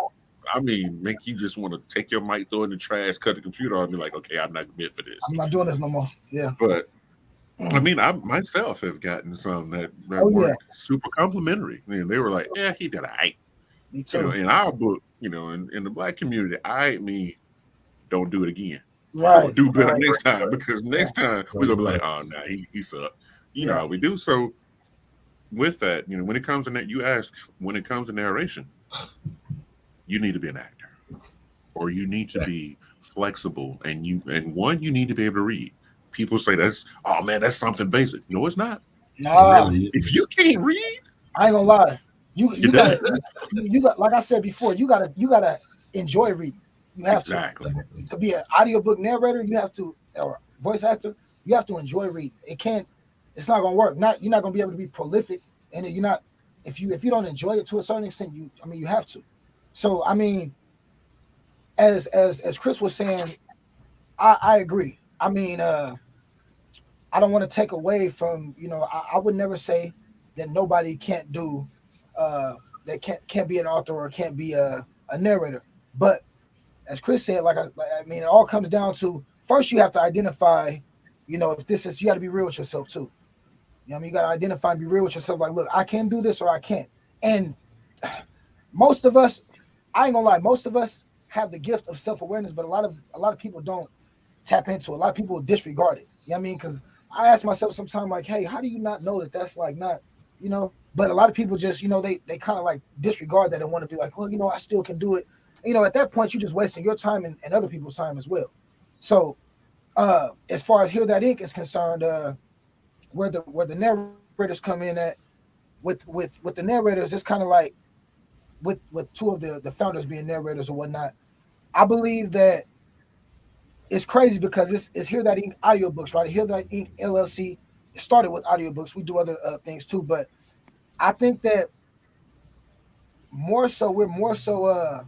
I mean, make you just want to take your mic, throw it in the trash, cut the computer on, and be like, okay, I'm not meant for this. I'm not doing this no more. Yeah. But I mean, I myself have gotten some that weren't super complimentary. I mean, they were like, yeah, he did right. Me too. In our book, in the black community, don't do it again. Right. Do better next time, because next time we're gonna be like, oh no, he sucked. You know how we do. So with that, when it comes to that, you ask, when it comes to narration, you need to be an actor, or you need to be flexible, and you need to be able to read. People say that's something basic. No, it's not. No. If you can't read, I ain't gonna lie. You got, like I said before, you gotta enjoy reading. You have to be an audiobook narrator. You have to, or voice actor. You have to enjoy reading. It's not gonna work. You're not gonna be able to be prolific, and you're not. If you don't enjoy it to a certain extent, you have to. So I mean, as Chris was saying, I agree. I mean, I don't want to take away from, I would never say that nobody can't do, that can't be an author or can't be a narrator. But as Chris said, I mean, it all comes down to, first you have to identify, if this is, you got to be real with yourself too. You got to identify and be real with yourself. Like, look, I can do this or I can't. And most of us, I ain't gonna lie, most of us have the gift of self-awareness, but a lot of people don't tap into it. A lot of people disregard it. You know what I mean? Because I ask myself sometimes, like, hey, how do you not know that that's like not, but a lot of people just, they kind of like disregard that and want to be like, well, I still can do it. At that point, you're just wasting your time and other people's time as well. So as far as Hear That Inc. is concerned, where the narrators come in at, with the narrators, it's kind of like with two of the founders being narrators or whatnot. I believe that it's crazy because it's Hear That Inc. audiobooks, right? Hear That Inc. LLC. It started with audiobooks. We do other things too, but I think that we're more so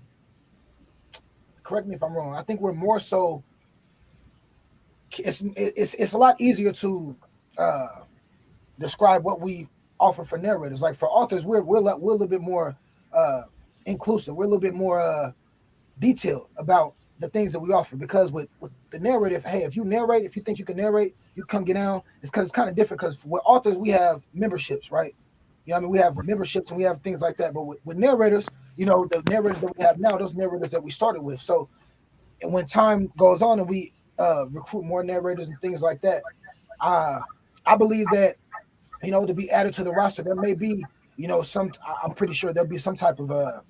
correct me if I'm wrong. I think we're more so, it's a lot easier to describe what we offer for narrators. Like for authors, we're a little bit more inclusive. We're a little bit more detailed about the things that we offer, because with the narrative, hey, if you narrate, if you think you can narrate, you come get down. It's because it's kind of different, because with authors we have memberships, right? We have memberships and we have things like that. But with narrators, the narrators that we have now, those narrators that we started with. So, and when time goes on and we recruit more narrators and things like that, I believe that, to be added to the roster, there may be, I'm pretty sure there'll be some type of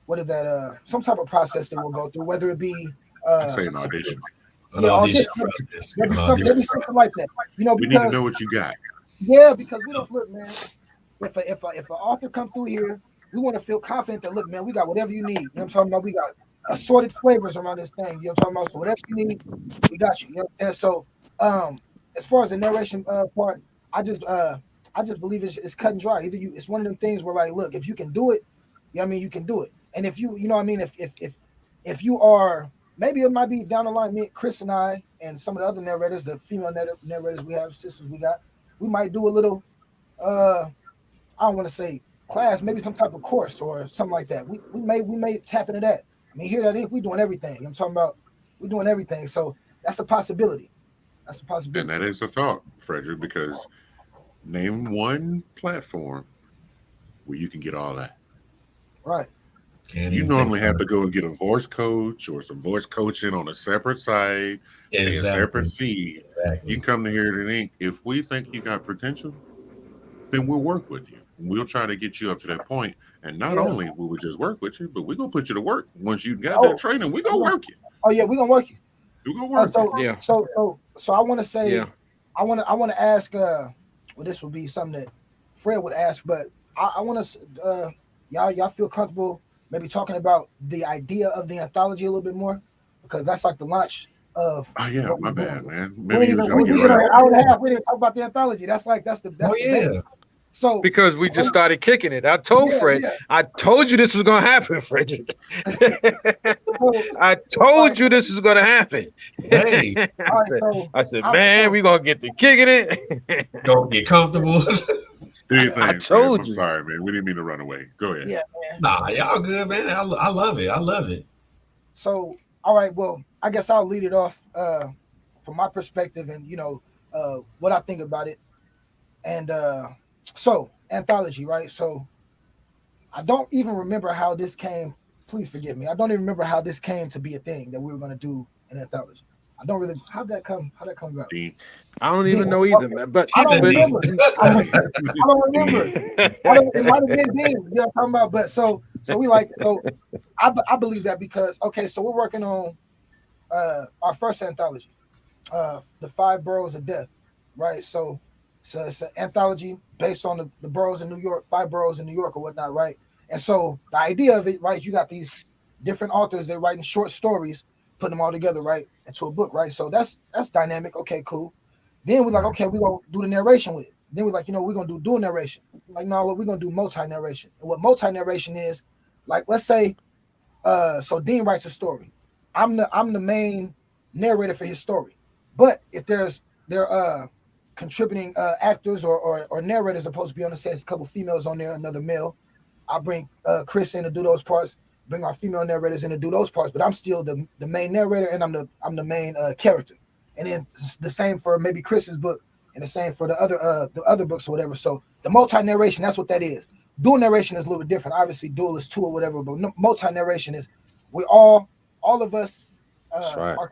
what is that? Some type of process that we'll go through, whether it be I'd say an audition. An yeah, audition audition. process. There'll be An something, audition like that. You know, We need to because know what you got. yeah, because we don't look, man. If an author come through here, we want to feel confident that look, man, we got whatever you need. You know what I'm talking about? We got assorted flavors around this thing. You know what I'm talking about? So whatever you need, we got you. You know what I'm saying? So as far as the narration part, I just believe it's cut and dry. Either it's one of them things where like, look, if you can do it, you know what I mean, you can do it. And if you know what I mean, if you are, maybe it might be down the line, me, Chris and I and some of the other narrators, the female narrators we have, sisters we got, we might do a little I don't want to say class, maybe some type of course or something like that. We may tap into that. I mean, here that is, we doing everything. I'm talking about we're doing everything. So that's a possibility. That's a possibility. And that is a thought, Frederick, because name one platform where you can get all that. Right. You normally have to go and get a voice coach or some voice coaching on a separate site, pay a separate fee. Exactly. You can come to Here at Ink. If we think you got potential, then we'll work with you. We'll try to get you up to that point. And not only will we just work with you, but we're going to put you to work. Once you got that training, we're going to work you. Oh, yeah, we're going to work you. We're going to work you. So I want to say, I want to ask, well, this would be something that Fred would ask, but I want to, y'all feel comfortable maybe talking about the idea of the anthology a little bit more, because that's like the launch of. Oh yeah, my bad, man. Maybe we get an hour and a half. We didn't talk about the anthology. That's the So because we just started kicking it. I told Fred, I told you this was gonna happen, Frederick. I told you this was gonna happen. Hey, I said, man, we're gonna get to kicking it. Don't get comfortable. Do you think? I told I'm you. sorry, man. We didn't mean to run away. Go ahead. Yeah, man. Nah, y'all good, man. I love it. I love it. So, all right. Well, I guess I'll lead it off from my perspective and, what I think about it. And so, anthology, right? So, I don't even remember how this came. Please forgive me. I don't even remember how this came to be a thing that we were going to do an anthology. I don't really. How'd that come about? I don't even know either, man. But I don't remember. I don't remember. It might have been Dean. You know what I'm talking about? But so I believe that because so we're working on our first anthology, the 5 Boroughs of Death, right? So it's an anthology based on the boroughs in New York, 5 boroughs in New York or whatnot, right? And so the idea of it, right? You got these different authors, they're writing short stories, putting them all together, right, into a book, right? So that's dynamic. Okay, cool. Then we're like, okay, we're gonna do the narration with it. Then we're like, we're gonna do dual narration. Like, no, we're gonna do multi-narration. And what multi-narration is, like, let's say, so Dean writes a story. I'm the main narrator for his story. But if there are contributing actors or narrators supposed to be on the set, there's a couple females on there, another male. I bring Chris in to do those parts. Bring our female narrators in to do those parts, but I'm still the main narrator and I'm the main character. And then the same for maybe Chris's book, and the same for the other books or whatever. So the multi-narration, that's what that is. Dual narration is a little bit different. Obviously, dual is 2 or whatever, but multi-narration is we all of us are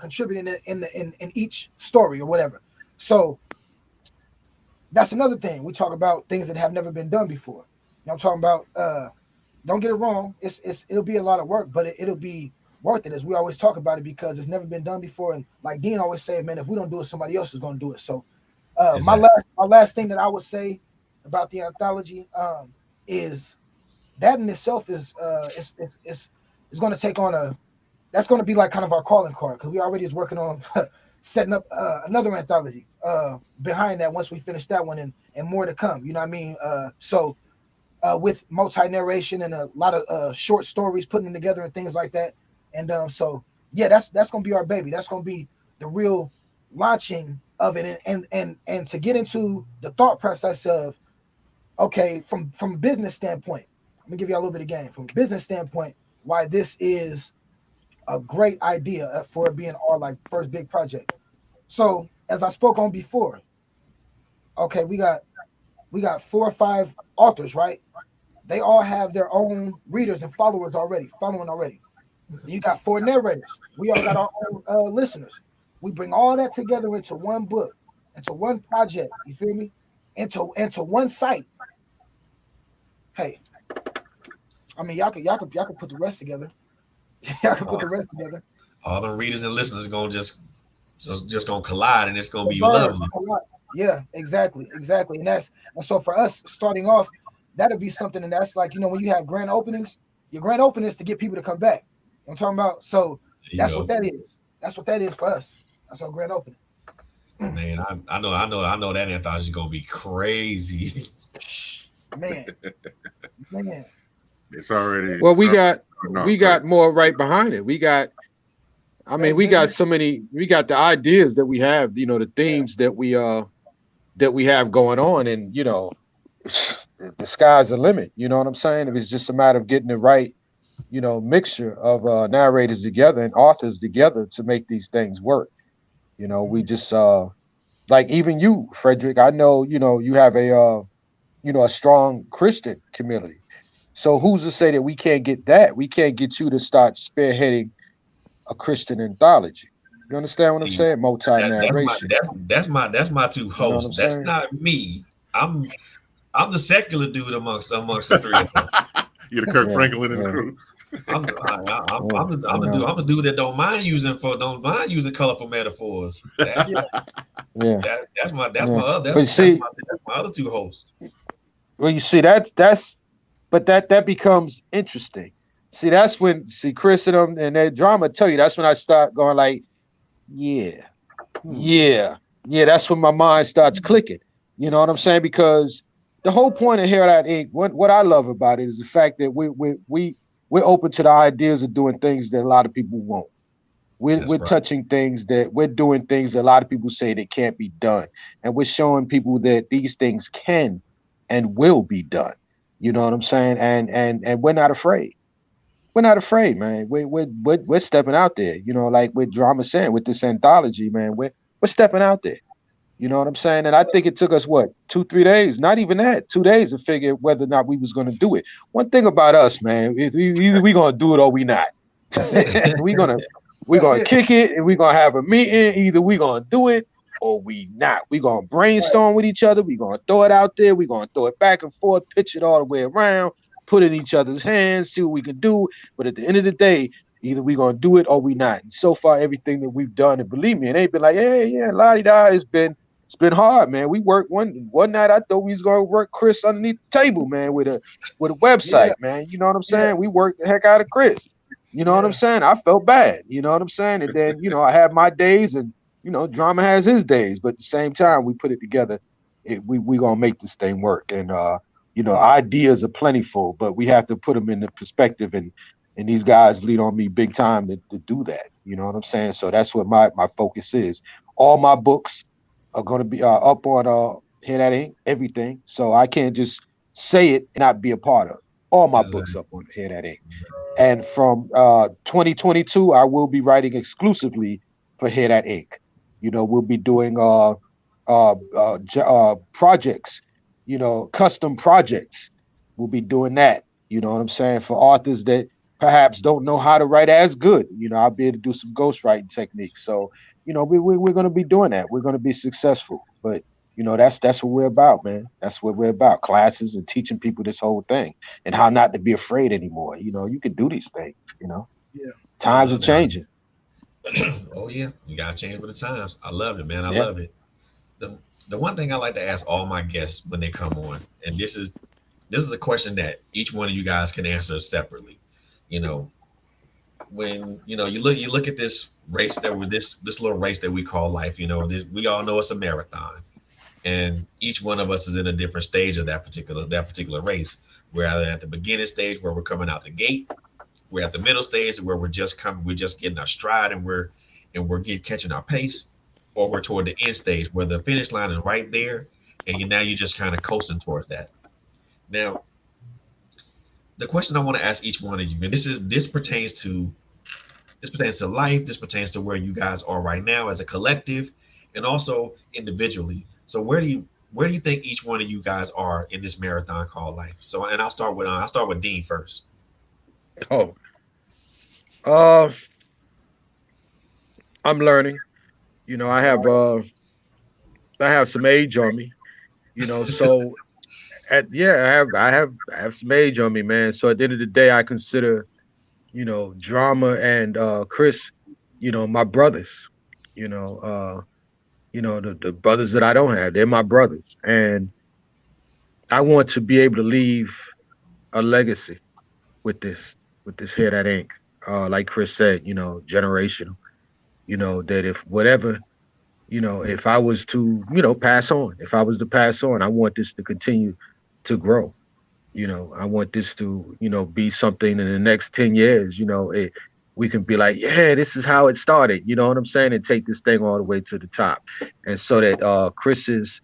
contributing in each story or whatever. So that's another thing. We talk about things that have never been done before. I'm talking about. Don't get it wrong. It'll be a lot of work, but it'll be worth it, as we always talk about it, because it's never been done before. And like Dean always said, man, if we don't do it, somebody else is going to do it. So exactly. my last thing that I would say about the anthology is that in itself is going to take on that's going to be like kind of our calling card, because we already is working on setting up another anthology behind that once we finish that one, and more to come. You know what I mean? With multi-narration and a lot of short stories, putting them together and things like that. And so yeah, that's gonna be our baby. That's gonna be the real launching of it. And to get into the thought process of, okay, from a business standpoint, let me give you a little bit of game. From a business standpoint, why this is a great idea for it being our first big project. So as I spoke on before, okay, we got 4 or 5 authors, right? They all have their own readers and following already. You got 4 narrators. We all got our own listeners. We bring all that together into one book, into one project. You feel me? Into one site. Hey, I mean, y'all could put the rest together. Y'all can put the rest together. All the readers and listeners gonna just gonna collide, and it's gonna be Bird, lovely. yeah, exactly. And so for us starting off, that'll be something, and that's like, when you have grand openings, your grand opening is to get people to come back. You know what I'm talking about? So that's what that is. That's what that is for us. That's our grand opening. Man, I know that anthology is gonna be crazy. Man. It's already Well, we got more right behind it. We got so many. We got the ideas that we have. The themes that we have going on, and the sky's the limit. You know what I'm saying? If it's just a matter of getting the right, mixture of narrators together and authors together to make these things work. We just like even you, Frederick. I know you have a strong Christian community. So who's to say that we can't get that? We can't get you to start spearheading a Christian anthology. You understand what I'm saying? Multi-narration. That's my two hosts. That's not me. I'm the secular dude amongst the three of us. You're the Kirk Franklin in the crew. I'm the dude that don't mind using colorful metaphors. That's my other two hosts. Well, you see that becomes interesting. See, that's when Chris and them and their drama tell you. That's when I start going like, yeah. That's when my mind starts clicking. You know what I'm saying? Because the whole point of Hear That Inc. What I love about it is the fact that we're open to the ideas of doing things that a lot of people won't. We're touching things that we're doing things that a lot of people say that can't be done, and we're showing people that these things can and will be done. You know what I'm saying? And we're not afraid. We're not afraid, man. We're stepping out there. Like with Drama saying with this anthology, man. We're stepping out there. You know what I'm saying? And I think it took us 2-3 days, not even that, 2 days to figure whether or not we was going to do it. One thing about us, man, is either we going to do it or we not. we're gonna kick it and we're gonna have a meeting. Either we're gonna do it or we not. We're gonna brainstorm with each other. We're gonna throw it out there. We're gonna throw it back and forth, pitch it all the way around, put it in each other's hands, see what we can do. But at the end of the day, either we're gonna do it or we not. And so far, everything that we've done, and believe me, it ain't been like, yeah, la-di-da, it's been hard, man. We worked one night. I thought we was gonna work Chris underneath the table, man, with a website, man. You know what I'm saying? We worked the heck out of Chris. You know what I'm saying? I felt bad. You know what I'm saying? And then, I had my days, and Drama has his days. But at the same time, we put it together. We gonna make this thing work. And ideas are plentiful, but we have to put them in the perspective. And these guys lead on me big time to do that. You know what I'm saying? So that's what my focus is. All my books are going to be up on Hear That Inc. Everything. So I can't just say it and not be a part of it. All my books up on Hear That Inc. And from 2022, I will be writing exclusively for Hear That Inc. We'll be doing projects, custom projects. We'll be doing that. You know what I'm saying? For authors that perhaps don't know how to write as good, I'll be able to do some ghostwriting techniques. So, we're going to be doing that. We're going to be successful. But, that's what we're about, man. That's what we're about. Classes and teaching people this whole thing and how not to be afraid anymore. You can do these things, Yeah. Times are changing. Oh yeah. You got to change with the times. I love it, man. I love it. The one thing I like to ask all my guests when they come on, and this is a question that each one of you guys can answer separately. When you look at this race this little race that we call life. We all know it's a marathon, and each one of us is in a different stage of that particular race. We're either at the beginning stage where we're coming out the gate, we're at the middle stage where we're just getting our stride and we're catching our pace, or we're toward the end stage where the finish line is right there, and you're just kind of coasting towards that. Now, the question I want to ask each one of you, and this pertains to life, this pertains to where you guys are right now as a collective, and also individually. So where do you think each one of you guys are in this marathon called life? So, and I'll start with Dean first. I'm learning. I have some age on me. So I have some age on me, man. So at the end of the day, I consider, Drama and Chris, my brothers. You know, the brothers that I don't have, they're my brothers. And I want to be able to leave a legacy with this here that ink. Like Chris said, generational. That if whatever, if I was to, pass on, if I was to pass on, I want this to continue to grow. I want this to, be something in the next 10 years, we can be like, yeah, this is how it started. You know what I'm saying? And take this thing all the way to the top. And so that Chris's,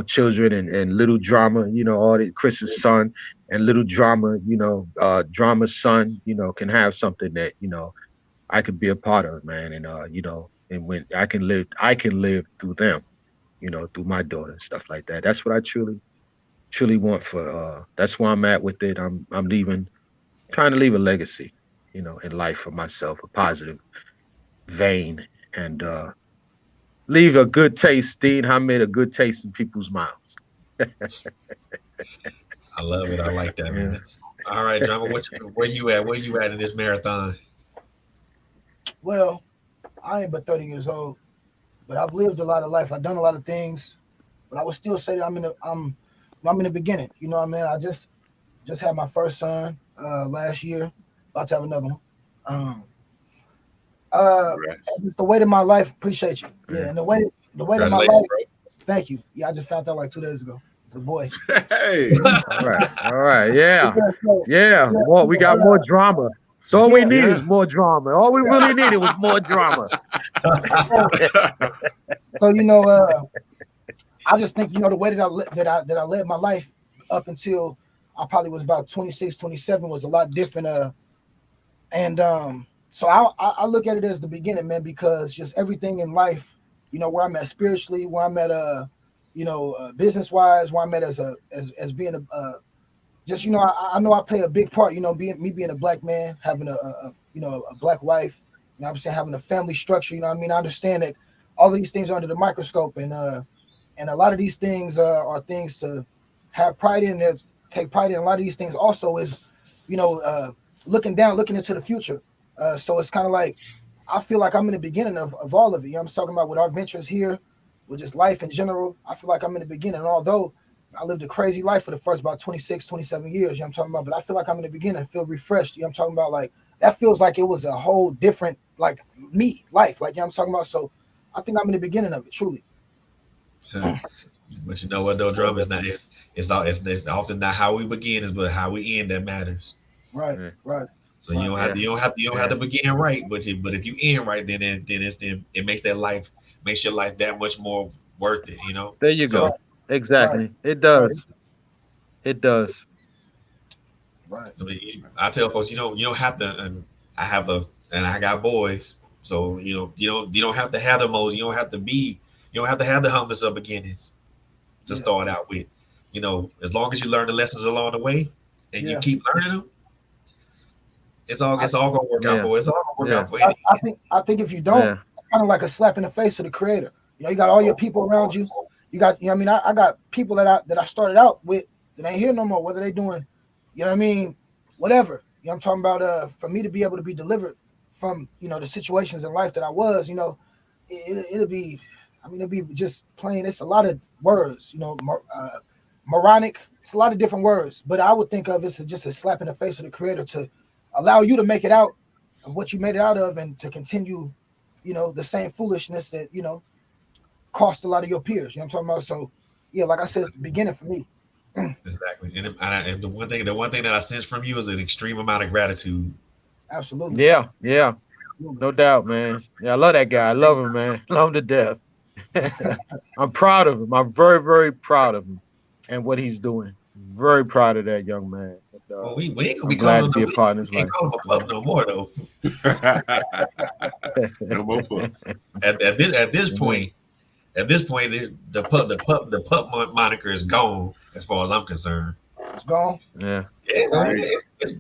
children and little drama, all the Chris's son and little drama, drama's son, can have something that, I could be a part of, man. And and when I can live through them, through my daughter and stuff like that. That's what I truly want for that's where I'm at with it. I'm trying to leave a legacy, in life for myself, a positive vein, and leave a good taste, Dean Hamid, a good taste in people's mouths. I love it. I like that, Yeah. man. All right, Drama, where you at? Where you at in this marathon? Well, I ain't but 30 years old, but I've lived a lot of life. I've done a lot of things, but I would still say that I'm in the beginning. You know what I mean? I just had my first son last year. About to have another one. Right. Just the weight of my life. Appreciate you. Yeah, and the weight of my life. Congratulations, bro. Thank you. Yeah, I just found out like 2 days ago. It's a boy. Hey, All right, yeah, yeah. More, we got more drama. So all we need is more drama. All we really needed was more drama. So I just think the way that I led my life up until I probably was about 26, 27 was a lot different. So I look at it as the beginning, man, because just everything in life, where I'm at spiritually, where I'm at, business wise, where I'm at as being just I know I play a big part. Being a black man, having a black wife. I'm saying, having a family structure. I understand that all of these things are under the microscope, and a lot of these things are things to have pride in, and take pride in. A lot of these things also is, looking into the future. So it's kind of like I feel like I'm in the beginning of all of it. I'm talking about with our ventures here, with just life in general. I feel like I'm in the beginning. And although I lived a crazy life for the first about 26, 27 years, I'm talking about, but I feel like I'm in the beginning. I feel refreshed. I'm talking about, like, that feels like it was a whole different, like, me life. Like, I'm talking about. So I think I'm in the beginning of it, truly. But you know what though, Drama, it's often not how we begin, but how we end that matters. Right. So you don't have to begin right, but if you end right, then it makes your life that much more worth it. There you So, go. Exactly. Right. It does. It does. Right. I tell folks you don't have to. And I got boys, so you don't have to have the most. You don't have to have the humblest of beginnings to start out with. As long as you learn the lessons along the way and you keep learning them, it's all gonna work out for. It's all gonna work out for you. I think if you don't, it's kind of like a slap in the face to the creator. You got all your people around you. You got, I got people that I started out with that ain't here no more. Whether they doing, whatever. I'm talking about. For me to be able to be delivered from, the situations in life that I was, it'll be. It'll be just plain. It's a lot of words, moronic. It's a lot of different words, but I would think of it as just a slap in the face of the creator to allow you to make it out of what you made it out of, and to continue, the same foolishness that, cost a lot of your peers. I'm talking about. So, yeah, like I said, it's the beginning for me. Exactly. And the one thing that I sense from you is an extreme amount of gratitude. Absolutely. Yeah. No doubt, man. Yeah, I love that guy. I love him, man. Love him to death. I'm proud of him. I'm very, very proud of him and what he's doing. Very proud of that young man. Well, we ain't gonna I'm be glad calling to be a part of his life. call him a pup no more though. No more pups. At this point, the pup moniker is gone as far as I'm concerned. It's gone. Yeah.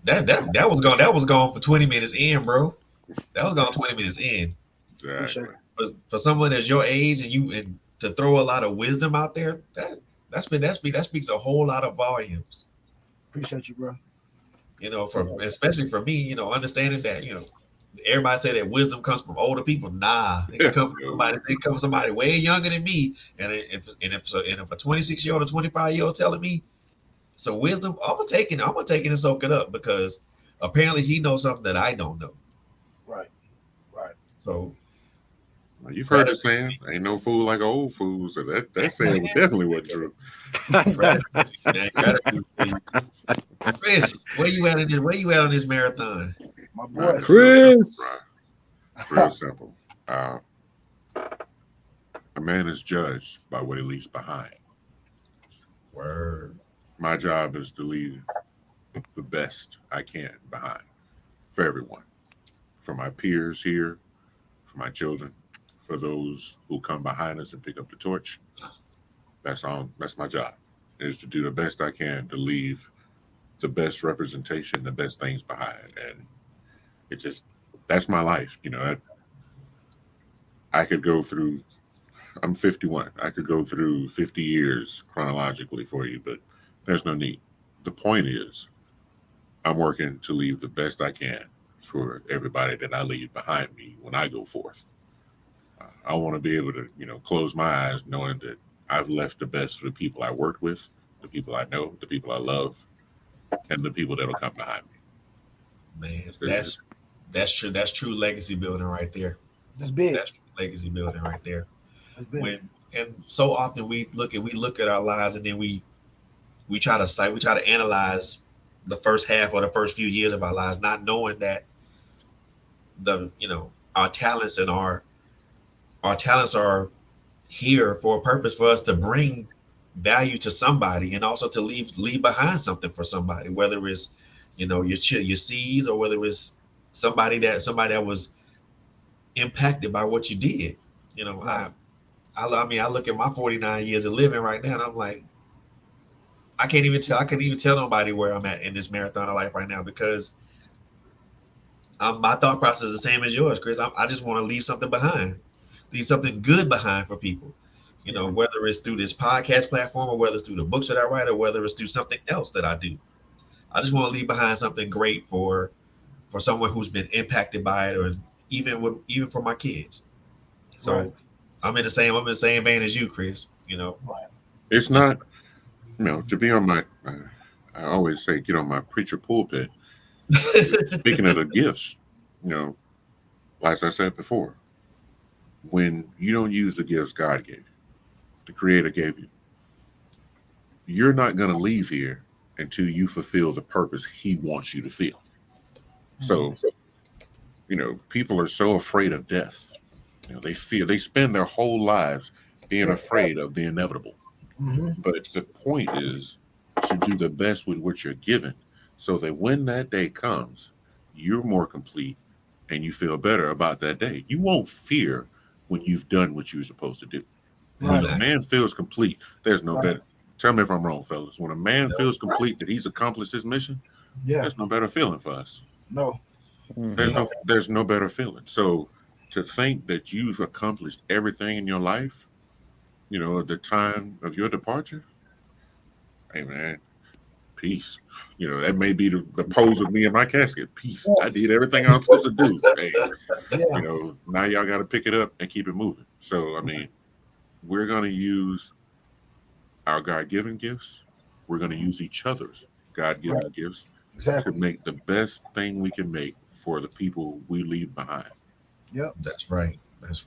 That was gone for 20 minutes in, bro. That was gone 20 minutes in. Exactly. For someone that's your age and to throw a lot of wisdom out there, that speaks a whole lot of volumes. Appreciate you, bro. You know, especially for me, you know, understanding that, you know, everybody say that wisdom comes from older people. Nah, it can come from somebody. It comes from somebody way younger than me. And if a 26-year-old or 25-year-old telling me some wisdom, I'm gonna take it and soak it up, because apparently he knows something that I don't know. Right. So you've heard the saying, "Ain't no fool like an old fool." So that saying definitely wasn't true. Gratitude, man. Gratitude to you. Chris, where you at on this marathon? My boy. Chris. Real simple. A man is judged by what he leaves behind. Word. My job is to leave the best I can behind for everyone, for my peers here, for my children, for those who come behind us and pick up the torch. That's my job, is to do the best I can to leave the best representation, the best things behind. And that's my life. You know, I could go through, I'm 51. I could go through 50 years chronologically for you, but there's no need. The point is, I'm working to leave the best I can for everybody that I leave behind me when I go forth. I want to be able to, you know, close my eyes knowing that I've left the best for the people I worked with, the people I know, the people I love, and the people that'll come behind me. Man, that's true. That's true legacy building right there. That's big. That's true legacy building right there. That's big. And so often we look at our lives, and then we try to analyze the first half or the first few years of our lives, not knowing that our talents are here for a purpose, for us to bring value to somebody, and also to leave behind something for somebody, whether it's, you know, your seeds, or whether it's somebody that was impacted by what you did. You know, I look at my 49 years of living right now, and I'm like, I couldn't even tell nobody where I'm at in this marathon of life right now, because my thought process is the same as yours, Chris. I just want to leave something behind, leave something good behind for people. You know, whether it's through this podcast platform, or whether it's through the books that I write, or whether it's through something else that I do. I just want to leave behind something great for someone who's been impacted by it, or even for my kids. So right. I'm in the same vein as you, Chris. You know, it's not, you know, to be on my, I always say, get on my preacher pulpit. Speaking of the gifts, you know, like I said before, when you don't use the gifts God gave you, the Creator gave you, you're not going to leave here until you fulfill the purpose He wants you to feel. So, you know, people are so afraid of death. You know, they spend their whole lives being afraid of the inevitable. But the point is to do the best with what you're given, so that when that day comes, you're more complete and you feel better about that day. You won't fear when you've done what you're supposed to do. When a man feels complete, there's no better. Tell me if I'm wrong, fellas. When a man feels complete that he's accomplished his mission, there's no better feeling for us. No. There's no better feeling. So to think that you've accomplished everything in your life, you know, at the time of your departure, hey man, peace. You know, that may be the pose of me in my casket. Peace. I did everything I was supposed to do. Hey, you know, now y'all got to pick it up and keep it moving. So, I mean, we're going to use our God-given gifts. We're going to use each other's God-given gifts to make the best thing we can make for the people we leave behind. Yep. That's right.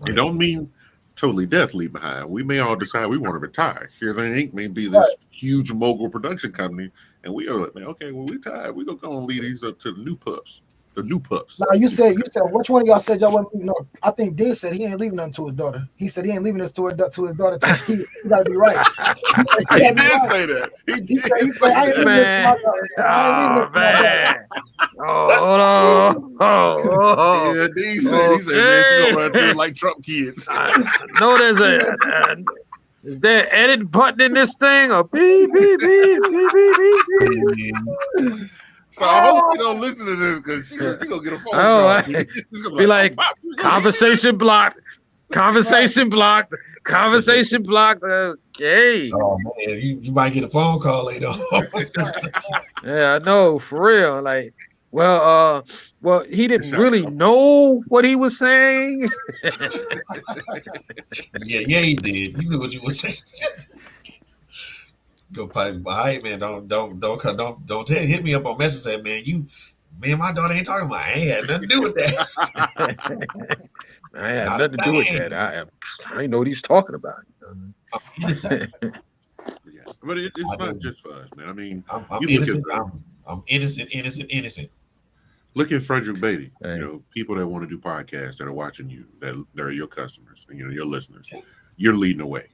It don't mean totally death leave behind. We may all decide we want to retire. HEARTHATINK may be this huge mogul production company, and we are like, man, okay, well, we tired. We're going to go and lead these up to the new pups. The new pups. Now you said which one of y'all said y'all wasn't leaving? No, I think Dean said he ain't leaving nothing to his daughter. He said he ain't leaving this to his daughter. He got to be right. He did say that. He said, I ain't leaving this to my daughter. Hold on. Yeah, Dean said, man, she's gonna run through like Trump kids. No, is there an edit button in this thing? Or beep, beep, beep, beep, beep, beep. So I hope you don't listen to this, because you're going to get a phone call. Be like, conversation blocked. Conversation blocked. Conversation blocked. Hey, Oh man, you might get a phone call later on. yeah, I know for real. Like, well, he didn't Shot. really know what he was saying. Yeah, he did. You knew what you were saying. Go pipe. All right, man. Don't hit me up on message. Say, man, me and my daughter ain't talking about. I ain't had nothing to do with that. I had Not a nothing to do with thing. that. I didn't know what he's talking about. I'm innocent. Yeah, but I it's not do. just for us, man. I mean, I'm you look at innocent. I'm innocent, innocent, innocent. look at Frederick Beatty. You Hey, know, people that want to do podcasts that are watching you, that are your customers, you know, your listeners. You're leading the way.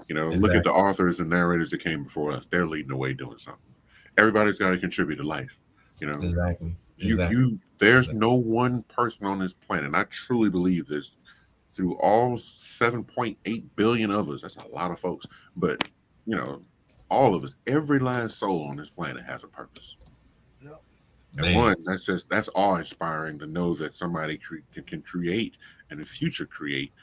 You know, look at the Exactly. authors and narrators that came before us. They're leading the way doing something. Everybody's got to contribute to life. You know, Exactly. Exactly. there's Exactly. no one person on this planet. And I truly believe this through all 7.8 billion of us. That's a lot of folks. But, you know, all of us, every last soul on this planet has a purpose. Yep. And Man. one, that's awe inspiring to know that somebody can create and in the future create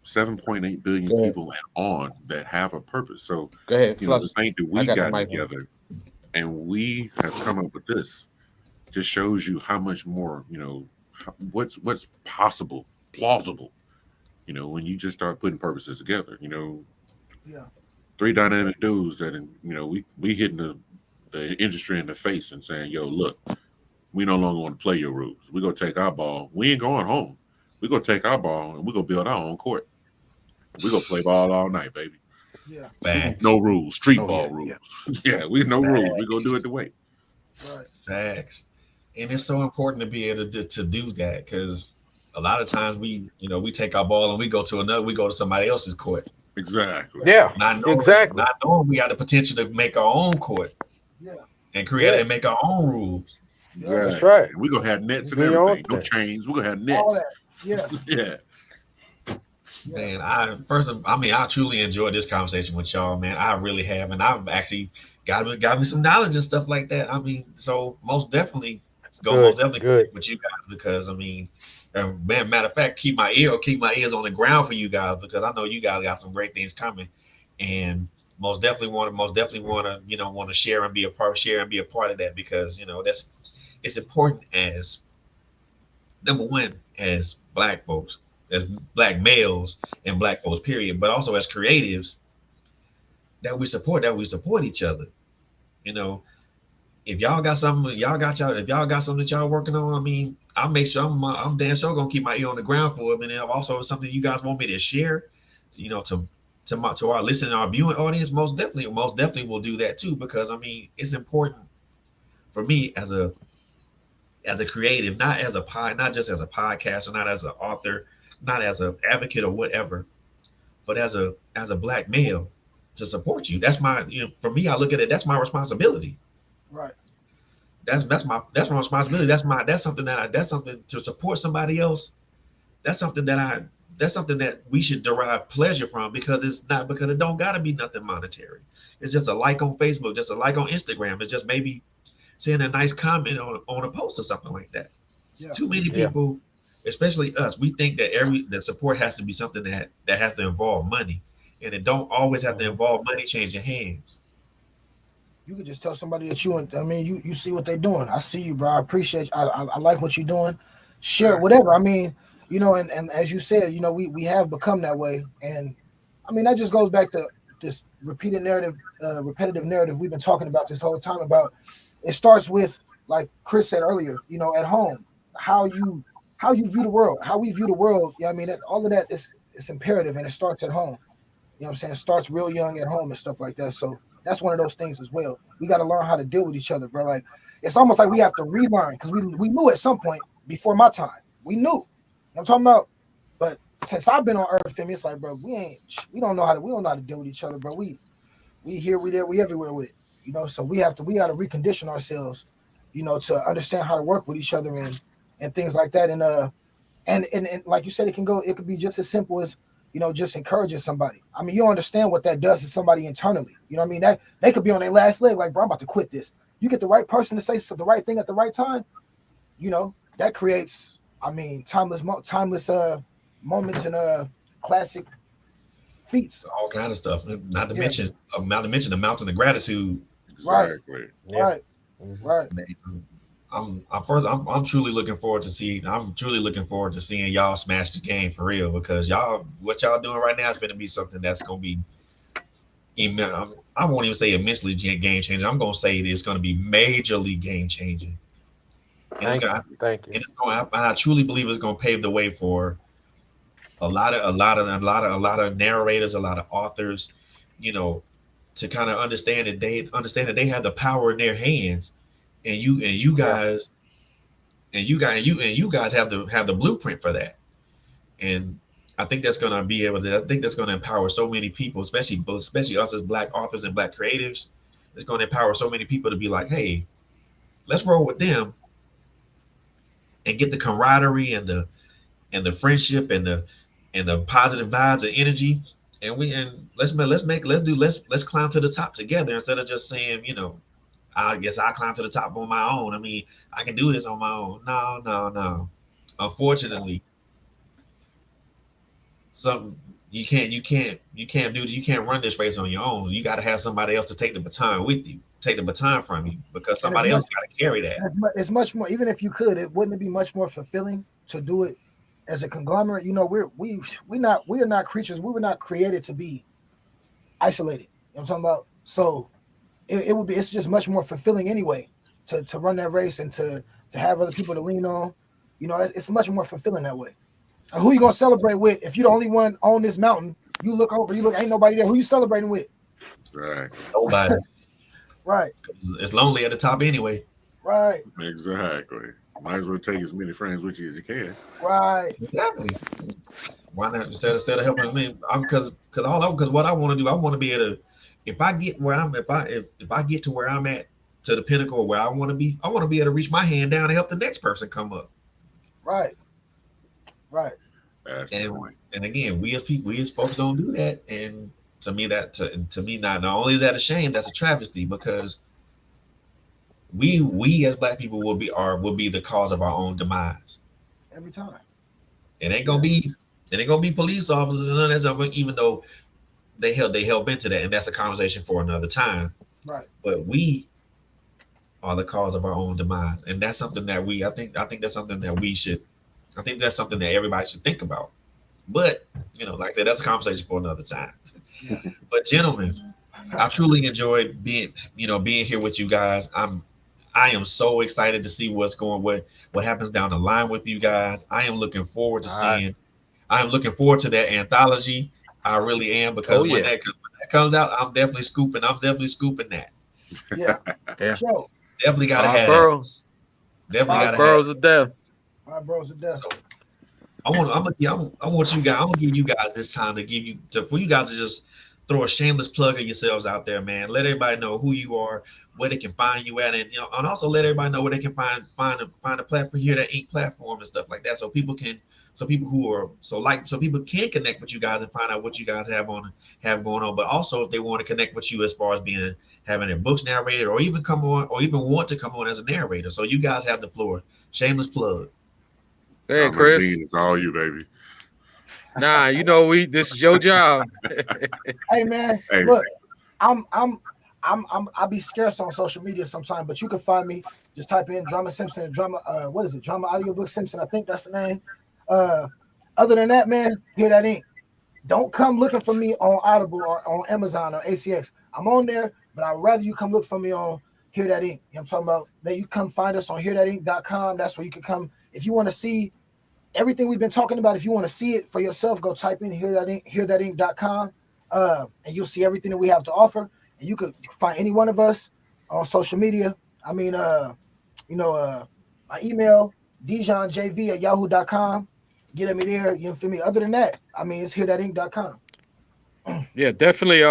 7.8 billion go ahead. people and on that have a purpose. So, Go ahead, you know, the Flux. thing that I we got the got mic on. together and we have come up with this just shows you how much more, you know, what's possible, plausible, you know, when you just start putting purposes together. You know, Yeah. three dynamic dudes that, you know, we hitting the industry in the face and saying, yo, look, we no longer want to play your rules. We're gonna take our ball. We ain't going home. We're gonna take our ball and we're gonna build our own court. We're gonna play ball all night, baby. Yeah. Facts. No rules, street Oh yeah, ball yeah. rules. Yeah, we no rules. We're gonna Facts. do it the way. Right. Facts. And it's so important to be able to do that because a lot of times we take our ball and we go to somebody else's court, Exactly. Yeah, exactly. not knowing we got the potential to make our own court Yeah. and create Yeah, and make our own rules. Yep. that's Exactly. right. And we're gonna have You nets and do your own everything. No thing. chains. We're gonna have All nets. that. Yeah. Yeah. Yeah. Man, I truly enjoyed this conversation with y'all, man. I really have, and I've actually got me some knowledge and stuff like that. I mean, so It's most good. definitely Good. connect with you guys because I mean, man, matter of fact, keep my ears on the ground for you guys because I know you guys got some great things coming, and most definitely want to want to share and be a part of that because it's important as number one as black folks, as black males and black folks, period, but also as creatives that we support each other. You know, if y'all got something, if y'all got something that y'all working on, I mean, I'll make sure I'm damn sure gonna keep my ear on the ground for it. And then also something you guys want me to share, to our listening, our viewing audience, most definitely will do that too because I mean, it's important for me as a creative, not just as a podcaster, not as an author, not as an advocate or whatever, but as a black male to support you. That's my for me, I look at it. That's my responsibility. Right. That's my responsibility. That's something to support somebody else. That's something that's something that we should derive pleasure from because it don't gotta be nothing monetary. It's just a like on Facebook, just a like on Instagram. It's just maybe saying a nice comment on a post or something like that. Yeah. Too many Yeah. people, especially us, we think that the support has to be something that has to involve money, and it don't always have to Hmm. involve money changing hands. You could just tell somebody that I mean, you see what they're doing. I see you, bro. I appreciate you. I like what you're doing. Share it, Sure. whatever. I mean, and as you said, we have become that way. And I mean, that just goes back to this repetitive narrative we've been talking about this whole time about it starts with, like Chris said earlier, at home, how you view the world, how we view the world. I mean, all of that is it's imperative and it starts at home. You know what I'm saying? It starts real young at home and stuff like that. So that's one of those things as well. We got to learn how to deal with each other, bro. Like it's almost like we have to relearn because we knew at some point before my time. We knew. You know what I'm talking about? But since I've been on Earth, Femi, it's like, bro, we don't know how to deal with each other, bro. We here, we there, we everywhere with it. So we got to recondition ourselves, to understand how to work with each other and things like that. And like you said, it could be just as simple as just encouraging somebody. I mean, you understand what that does to somebody internally. You know what I mean? That they could be on their last leg, like, bro, I'm about to quit this. You get the right person to say the right thing at the right time, that creates, I mean, timeless moments and classic feats. all kind of stuff. Not to Yeah. mention, the mountain of gratitude. Right. Exactly. Yeah. Right. Mhm. Right. I'm truly looking forward to see. I'm truly looking forward to seeing y'all smash the game for real, because what y'all doing right now is going to be something that's going to be. I won't even say immensely game changing. I'm going to say it's going to be majorly game changing, and Thank you. Thank you. I truly believe it's going to pave the way for a lot of narrators, a lot of authors, you know, to kind of understand that they have the power in their hands, and you Yeah. guys and you guys have the blueprint for that. And I think that's gonna be able to. I think that's gonna empower so many people, especially us as Black authors and Black creatives. It's gonna empower so many people to be like, hey, let's roll with them and get the camaraderie and the friendship and the positive vibes and energy. And let's climb to the top together, instead of just saying, I guess I climb to the top on my own. I mean, I can do this on my own. No, no, no. Unfortunately, some you can't run this race on your own. You got to have somebody else to take the baton with you, take the baton from you, because And it's somebody else much, got to carry that. it's much more. Even if you could, it wouldn't it be much more fulfilling to do it as a conglomerate? You know, we are not creatures. We were not created to be isolated. You know what I'm talking about? So it would be. It's just much more fulfilling anyway to run that race and to have other people to lean on. You know, it's much more fulfilling that way. And who you gonna celebrate with if you're the only one on this mountain? You look over, you look, ain't nobody there. Who you celebrating with? Right. Nobody. Right, It's lonely at the top anyway. right, Exactly. Might as well take as many friends with you as you can. right. Exactly. Why not, instead of helping me? I'm because what I want to do, I want to be able to, if I get where I'm if I get to where I'm at, to the pinnacle of where I want to be, I want to be able to reach my hand down and help the next person come up. Right, right. That's the point. And again, we as folks don't do that. And to me, not only is that a shame, that's a travesty, because we as Black people will be the cause of our own demise. Every time. It ain't gonna be police officers and none of that stuff, even though they help into that, and that's a conversation for another time. Right. But we are the cause of our own demise, and that's something that I think that's something that we should. I think that's something that everybody should think about. But like I said, that's a conversation for another time. Yeah. But gentlemen, I truly enjoyed being here with you guys. I am so excited to see what happens down the line with you guys. I am looking forward to All right. seeing. I am looking forward to that anthology. I really am, because when that comes out, I'm definitely scooping. I'm definitely scooping that. Yeah. Yeah. Sure. Definitely gotta Five have boroughs. that. Definitely Five gotta have. boroughs of death. 5 bros of death. So I want you guys. I'm gonna give you guys this time for you guys to just throw a shameless plug of yourselves out there, man. Let everybody know who you are, where they can find you at, and and also let everybody know where they can find a platform here, that Ink platform and stuff like that, so people can so people can connect with you guys and find out what you guys have going on. But also, if they want to connect with you as far as having their books narrated, or even come on, or even want to come on as a narrator. So you guys have the floor. Shameless plug. Hey, I'm a Chris. Dean. It's all you, baby. Nah, this is your job. Hey man, Hey. look, I'll be scarce on social media sometimes, but you can find me. Just type in Drama Simpson, what is it? Drama Audiobook Simpson. I think that's the name. Other than that, man, Hear That Ink. Don't come looking for me on Audible or on Amazon or ACX. I'm on there, but I'd rather you come look for me on Hear That Ink. You know what I'm talking about? That you come find us on hearthatink.com. That's where you can come. If you want to see everything we've been talking about, if you want to see it for yourself, go type in hearthatink.com, and you'll see everything that we have to offer. And you can find any one of us on social media. I mean, my email, dijonjv@yahoo.com. Get at me there. You feel me? Other than that, I mean, it's hearthatink.com. Yeah, definitely.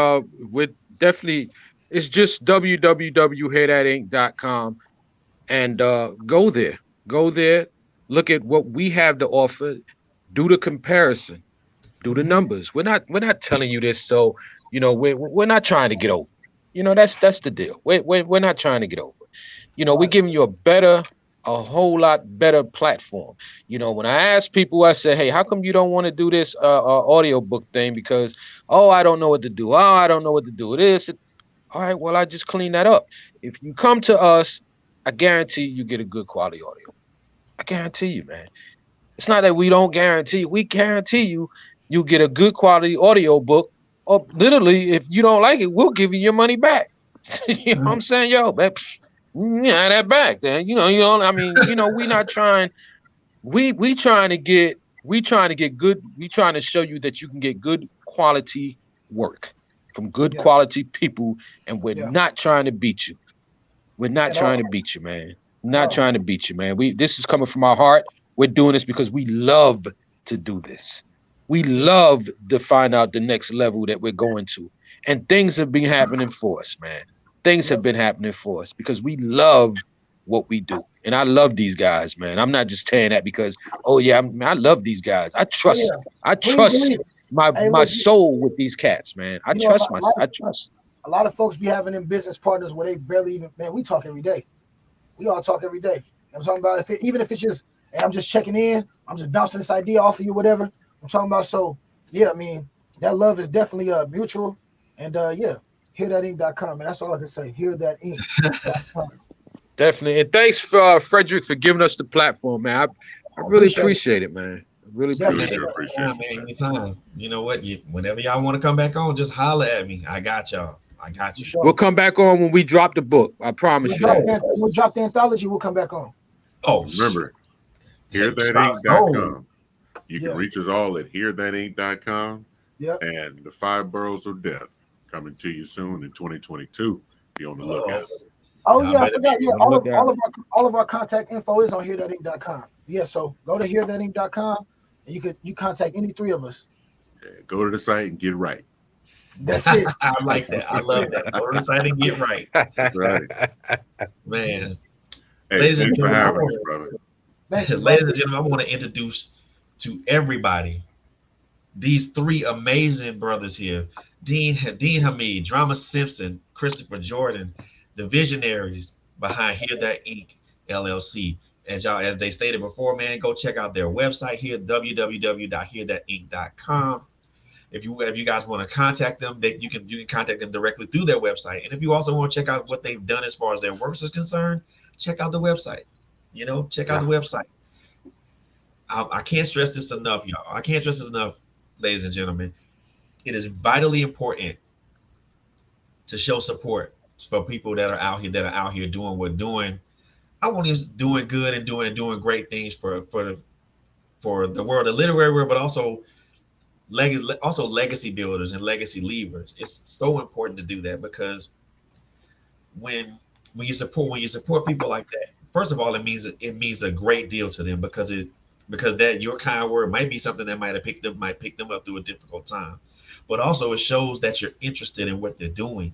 It's just www.hearthatink.com, and go there. Go there. Look at what we have to offer. Do the comparison. Do the numbers. We're not telling you this, so we're not trying to get over. That's the deal. We're not trying to get over. We're Right. giving you a better a whole lot better platform. You know, when I ask people, I say, hey, how come you don't want to do this audio book thing? Because, oh, I don't know what to do. Oh, I don't know what to do. This. All right, well, I just clean that up. If you come to us, I guarantee you get a good quality audio. I guarantee you, man. It's not that we don't guarantee. We guarantee you get a good quality audio book. Or literally, if you don't like it, we'll give you your money back. You know what I'm saying? Yo, man, yeah, that back then. I mean, we not trying. We trying to get good. We trying to show you that you can get good quality work from good Yeah, quality people, and we're yeah, not trying to beat you. We're not at trying all, to beat you, man. at Not all. trying to beat you, man. This is coming from our heart. We're doing this because we love to do this. We That's it. love to find out the next level that we're going to. And things have been happening for us, man. Things have Yep. been happening for us because we love what we do. And I love these guys, man. I'm not just saying that because, oh yeah, I love these guys. Oh yeah. I We trust believe it. Hey, my look, soul with these cats, man. you know, I trust. a lot of folks be having them business partners where they barely even, man, we talk every day. We all talk every day. I'm talking about even if it's just, hey, I'm just checking in, I'm just bouncing this idea off of you, whatever. I'm talking about. So yeah, I mean, that love is definitely mutual. And yeah, hearthatinc.com. And that's all I can say. Hearthatinc.com. Definitely. And thanks for Frederick for giving us the platform, man. I I really appreciate it. appreciate it, man. I really Really Definitely. appreciate do it. appreciate Anytime, you, man, sir. anytime. You know what? Whenever y'all want to come back on, just holler at me. I got y'all. I got For you. We'll sure. come back on when we drop the book. I promise you that. We'll drop the anthology. We'll come back on. Oh, Remember, stop. Oh, hearthatinc.com. You can Yeah. reach us all at hearthatinc.com. Yep. And the 5 boroughs of death coming to you soon in 2022. Be on the lookout. Oh y'all yeah, I better be. forgot. Yeah, Look out. all of our contact info is on hearthatinc.com. Yeah, so go to hearthatinc.com and you contact any three of us. Yeah, go to the site and get right. That's it. I like that. I love that. Go to the site and get right, That's right. man. Hey, Ladies and thanks for gentlemen, having us, brother. Thank you, ladies brother. and gentlemen, I want to introduce to everybody these three amazing brothers here: Dean Hamid, Drama Simpson, Christopher Jordan, the visionaries behind Hear That Inc. LLC. As they stated before, man, go check out their website here, www.hearthatinc.com. If you guys want to contact them, you can contact them directly through their website. And if you also want to check out what they've done as far as their works is concerned, check out the website. Check out Yeah. the website. I can't stress this enough, y'all. I can't stress this enough, ladies and gentlemen. It is vitally important to show support for people that are out here doing what doing. I want him doing good and doing great things for the world, the literary world, but also legacy builders and legacy leavers. It's so important to do that because when when you support people like that, first of all, it means a great deal to them because that your kind word might be something that might pick them up through a difficult time, but also it shows that you're interested in what they're doing,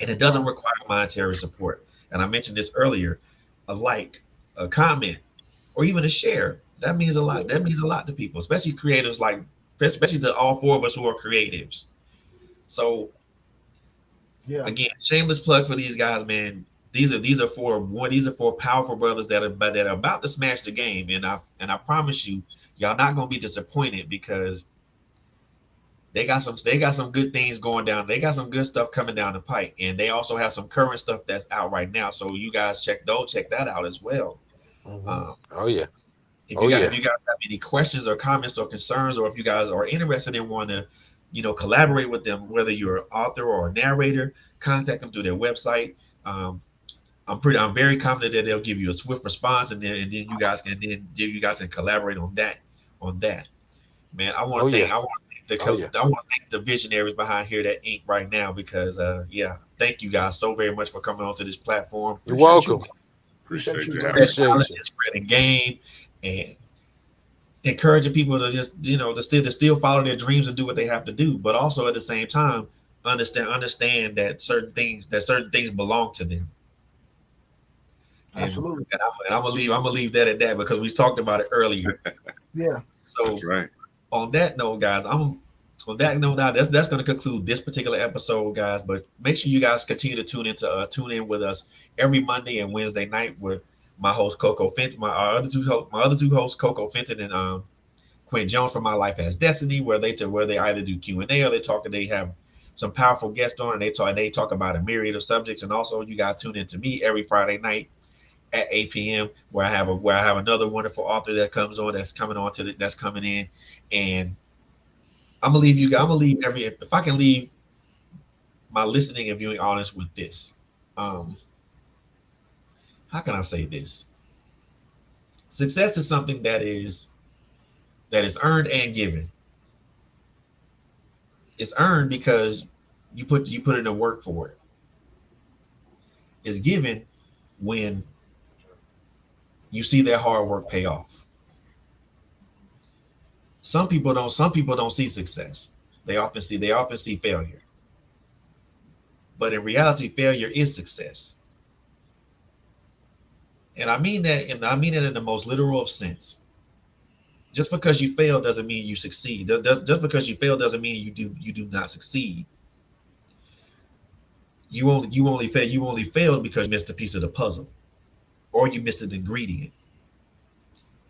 and it doesn't require monetary support. And I mentioned this earlier, a like, a comment, or even a share. That means a lot. That means a lot to people, especially creators especially to all four of us who are creatives. So Yeah, again, shameless plug for these guys, man. These are four powerful brothers that are about to smash the game, and I promise you, y'all not gonna be disappointed because they got some good things going down. They got some good stuff coming down the pike, and they also have some current stuff that's out right now. So you guys check that out as well. Mhm. Um, Oh yeah. if Oh you guys yeah. if you guys have any questions or comments or concerns, or if you guys are interested in want to, collaborate with them, whether you're an author or a narrator, contact them through their website. Um, I'm very confident that they'll give you a swift response, and then you guys can collaborate on that. Man, I Oh want to thank yeah. I want to Oh thank yeah. the I want to thank the visionaries behind Here That Ink right now because yeah, thank you guys so very much for coming onto this platform, You're appreciate you. welcome. Appreciate Appreciate you, you bro. having us. spreading Appreciate knowledge you. and spreading game, and encouraging people to just to still follow their dreams and do what they have to do, but also at the same time understand that certain things belong to them. And, Absolutely. I'm gonna leave that at that because we talked about it earlier. Yeah. So That's right. on that note, guys, now that's going to conclude this particular episode, guys. But make sure you guys continue to tune in with us every Monday and Wednesday night. my host Coco Fenton, my other two hosts, Coco Fenton and Quint Jones from My Life Has Destiny, where they either do Q&A or they have some powerful guests on, and they talk about a myriad of subjects. And also, you guys tune in to me every Friday night at 8 p.m. where I have another wonderful author that comes on, that's coming in, and I'm gonna leave if I can leave my listening and viewing audience with this. How can I say this? Success is something that is earned and given. It's earned because you put in the work for it. It's given when you see that hard work pay off. Some people don't see success. They often see failure. But in reality, failure is success. And I mean that in the most literal of sense. Just because you fail doesn't mean you succeed. Just because you fail doesn't mean you do not succeed. You only failed because you missed a piece of the puzzle, or you missed an ingredient.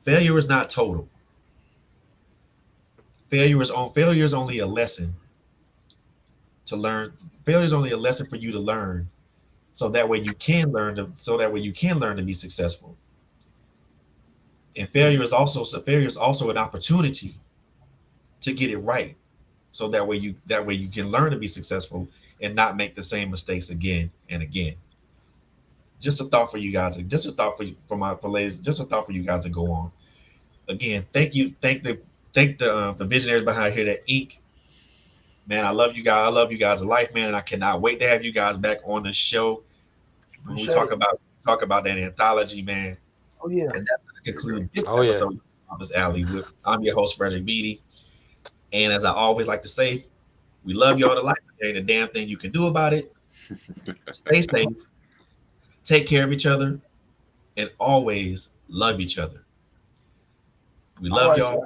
Failure is not total. Failure is only a lesson to learn. Failure is only a lesson for you to learn, so that way you can learn to be successful. And failure is also an opportunity to get it right, so that way you can learn to be successful and not make the same mistakes again and again. Just a thought for you guys. Just a thought for ladies. Just a thought for you guys to go on. Again, thank you. Thank the visionaries behind Here That Inc. Man, I love you guys. I love you guys in life, man, and I cannot wait to have you guys back on the show when we talk about that anthology, man. Oh yeah. And that's going to conclude this episode of this alley. I'm your host, Frederick Beatty, and as I always like to say, we love y'all to life. There ain't a damn thing you can do about it. Stay safe, take care of each other, and always love each other. We love y'all.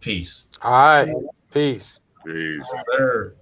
Peace. All right. Peace. Peace. Sir.